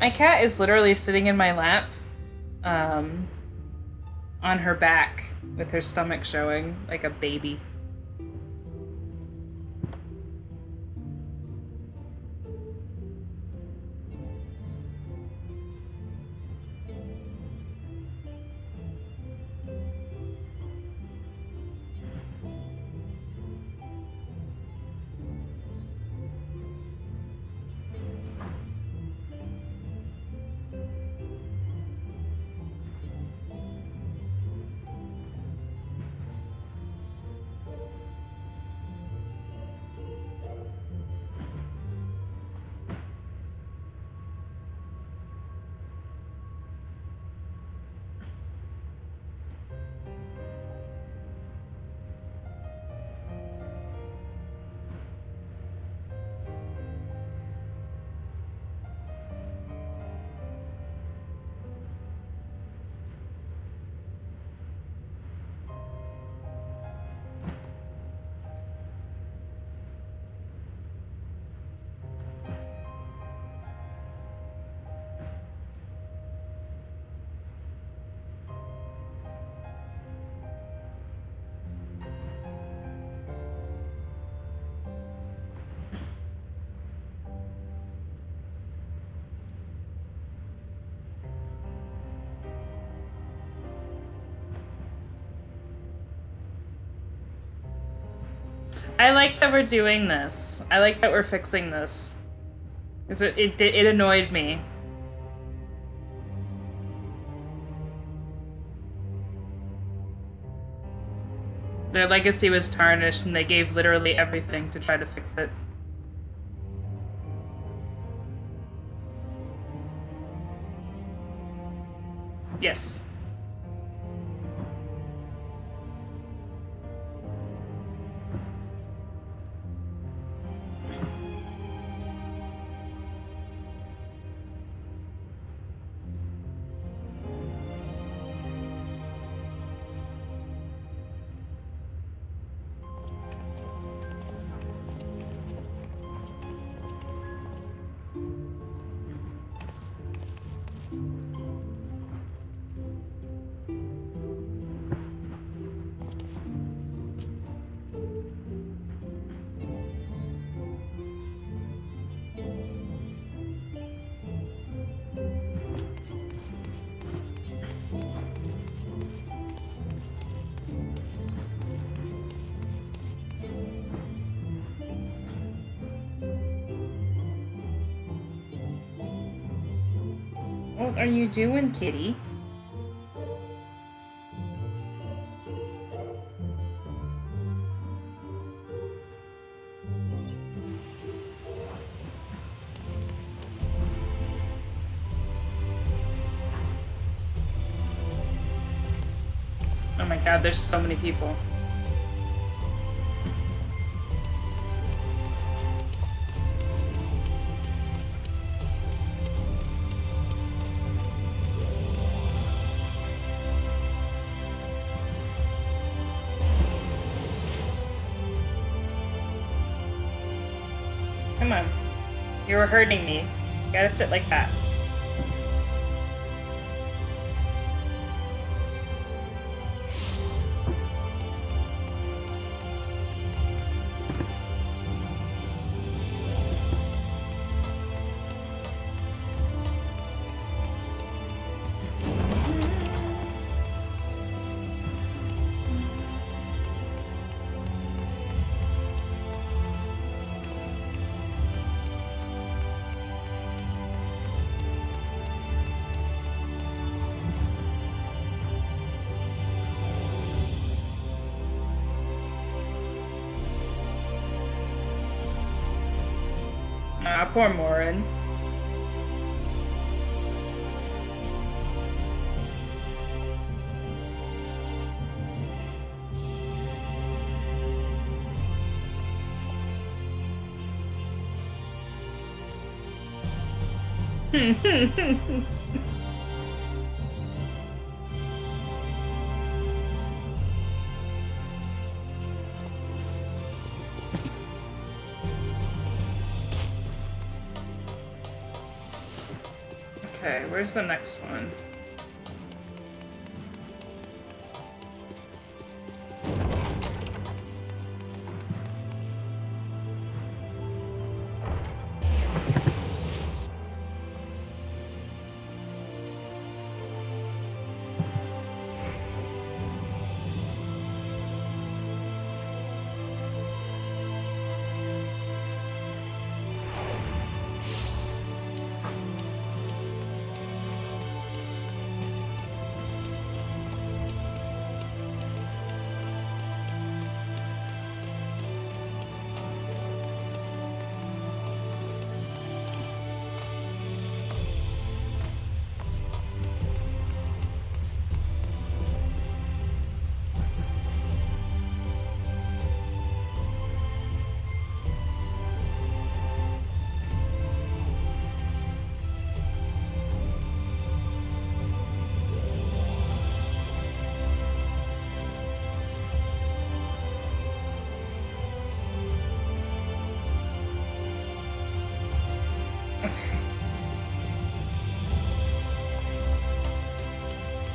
My cat is literally sitting in my lap, on her back, with her stomach showing, like a baby. I like that we're doing this. I like that we're fixing this. 'Cause it annoyed me. Their legacy was tarnished and they gave literally everything to try to fix it. Yes. What are you doing, kitty? Oh my god, there's so many people. Come on. You were hurting me. You gotta sit like that. Ah, poor Morin. Okay, where's the next one?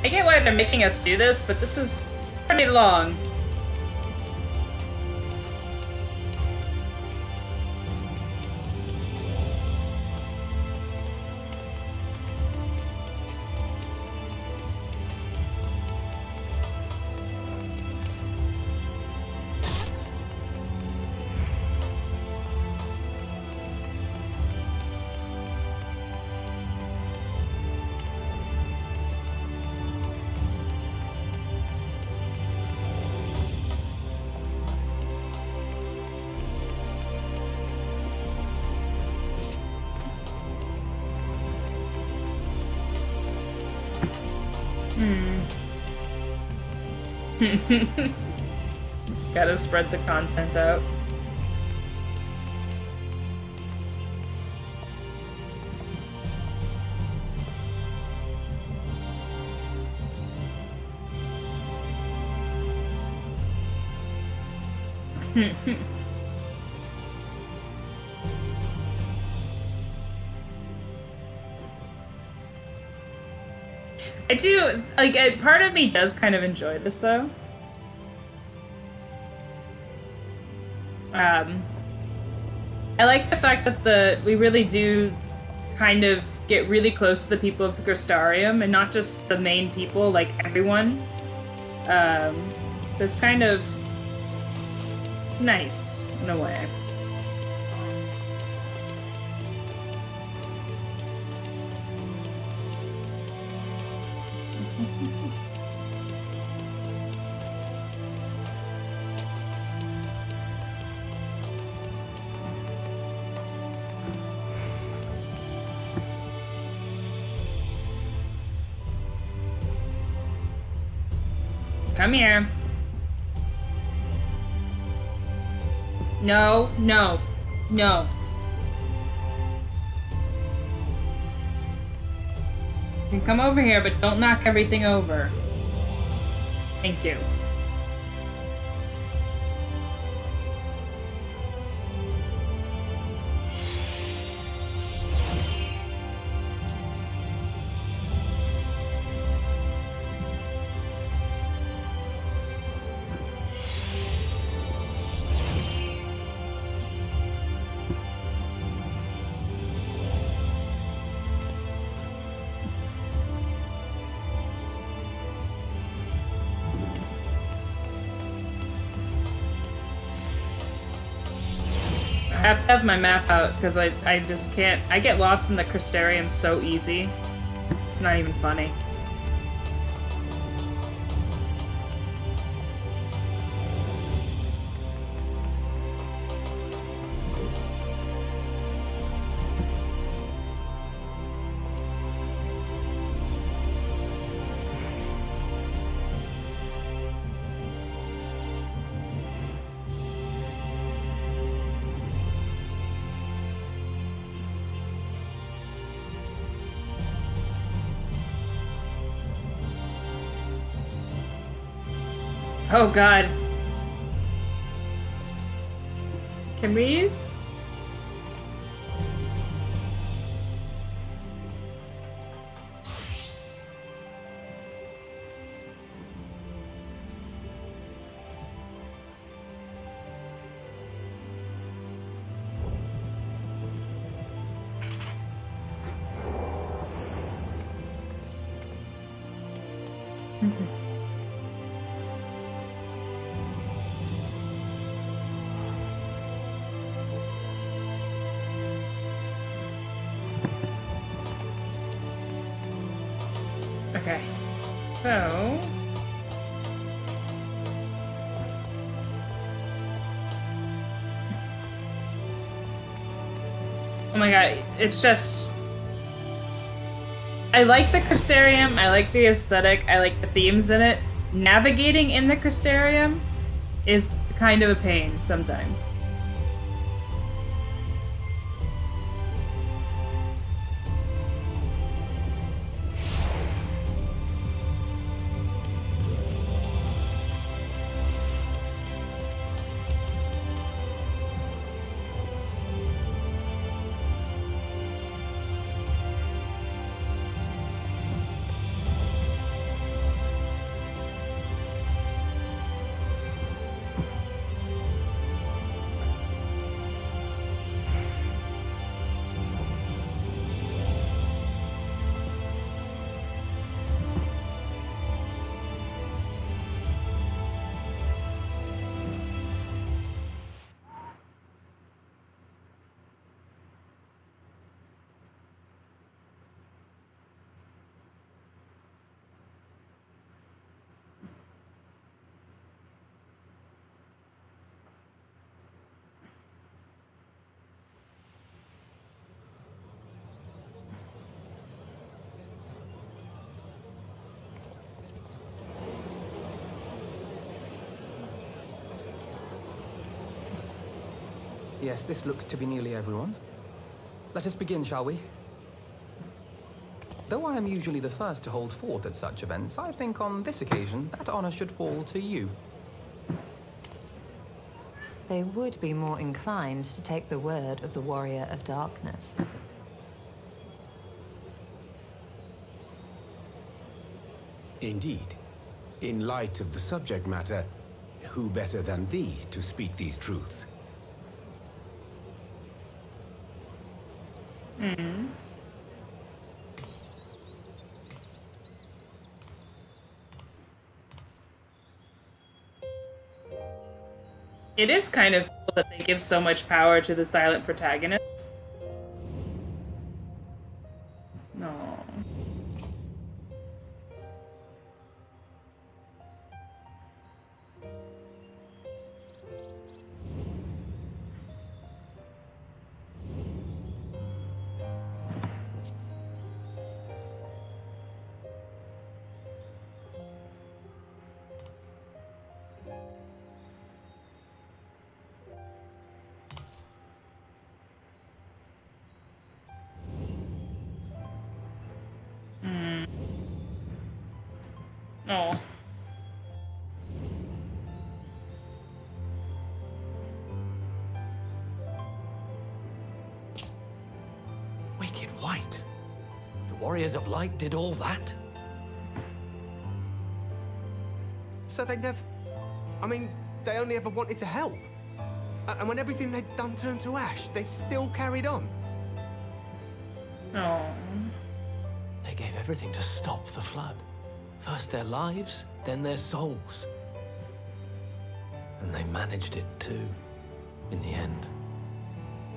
I get why they're making us do this, but this is pretty long. Gotta spread the content out. I do, like, part of me does kind of enjoy this, though. I like the fact that we really do kind of get really close to the people of the Crystarium, and not just the main people, like everyone. That's kind of... it's nice, in a way. Come here. No, no, no. You can come over here, but don't knock everything over. Thank you. I have to have my map out because I just can't. I get lost in the Crystarium so easy. It's not even funny. Oh god. Can we? Okay. So... Oh my god, it's just... I like the Crystarium, I like the aesthetic, I like the themes in it. Navigating in the Crystarium is kind of a pain sometimes. Yes, this looks to be nearly everyone. Let us begin, shall we? Though I am usually the first to hold forth at such events, I think on this occasion that honor should fall to you. They would be more inclined to take the word of the Warrior of Darkness. Indeed. In light of the subject matter, who better than thee to speak these truths? Hmm. It is kind of cool that they give so much power to the silent protagonist. No. Oh. Wicked White. The Warriors of Light did all that? So they never... I mean, they only ever wanted to help. And when everything they'd done turned to ash, they still carried on. Oh. They gave everything to stop the flood. First their lives, then their souls. And they managed it too, in the end.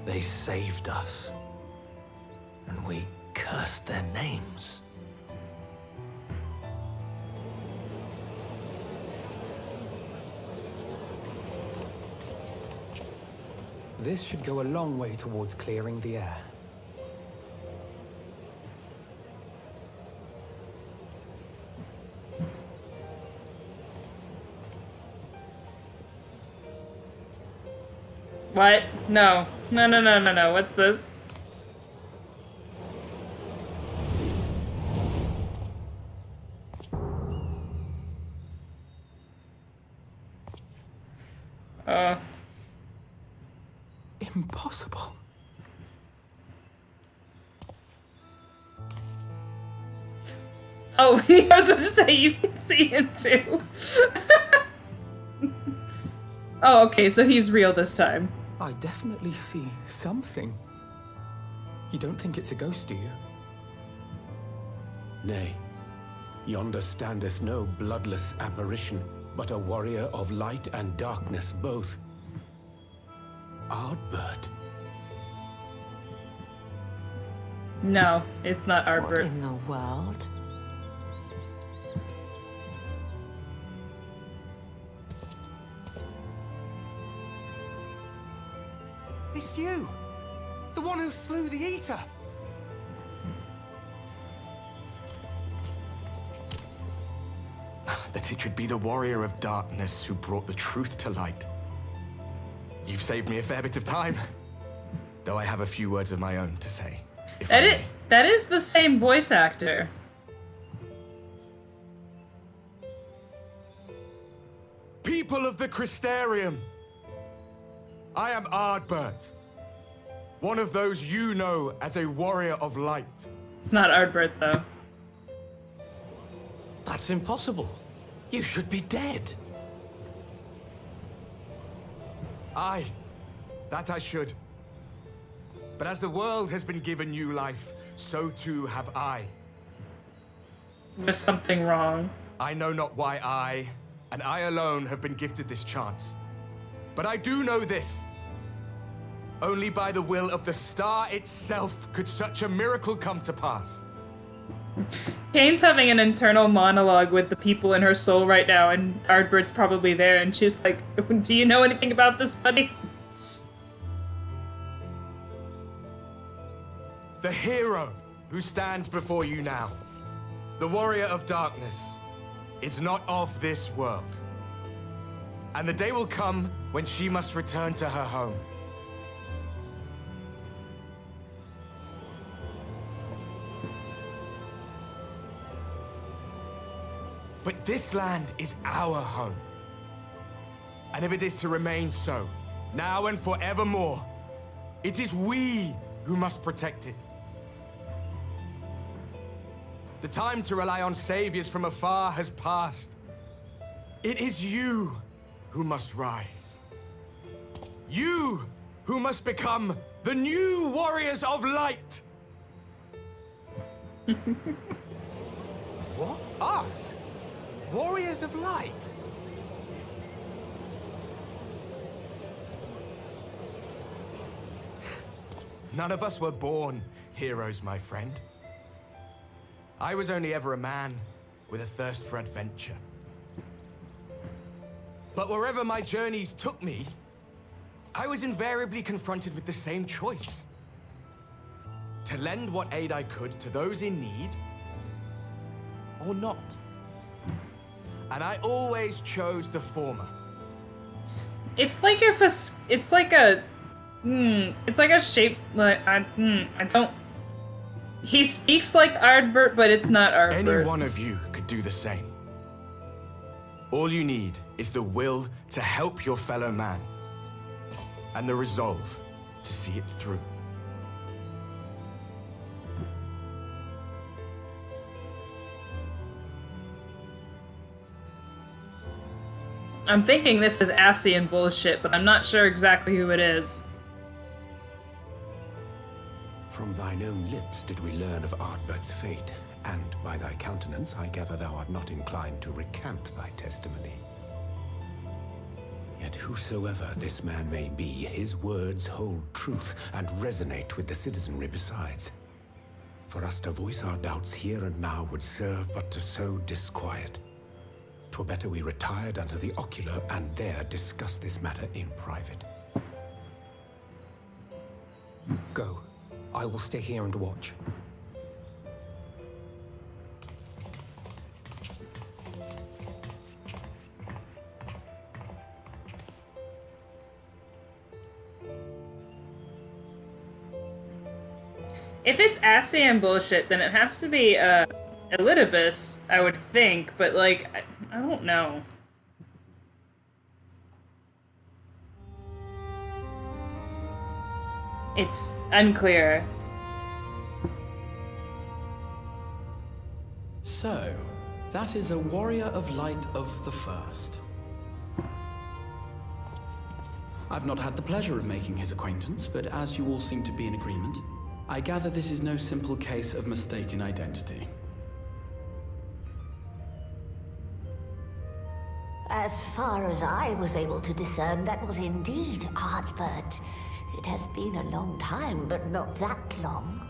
They saved us. And we cursed their names. This should go a long way towards clearing the air. What? No. No, no, no, no, no. What's this? Impossible. Oh, I was about to say you can see him too. Oh, okay, so he's real this time. I definitely see something. You don't think it's a ghost, do you? Nay, yonder standeth no bloodless apparition, but a warrior of light and darkness both. Ardbert. No, it's not What Ardbert. in the world? It's you! The one who slew the Eater! That it should be the warrior of darkness who brought the truth to light. You've saved me a fair bit of time, though I have a few words of my own to say. That is the same voice actor. People of the Crystarium, I am Ardbert, one of those you know as a warrior of light. It's not Ardbert, though. That's impossible. You should be dead. Aye, that I should. But as the world has been given new life, so too have I. There's something wrong. I know not why I, and I alone, have been gifted this chance. But I do know this. Only by the will of the star itself could such a miracle come to pass. Kane's having an internal monologue with the people in her soul right now, and Ardbert's probably there, and she's like, do you know anything about this, buddy? The hero who stands before you now, the warrior of darkness, is not of this world. And the day will come when she must return to her home. But this land is our home. And if it is to remain so, now and forevermore, it is we who must protect it. The time to rely on saviors from afar has passed. It is you who must rise. You who must become the new warriors of light. What? Us? Warriors of Light? None of us were born heroes, my friend. I was only ever a man with a thirst for adventure. But wherever my journeys took me, I was invariably confronted with the same choice. To lend what aid I could to those in need, or not. And I always chose the former. It's like if it's like a shape, like, I don't, he speaks like Ardbert, but it's not Ardbert. Any one of you could do the same. All you need is the will to help your fellow man, and the resolve to see it through. I'm thinking this is Ascian bullshit, but I'm not sure exactly who it is. From thine own lips did we learn of Ardbert's fate, and by thy countenance I gather thou art not inclined to recant thy testimony. Yet whosoever this man may be, his words hold truth and resonate with the citizenry besides. For us to voice our doubts here and now would serve but to sow disquiet. 'Twere better we retired under the ocular and there discuss this matter in private. Go. I will stay here and watch. If it's Ascian bullshit, then it has to be, Elidibus, I would think, but, like, I don't know. It's unclear. So, that is a warrior of light of the first. I've not had the pleasure of making his acquaintance, but as you all seem to be in agreement, I gather this is no simple case of mistaken identity. As far as I was able to discern, that was indeed Ardbert. It has been a long time, but not that long.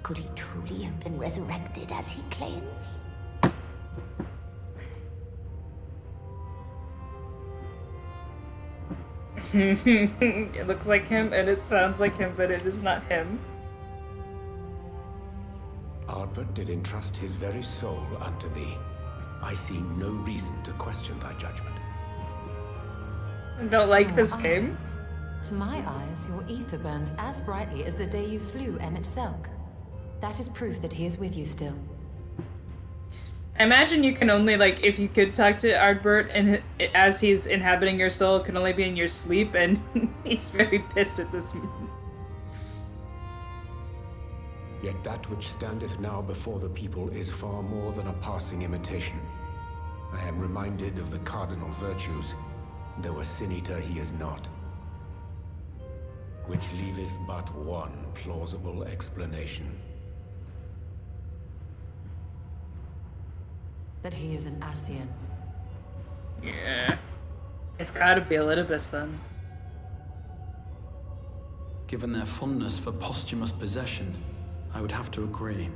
Could he truly have been resurrected as he claims? It looks like him, and it sounds like him, but it is not him. Ardbert did entrust his very soul unto thee. I see no reason to question thy judgment. I don't like this game. To my eyes, your ether burns as brightly as the day you slew Emmett Selk. That is proof that he is with you still. I imagine you can only, like, if you could talk to Ardbert, and as he's inhabiting your soul, it can only be in your sleep, and he's very pissed at this. Yet that which standeth now before the people is far more than a passing imitation. I am reminded of the cardinal virtues, though a sin-eater he is not. Which leaveth but one plausible explanation. That he is an Ascian. Yeah. It's gotta be Elidibus, then. Given their fondness for posthumous possession, I would have to agree.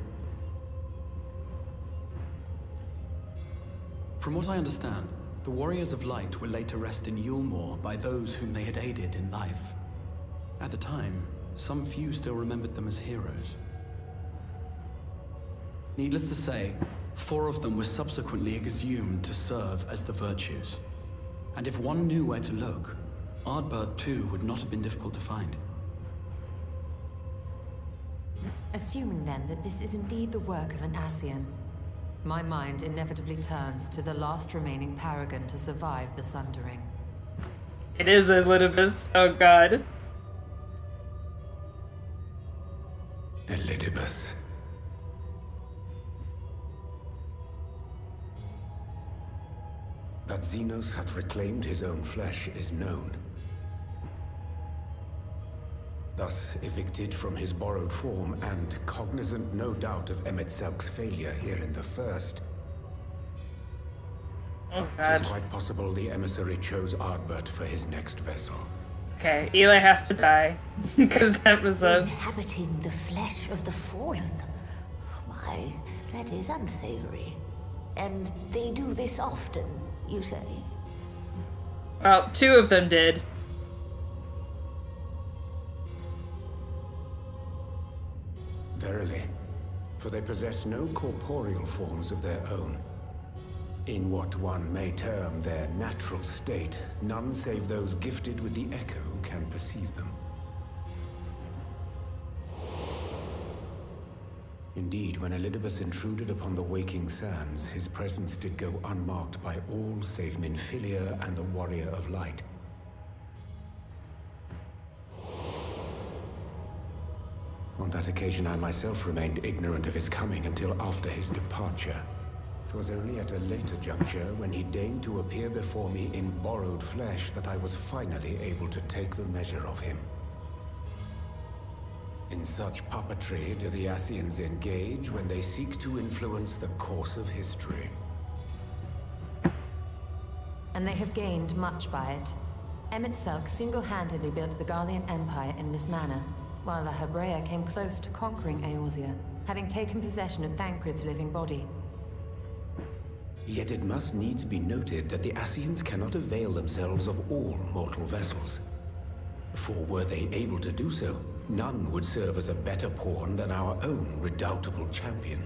From what I understand, the Warriors of Light were laid to rest in Yulmore by those whom they had aided in life. At the time, some few still remembered them as heroes. Needless to say, 4 of them were subsequently exhumed to serve as the Virtues. And if one knew where to look, Ardbert too would not have been difficult to find. Assuming then that this is indeed the work of an Ascian, my mind inevitably turns to the last remaining paragon to survive the Sundering. It is Elidibus. Oh god. Elidibus. That Xenos hath reclaimed his own flesh is known. Thus evicted from his borrowed form, and cognizant no doubt of Emmett Selk's failure here in the first. Oh It god. is quite possible the emissary chose Ardbert for his next vessel. Okay, Eli has to die. Because that was a... Inhabiting the flesh of the fallen. Why, that is unsavory. And they do this often, you say? Well, 2 of them did. Verily, for they possess no corporeal forms of their own. In what one may term their natural state, none save those gifted with the echo can perceive them. Indeed, when Elidibus intruded upon the waking sands, his presence did go unmarked by all save Minfilia and the Warrior of Light. On that occasion, I myself remained ignorant of his coming until after his departure. It was only at a later juncture, when he deigned to appear before me in borrowed flesh, that I was finally able to take the measure of him. In such puppetry do the Ascians engage when they seek to influence the course of history. And they have gained much by it. Emmett Sulk single-handedly built the Garlean Empire in this manner, while La Hebrea came close to conquering Eorzea, having taken possession of Thancred's living body. Yet it must needs be noted that the Ascians cannot avail themselves of all mortal vessels. For were they able to do so, none would serve as a better pawn than our own redoubtable champion.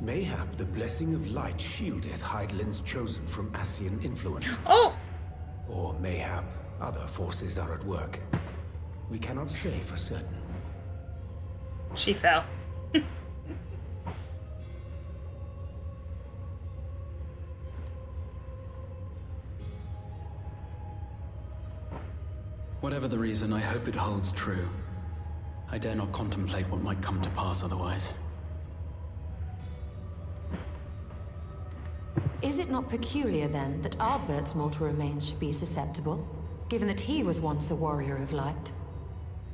Mayhap the blessing of light shieldeth Hydaelyn's chosen from Ascian influence. Oh! Or mayhap other forces are at work. We cannot say for certain. She fell. Whatever the reason, I hope it holds true. I dare not contemplate what might come to pass otherwise. Is it not peculiar, then, that Ardbert's mortal remains should be susceptible, given that he was once a warrior of light?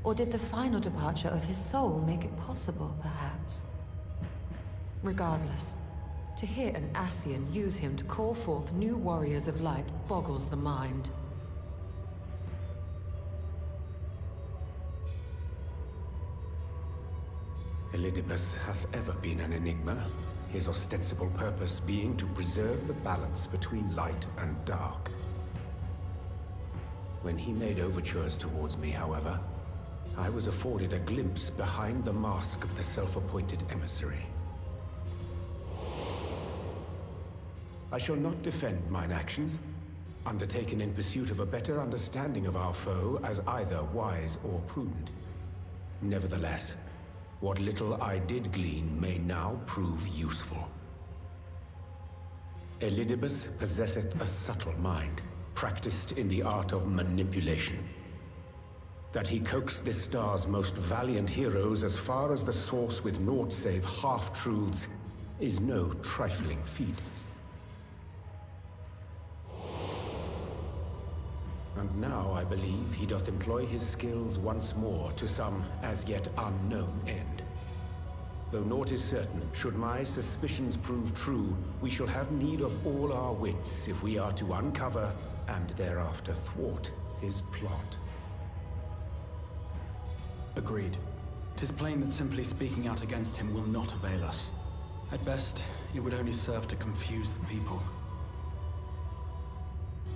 Or did the final departure of his soul make it possible, perhaps? Regardless, to hear an Ascian use him to call forth new warriors of light boggles the mind. Elidibus hath ever been an enigma, his ostensible purpose being to preserve the balance between light and dark. When he made overtures towards me, however, I was afforded a glimpse behind the mask of the self-appointed emissary. I shall not defend mine actions, undertaken in pursuit of a better understanding of our foe as either wise or prudent. Nevertheless, what little I did glean may now prove useful. Elidibus possesseth a subtle mind, practiced in the art of manipulation. That he coaxed this star's most valiant heroes as far as the source with naught save half-truths is no trifling feat. And now I believe he doth employ his skills once more to some as yet unknown end. Though naught is certain, should my suspicions prove true, we shall have need of all our wits if we are to uncover and thereafter thwart his plot. Agreed. 'Tis plain that simply speaking out against him will not avail us. At best, it would only serve to confuse the people.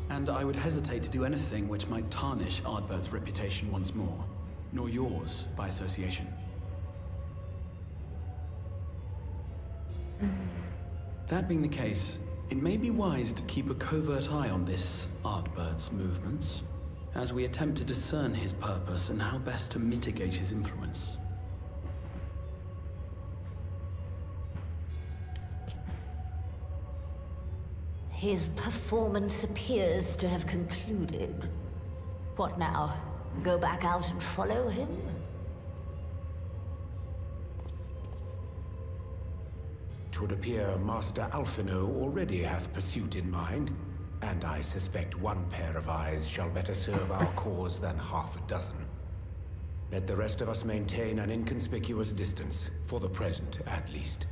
And I would hesitate to do anything which might tarnish Ardbert's reputation once more, nor yours by association. That being the case, it may be wise to keep a covert eye on this Ardbert's movements, as we attempt to discern his purpose and how best to mitigate his influence. His performance appears to have concluded. What now? Go back out and follow him? Twould appear Master Alphino already hath pursuit in mind, and I suspect one pair of eyes shall better serve our cause than half a dozen. Let the rest of us maintain an inconspicuous distance, for the present at least.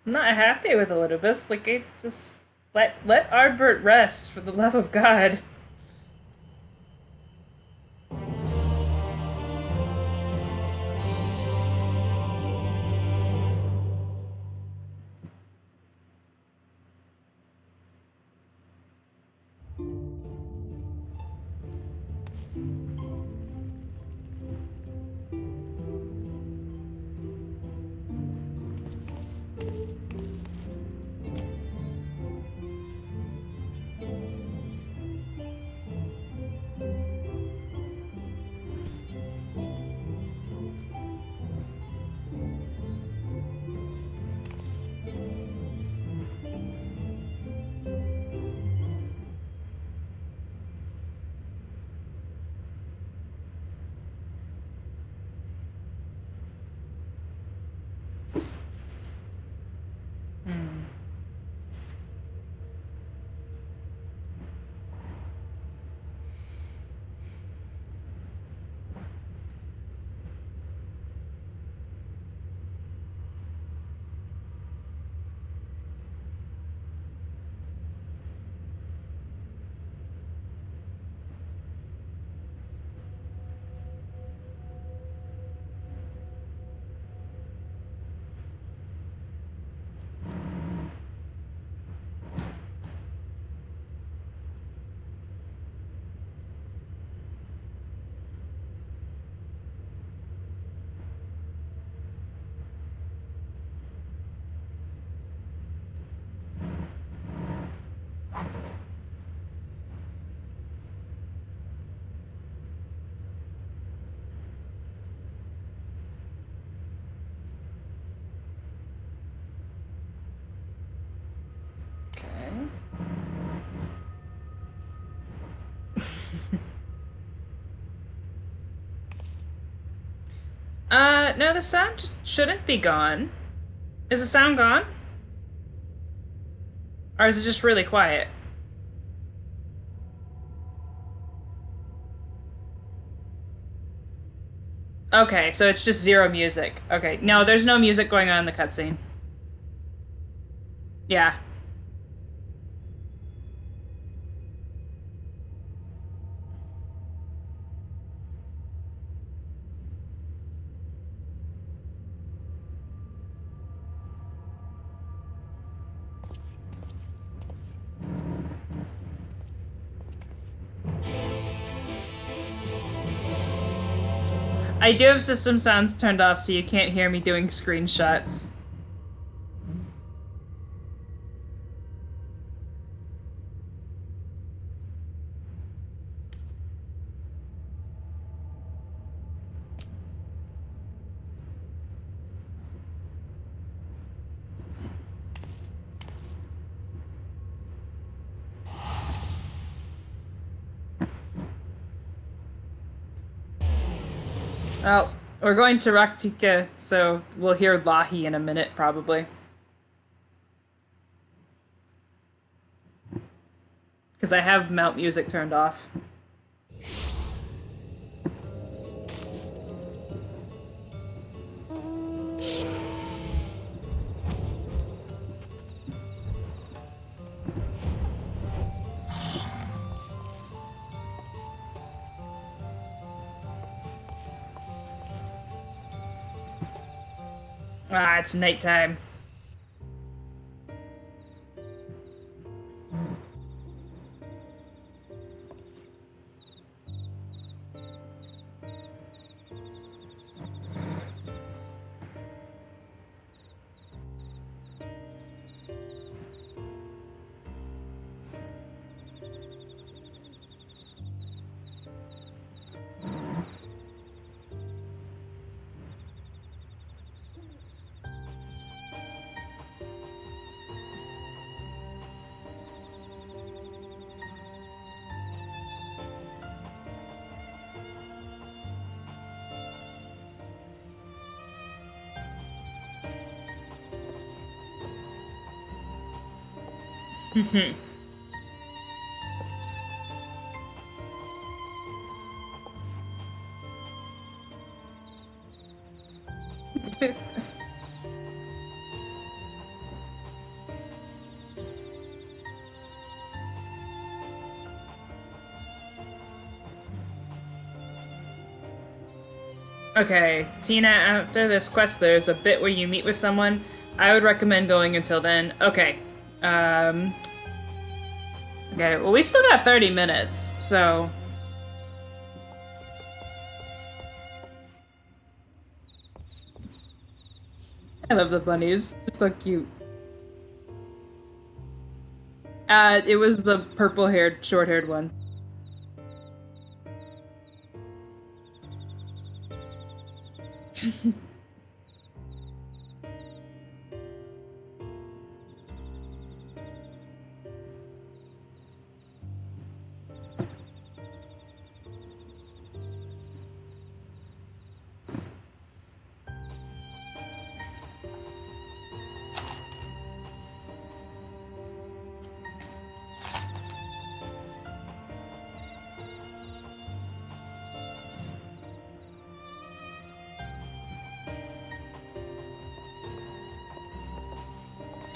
I'm not happy with Elidibus. Like, it just let Ardbert rest, for the love of God. No, the sound just shouldn't be gone. Is the sound gone? Or is it just really quiet? Okay, so it's just zero music. Okay, no, there's no music going on in the cutscene. Yeah. I do have system sounds turned off so you can't hear me doing screenshots. Oh, we're going to Raktika, so we'll hear Lahi in a minute, probably. Because I have mount music turned off. Ah, it's nighttime. Okay, Tina, after this quest, there's a bit where you meet with someone. I would recommend going until then. Okay. Okay, well, we still got 30 minutes, so... I love the bunnies. They're so cute. It was the purple-haired, short-haired one.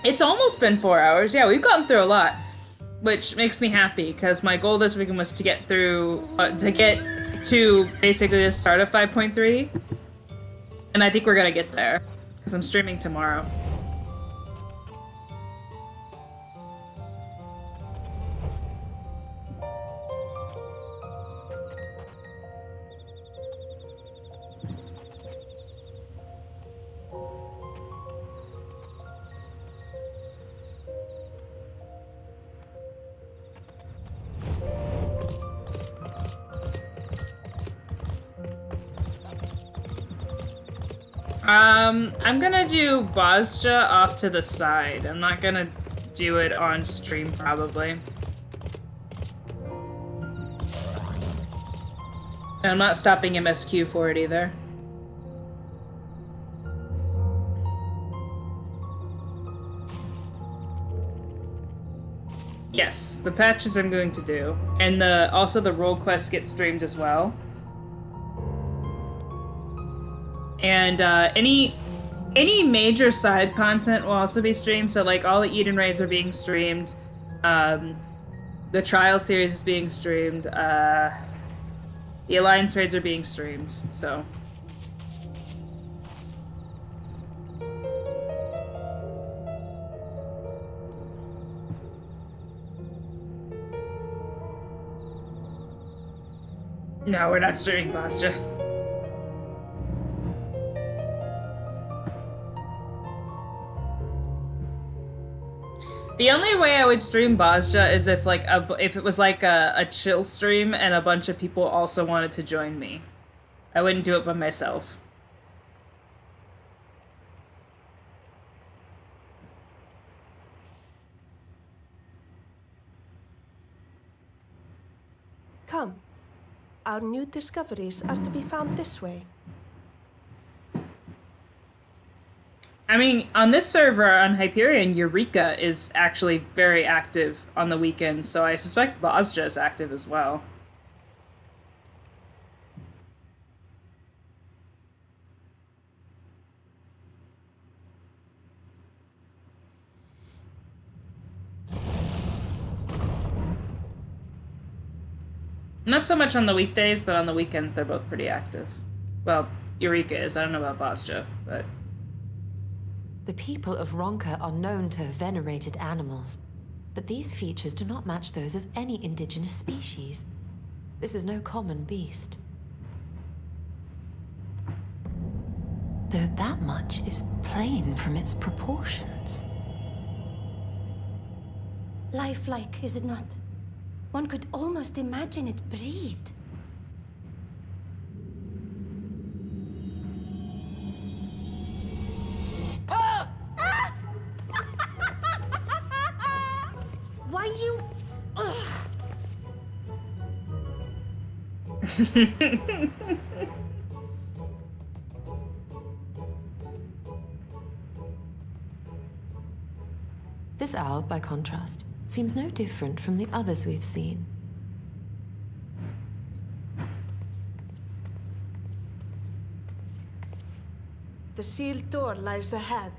It's almost been 4 hours. Yeah, we've gotten through a lot, which makes me happy because my goal this weekend was to get through, to get to basically the start of 5.3, and I think we're gonna get there because I'm streaming tomorrow. I'm gonna do Bozja off to the side. I'm not gonna do it on stream, probably. And I'm not stopping MSQ for it either. Yes, the patches I'm going to do. And also the role quests get streamed as well. And any major side content will also be streamed. So like all the Eden raids are being streamed. The Trial series is being streamed. The Alliance raids are being streamed. So no, we're not streaming Bastia. The only way I would stream Bastia is if if it was like a chill stream and a bunch of people also wanted to join me. I wouldn't do it by myself. Come. Our new discoveries are to be found this way. I mean, on this server on Hyperion, Eureka is actually very active on the weekends, so I suspect Bastia is active as well. Not so much on the weekdays, but on the weekends they're both pretty active. Well, Eureka is. I don't know about Bastia, but... The people of Ronka are known to have venerated animals, but these features do not match those of any indigenous species. This is no common beast. Though that much is plain from its proportions. Lifelike, is it not? One could almost imagine it breathed. Why you... This owl, by contrast, seems no different from the others we've seen. The sealed door lies ahead.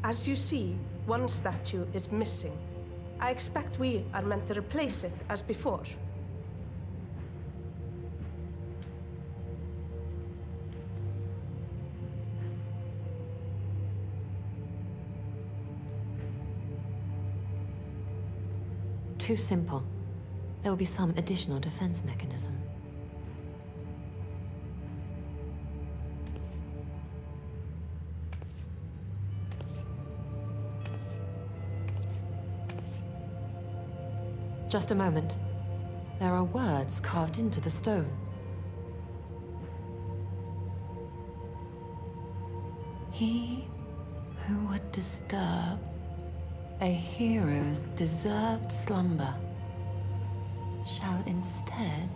As you see, one statue is missing. I expect we are meant to replace it as before. Too simple. There will be some additional defense mechanism. Just a moment. There are words carved into the stone. He who would disturb a hero's deserved slumber shall instead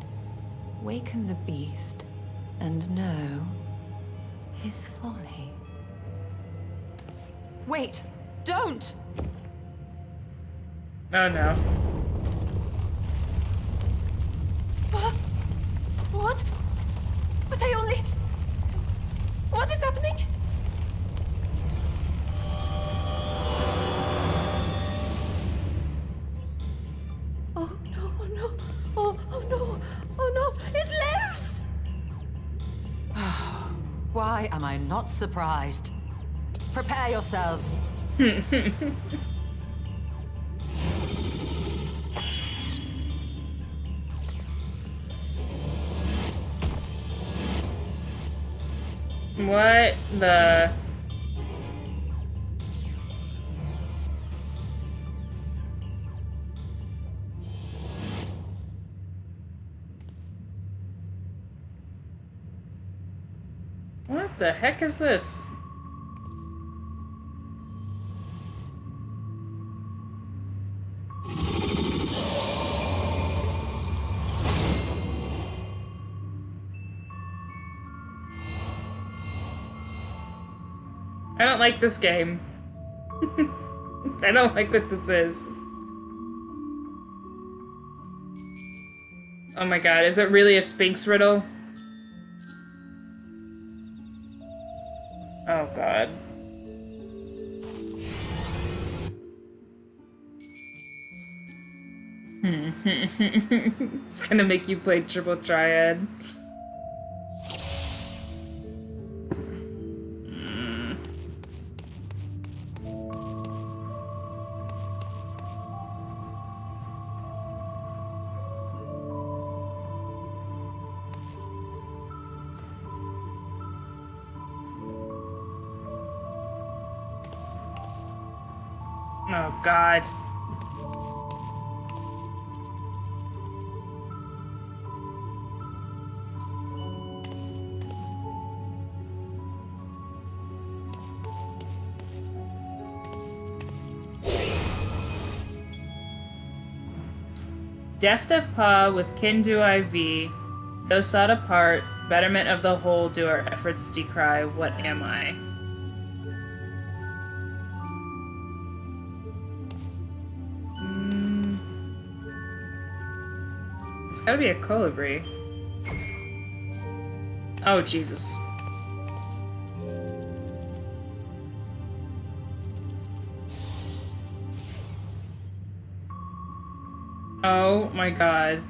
waken the beast and know his folly. Wait! Don't! Oh no. What? But I only... What is happening? Oh no, oh no, oh no, oh no, it lives! Why am I not surprised? Prepare yourselves. What the... What the heck is this? I don't like this game. I don't like what this is. Oh my god, is it really a Sphinx riddle? Oh god. It's gonna make you play Triple Triad. Oh god. Deft of paw with kin do I vie, though sought apart, betterment of the whole do our efforts decry. What am I? It's gotta be a colibri. Oh, Jesus. Oh my god.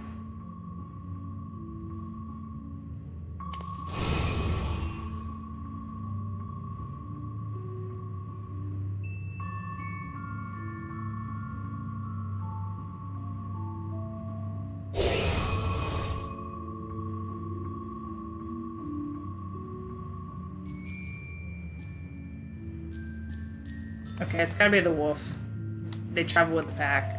Okay, it's gotta be the wolf. They travel with the pack.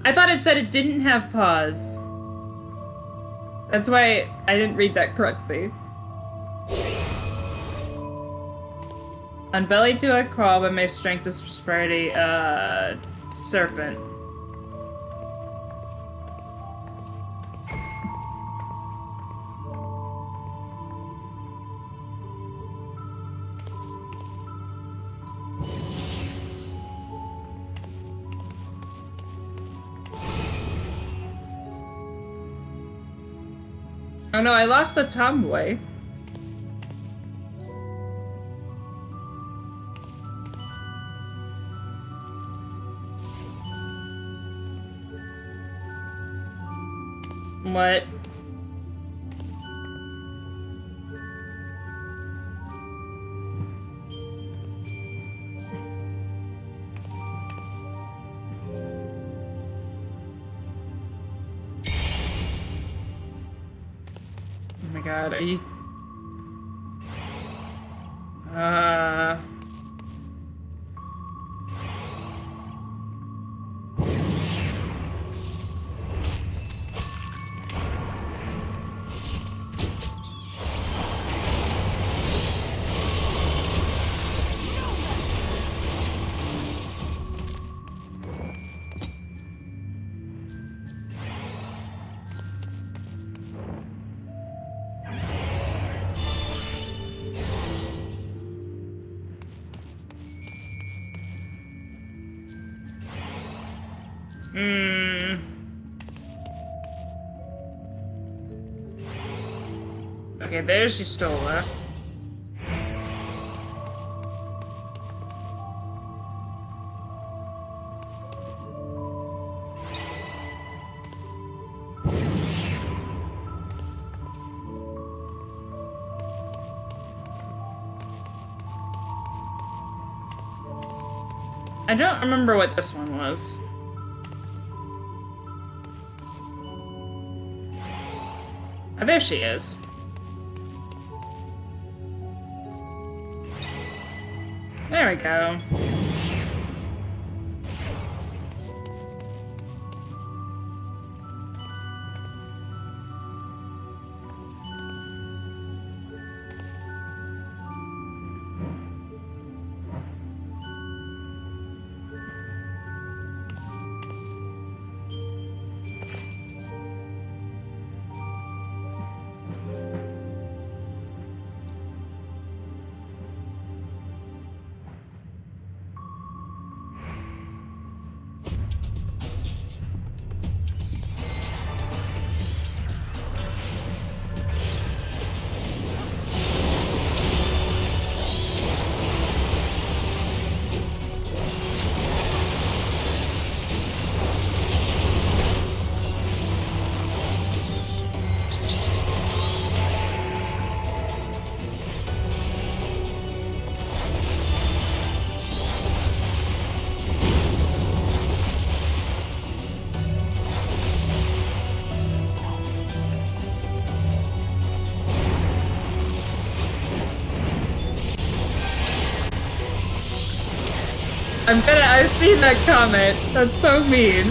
I thought it said it didn't have paws. That's why I didn't read that correctly. Unbellied do I crawl, but my strength is prosperity. Serpent. Oh no, I lost the tomboy. What? Oh my god, are you... Okay, there's Yustola. I don't remember what this one was. Oh, there she is. There we go. I've seen that comment. That's so mean.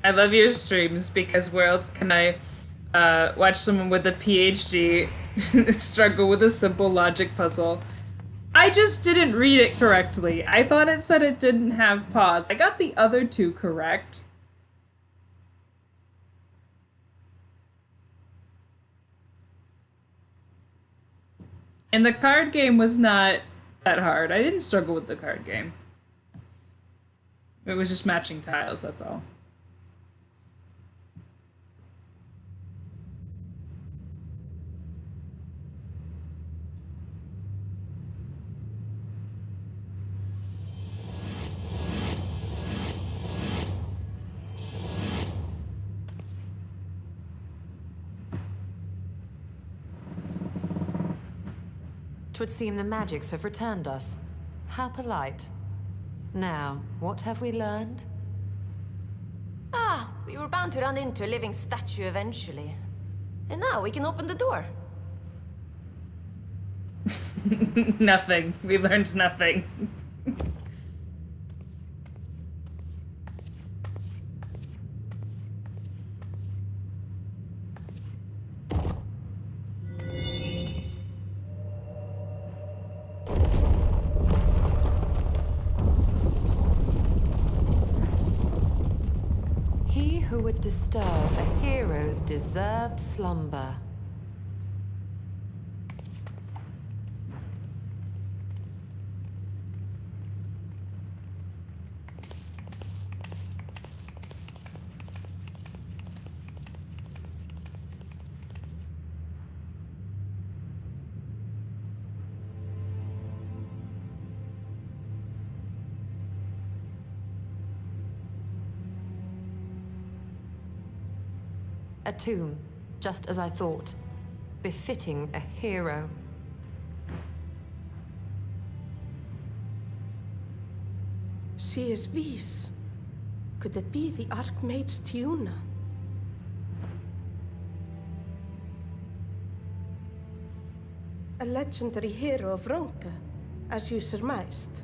I love your streams because where else can I watch someone with a PhD struggle with a simple logic puzzle? I just didn't read it correctly. I thought it said it didn't have pause. I got the other two correct. And the card game was not that hard. I didn't struggle with the card game. It was just matching tiles, that's all. 'Twould seem the magics have returned us. How polite. Now, what have we learned? Ah, we were bound to run into a living statue eventually. And now we can open the door. Nothing. We learned nothing. He who would disturb a hero's deserved slumber. A tomb, just as I thought. Befitting a hero. She is Vis. Could it be the Archmage Tiuna? A legendary hero of Ronka, as you surmised.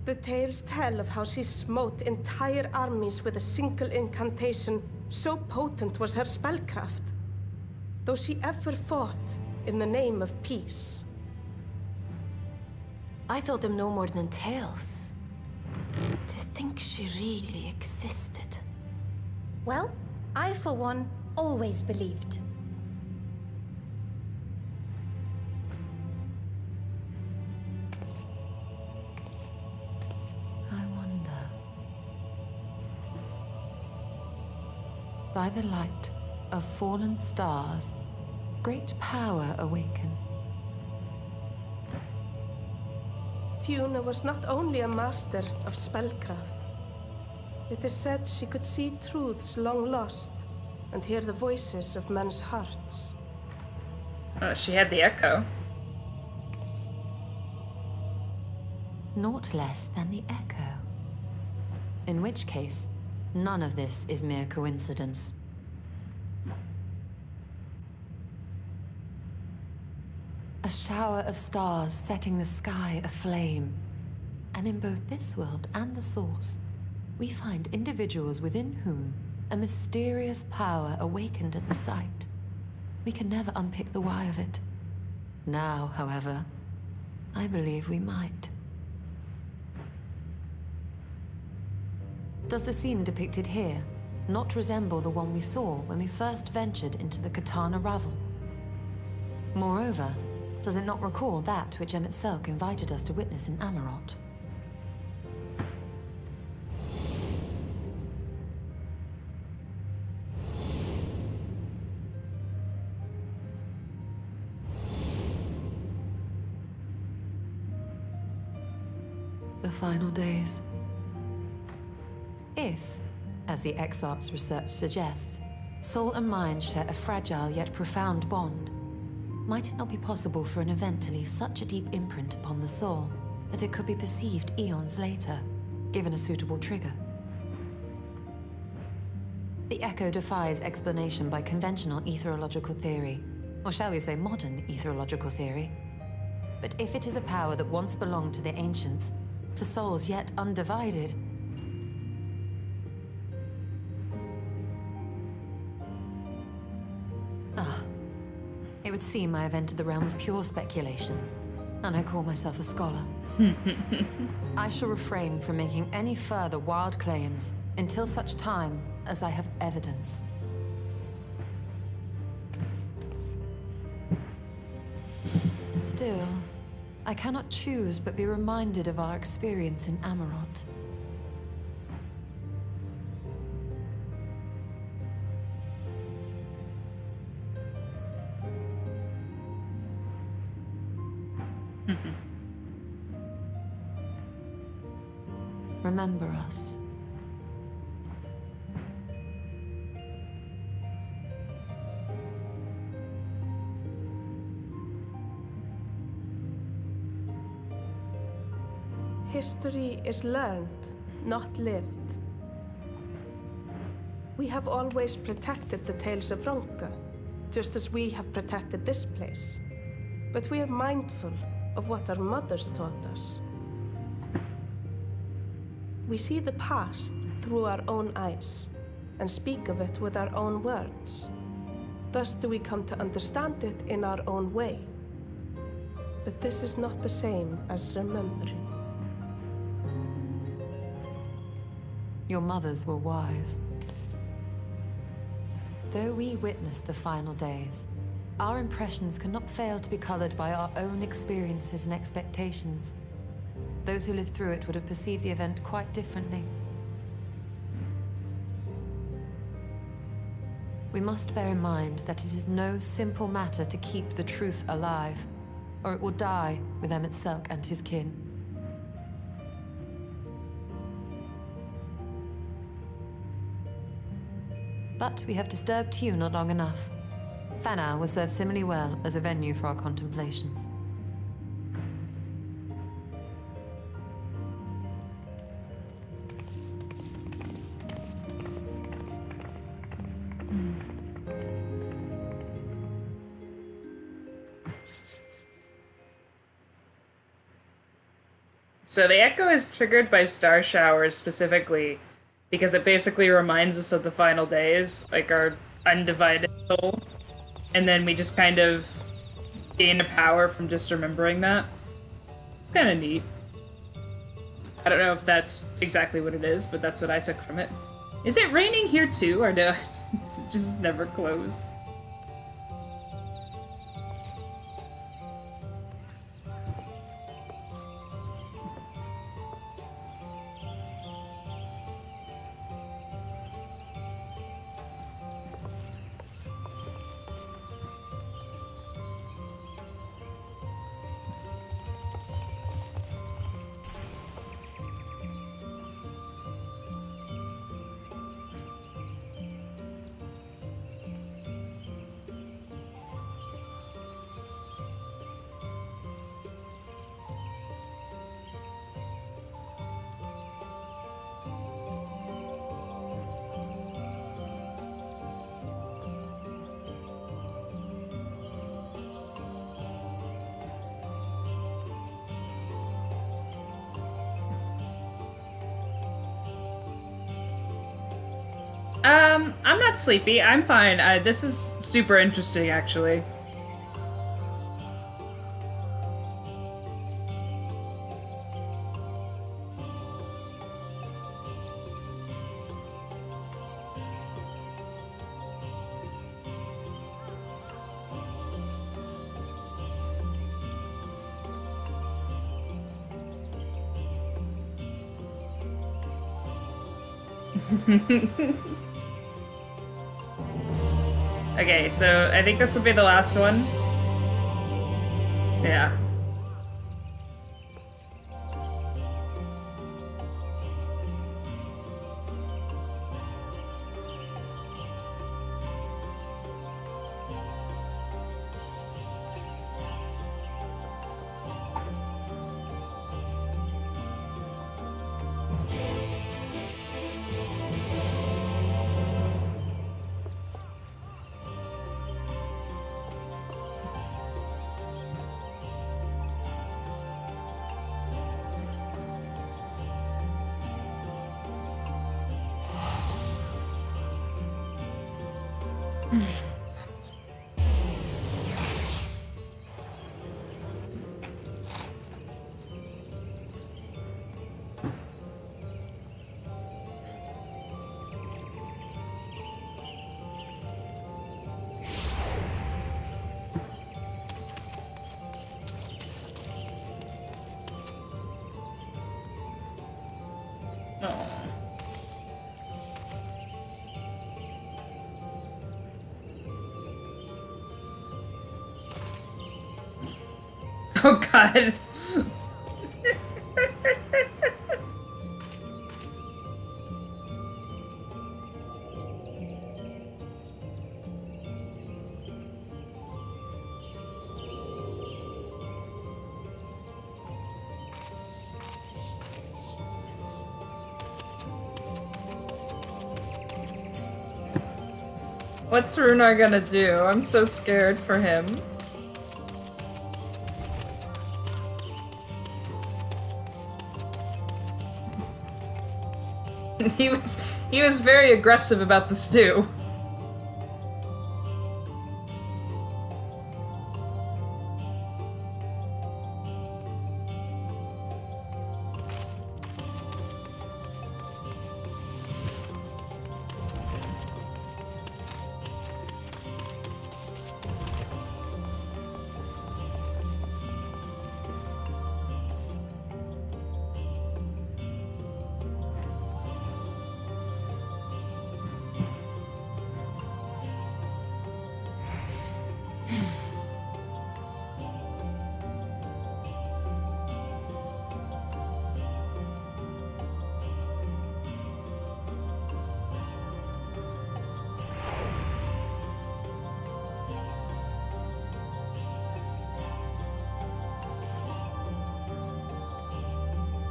The tales tell of how she smote entire armies with a single incantation. So potent was her spellcraft, though she ever fought in the name of peace. I thought them no more than tales. To think she really existed. Well, I, for one, always believed. By the light of fallen stars, great power awakens. Tiuna was not only a master of spellcraft. It is said she could see truths long lost and hear the voices of men's hearts. Oh, she had the echo. Naught less than the echo. In which case, none of this is mere coincidence. A shower of stars setting the sky aflame. And in both this world and the Source, we find individuals within whom a mysterious power awakened at the sight. We can never unpick the why of it. Now, however, I believe we might. Does the scene depicted here not resemble the one we saw when we first ventured into the Katana Ravel? Moreover, does it not recall that which Emmett Selk invited us to witness in Amarot? The final days. If, as the Exarch's research suggests, soul and mind share a fragile yet profound bond, might it not be possible for an event to leave such a deep imprint upon the soul that it could be perceived eons later, given a suitable trigger? The echo defies explanation by conventional etherological theory, or shall we say modern etherological theory. But if it is a power that once belonged to the ancients, to souls yet undivided, it would seem I have entered the realm of pure speculation, and I call myself a scholar. I shall refrain from making any further wild claims until such time as I have evidence. Still, I cannot choose but be reminded of our experience in Amarot. Remember us. History is learned, not lived. We have always protected the tales of Ronka, just as we have protected this place. But we are mindful of what our mothers taught us. We see the past through our own eyes and speak of it with our own words. Thus do we come to understand it in our own way. But this is not the same as remembering. Your mothers were wise. Though we witnessed the final days, our impressions cannot fail to be colored by our own experiences and expectations. Those who lived through it would have perceived the event quite differently. We must bear in mind that it is no simple matter to keep the truth alive, or it will die with Emmett Selk and his kin. But we have disturbed you not long enough. Fana will serve similarly well as a venue for our contemplations. So the echo is triggered by star showers specifically because it basically reminds us of the final days, like our undivided soul. And then we just kind of gain a power from just remembering that. It's kind of neat. I don't know if that's exactly what it is, but that's what I took from it. Is it raining here too, or no? It's just never close. I'm not sleepy. I'm fine. This is super interesting, actually. Okay, so I think this will be the last one. Yeah. Oh god. What's Runar gonna do? I'm so scared for him. He was very aggressive about the stew.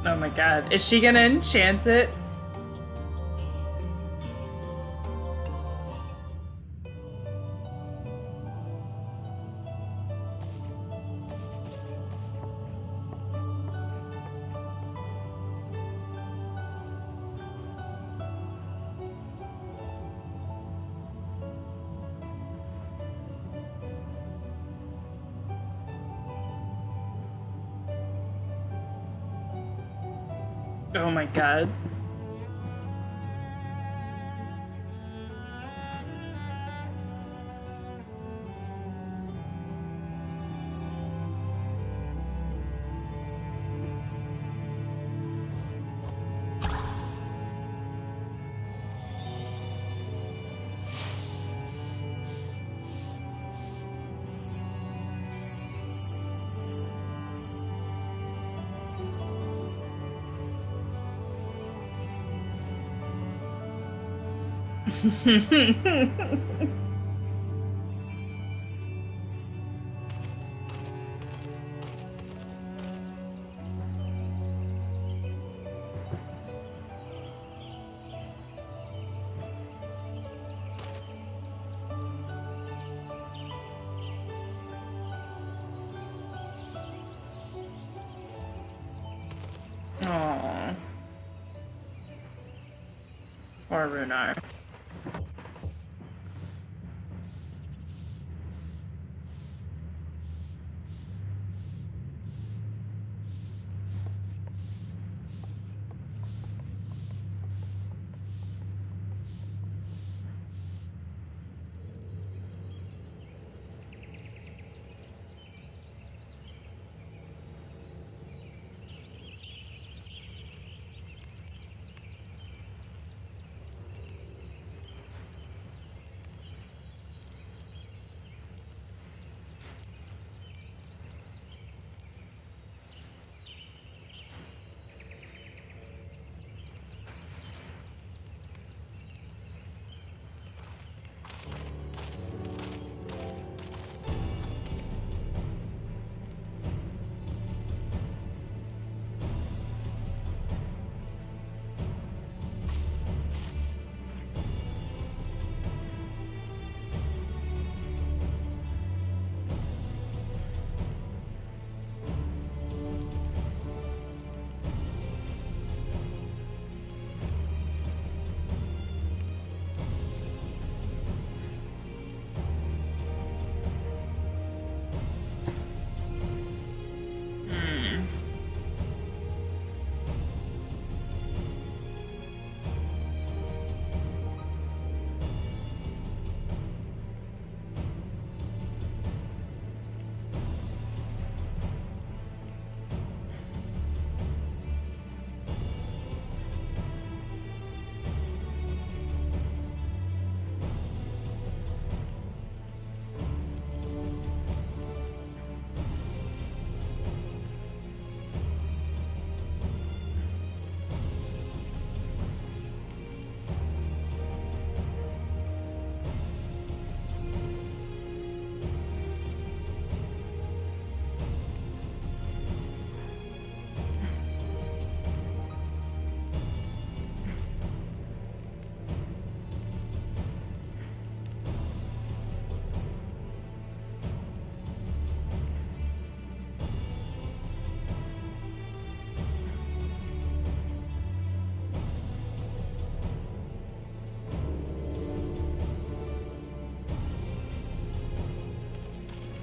Oh my god. Is she gonna enchant it? Oh my god. Aww. Poor Runar.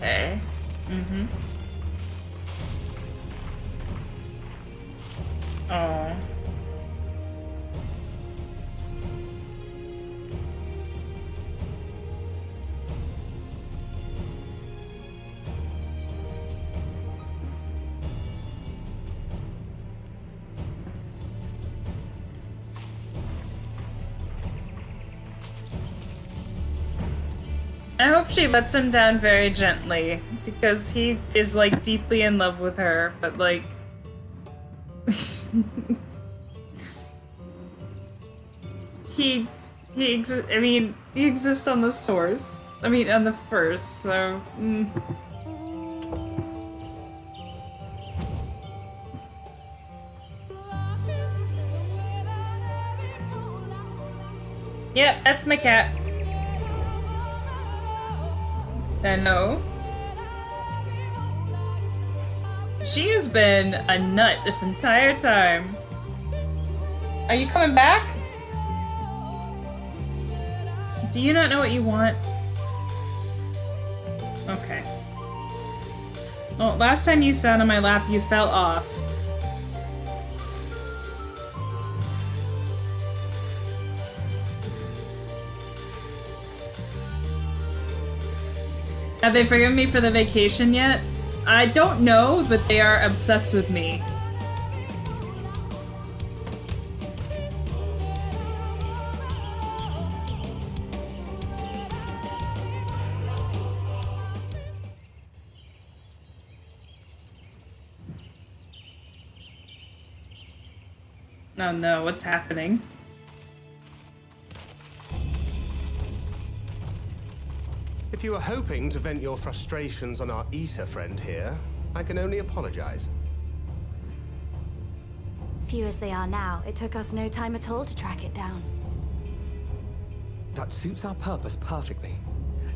Okay. Mm-hmm. Oh. I hope she lets him down very gently, because he is, like, deeply in love with her, but, like... he exists on the stores. I mean, on the first, so... Yep, that's my cat. No. She has been a nut this entire time. Are you coming back? Do you not know what you want? Okay. Well, last time you sat on my lap, you fell off. Have they forgiven me for the vacation yet? I don't know, but they are obsessed with me. Oh no, what's happening? If you were hoping to vent your frustrations on our Issa friend here, I can only apologize. Few as they are now, it took us no time at all to track it down. That suits our purpose perfectly.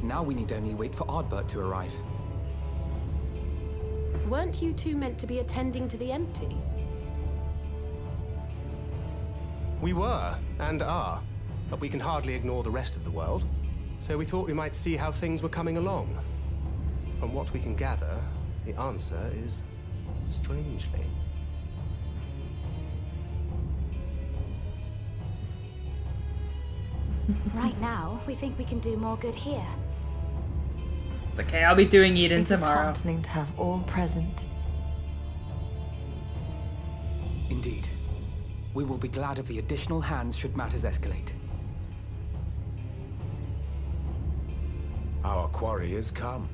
Now we need only wait for Ardbert to arrive. Weren't you two meant to be attending to the empty? We were, and are, but we can hardly ignore the rest of the world. So we thought we might see how things were coming along. From what we can gather, the answer is strangely. Right now, we think we can do more good here. It's okay, I'll be doing Eden It is tomorrow. heartening to have all present. Indeed. We will be glad of the additional hands should matters escalate. Our quarry has come.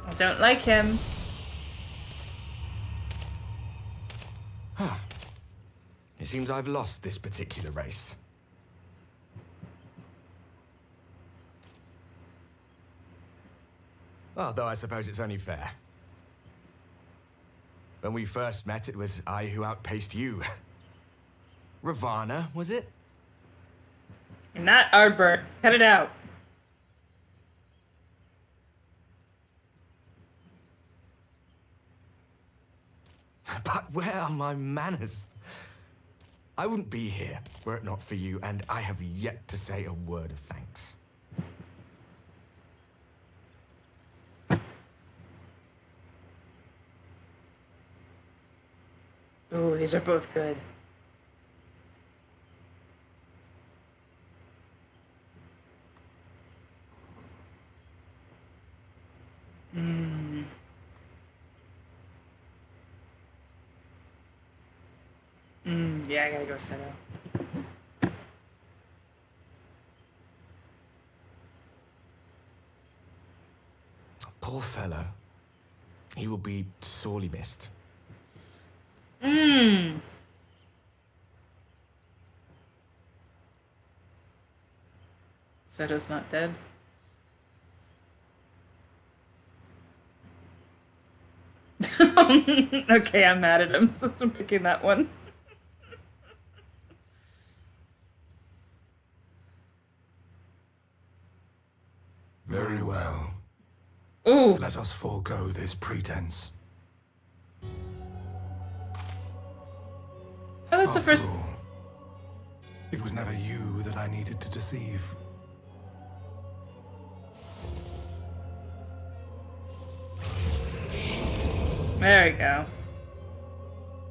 I don't like him. It seems I've lost this particular race. Although I suppose it's only fair. When we first met, it was I who outpaced you. Ravana, was it? Not Ardbert. Cut it out. But where are my manners? I wouldn't be here were it not for you, and I have yet to say a word of thanks. Ooh, these are both good. Yeah, I gotta go set up. Poor fellow. He will be sorely missed. Seto's not dead. Okay, I'm mad at him since I'm picking that one. Very well. Ooh. Let us forego this pretense. Oh, that's the first. All, it was never you that I needed to deceive. There we go.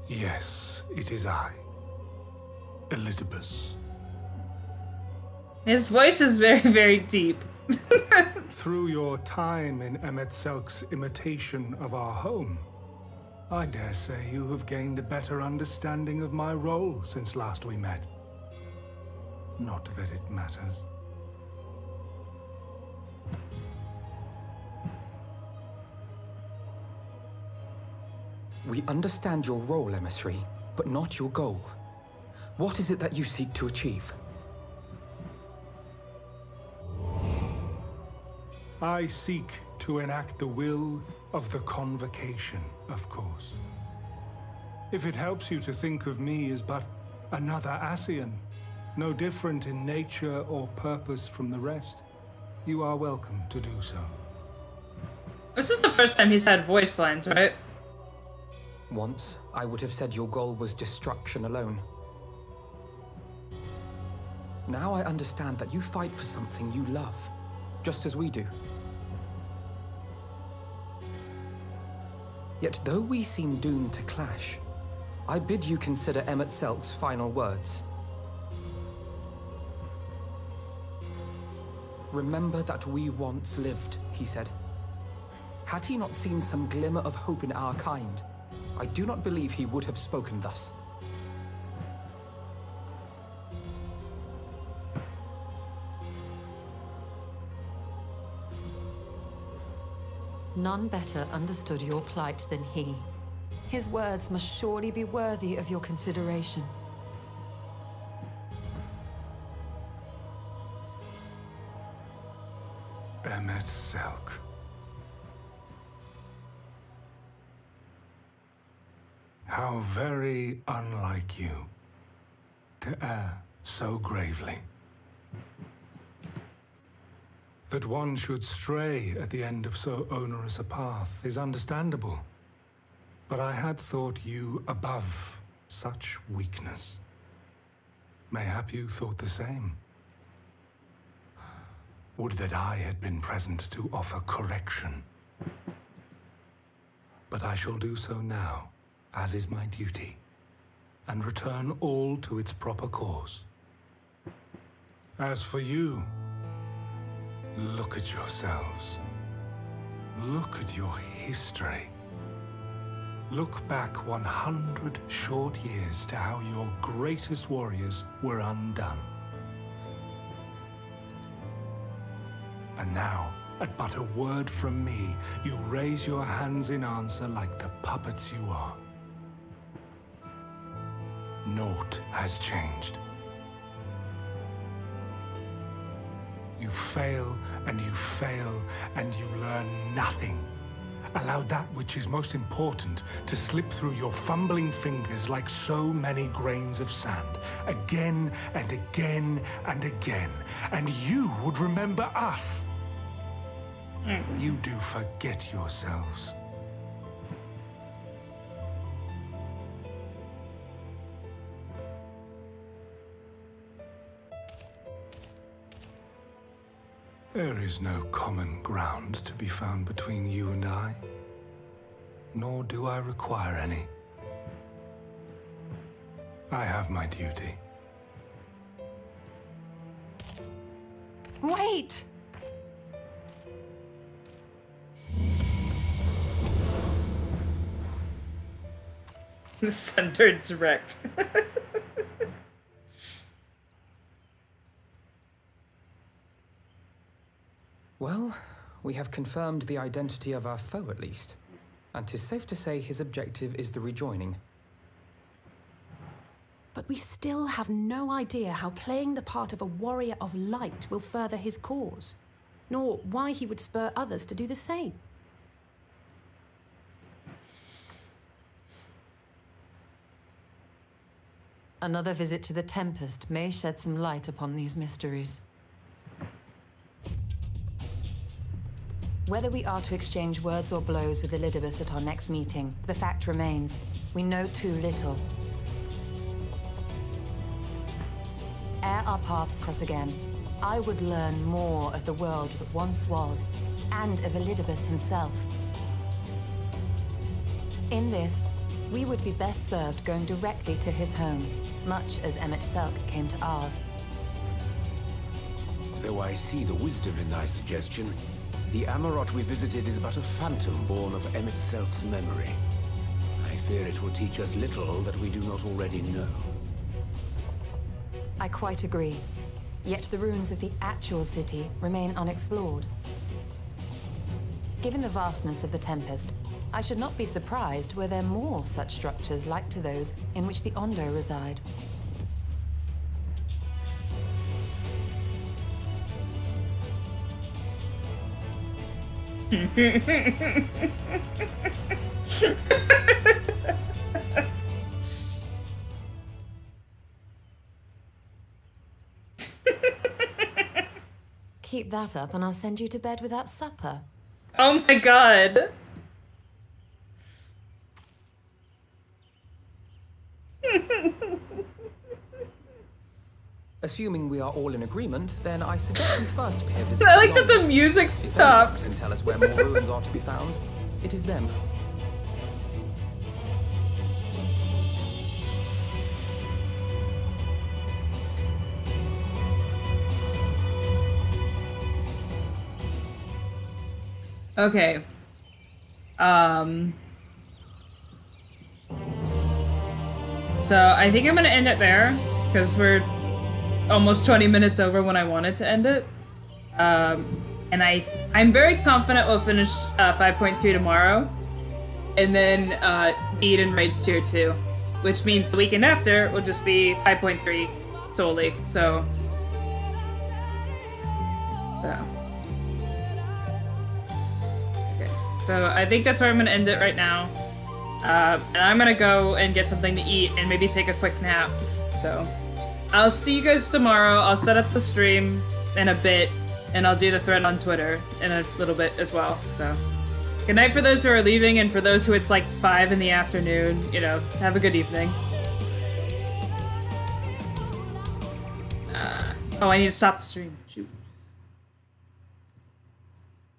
Yes, it is I, Elizabeth. His voice is very, very deep. Through your time in Emet-Selk's imitation of our home, I dare say you have gained a better understanding of my role since last we met. Not that it matters. We understand your role, emissary, but not your goal. What is it that you seek to achieve? I seek to enact the will of the Convocation, of course. If it helps you to think of me as but another Ascian, no different in nature or purpose from the rest, you are welcome to do so. This is the first time he's had voice lines, right? Once, I would have said your goal was destruction alone. Now I understand that you fight for something you love, just as we do. Yet though we seem doomed to clash, I bid you consider Emet-Selk's final words. Remember that we once lived, he said. Had he not seen some glimmer of hope in our kind, I do not believe he would have spoken thus. None better understood your plight than he. His words must surely be worthy of your consideration. Emet-Selk. How very unlike you to err so gravely. That one should stray at the end of so onerous a path is understandable. But I had thought you above such weakness. Mayhap you thought the same. Would that I had been present to offer correction. But I shall do so now, as is my duty, and return all to its proper course. As for you, look at yourselves. Look at your history. Look back 100 short years to how your greatest warriors were undone. And now, at but a word from me, you raise your hands in answer like the puppets you are. Naught has changed. You fail, and you fail, and you learn nothing. Allow that which is most important to slip through your fumbling fingers like so many grains of sand, again and again and again, and you would remember us. You do forget yourselves. There is no common ground to be found between you and I, nor do I require any. I have my duty. Wait! The Sundered's wrecked. Well, we have confirmed the identity of our foe at least. And 'tis safe to say his objective is the rejoining. But we still have no idea how playing the part of a warrior of light will further his cause, nor why he would spur others to do the same. Another visit to the Tempest may shed some light upon these mysteries. Whether we are to exchange words or blows with Elidibus at our next meeting, the fact remains, we know too little. Ere our paths cross again, I would learn more of the world that once was, and of Elidibus himself. In this, we would be best served going directly to his home, much as Emmett Selk came to ours. Though I see the wisdom in thy suggestion, the Amarot we visited is but a phantom born of Emmett Selk's memory. I fear it will teach us little that we do not already know. I quite agree. Yet the ruins of the actual city remain unexplored. Given the vastness of the Tempest, I should not be surprised were there more such structures like to those in which the Ondo reside. Keep that up and I'll send you to bed without supper. Oh my god. Assuming we are all in agreement, then I suggest we first pay a visit I to like that the music If stopped. anyone can tell us where more ruins are to be found, it is them. Okay. So I think I'm gonna end it there because we're almost 20 minutes over when I wanted to end it. And I'm very confident we'll finish 5.2 tomorrow, and then beat in Raids Tier 2, which means the weekend after will just be 5.3 solely. So. So I think that's where I'm gonna end it right now. And I'm gonna go and get something to eat and maybe take a quick nap. So I'll see you guys tomorrow. I'll set up the stream in a bit, and I'll do the thread on Twitter in a little bit as well. So good night for those who are leaving, and for those who it's like 5 in the afternoon, you know, have a good evening. Oh, I need to stop the stream.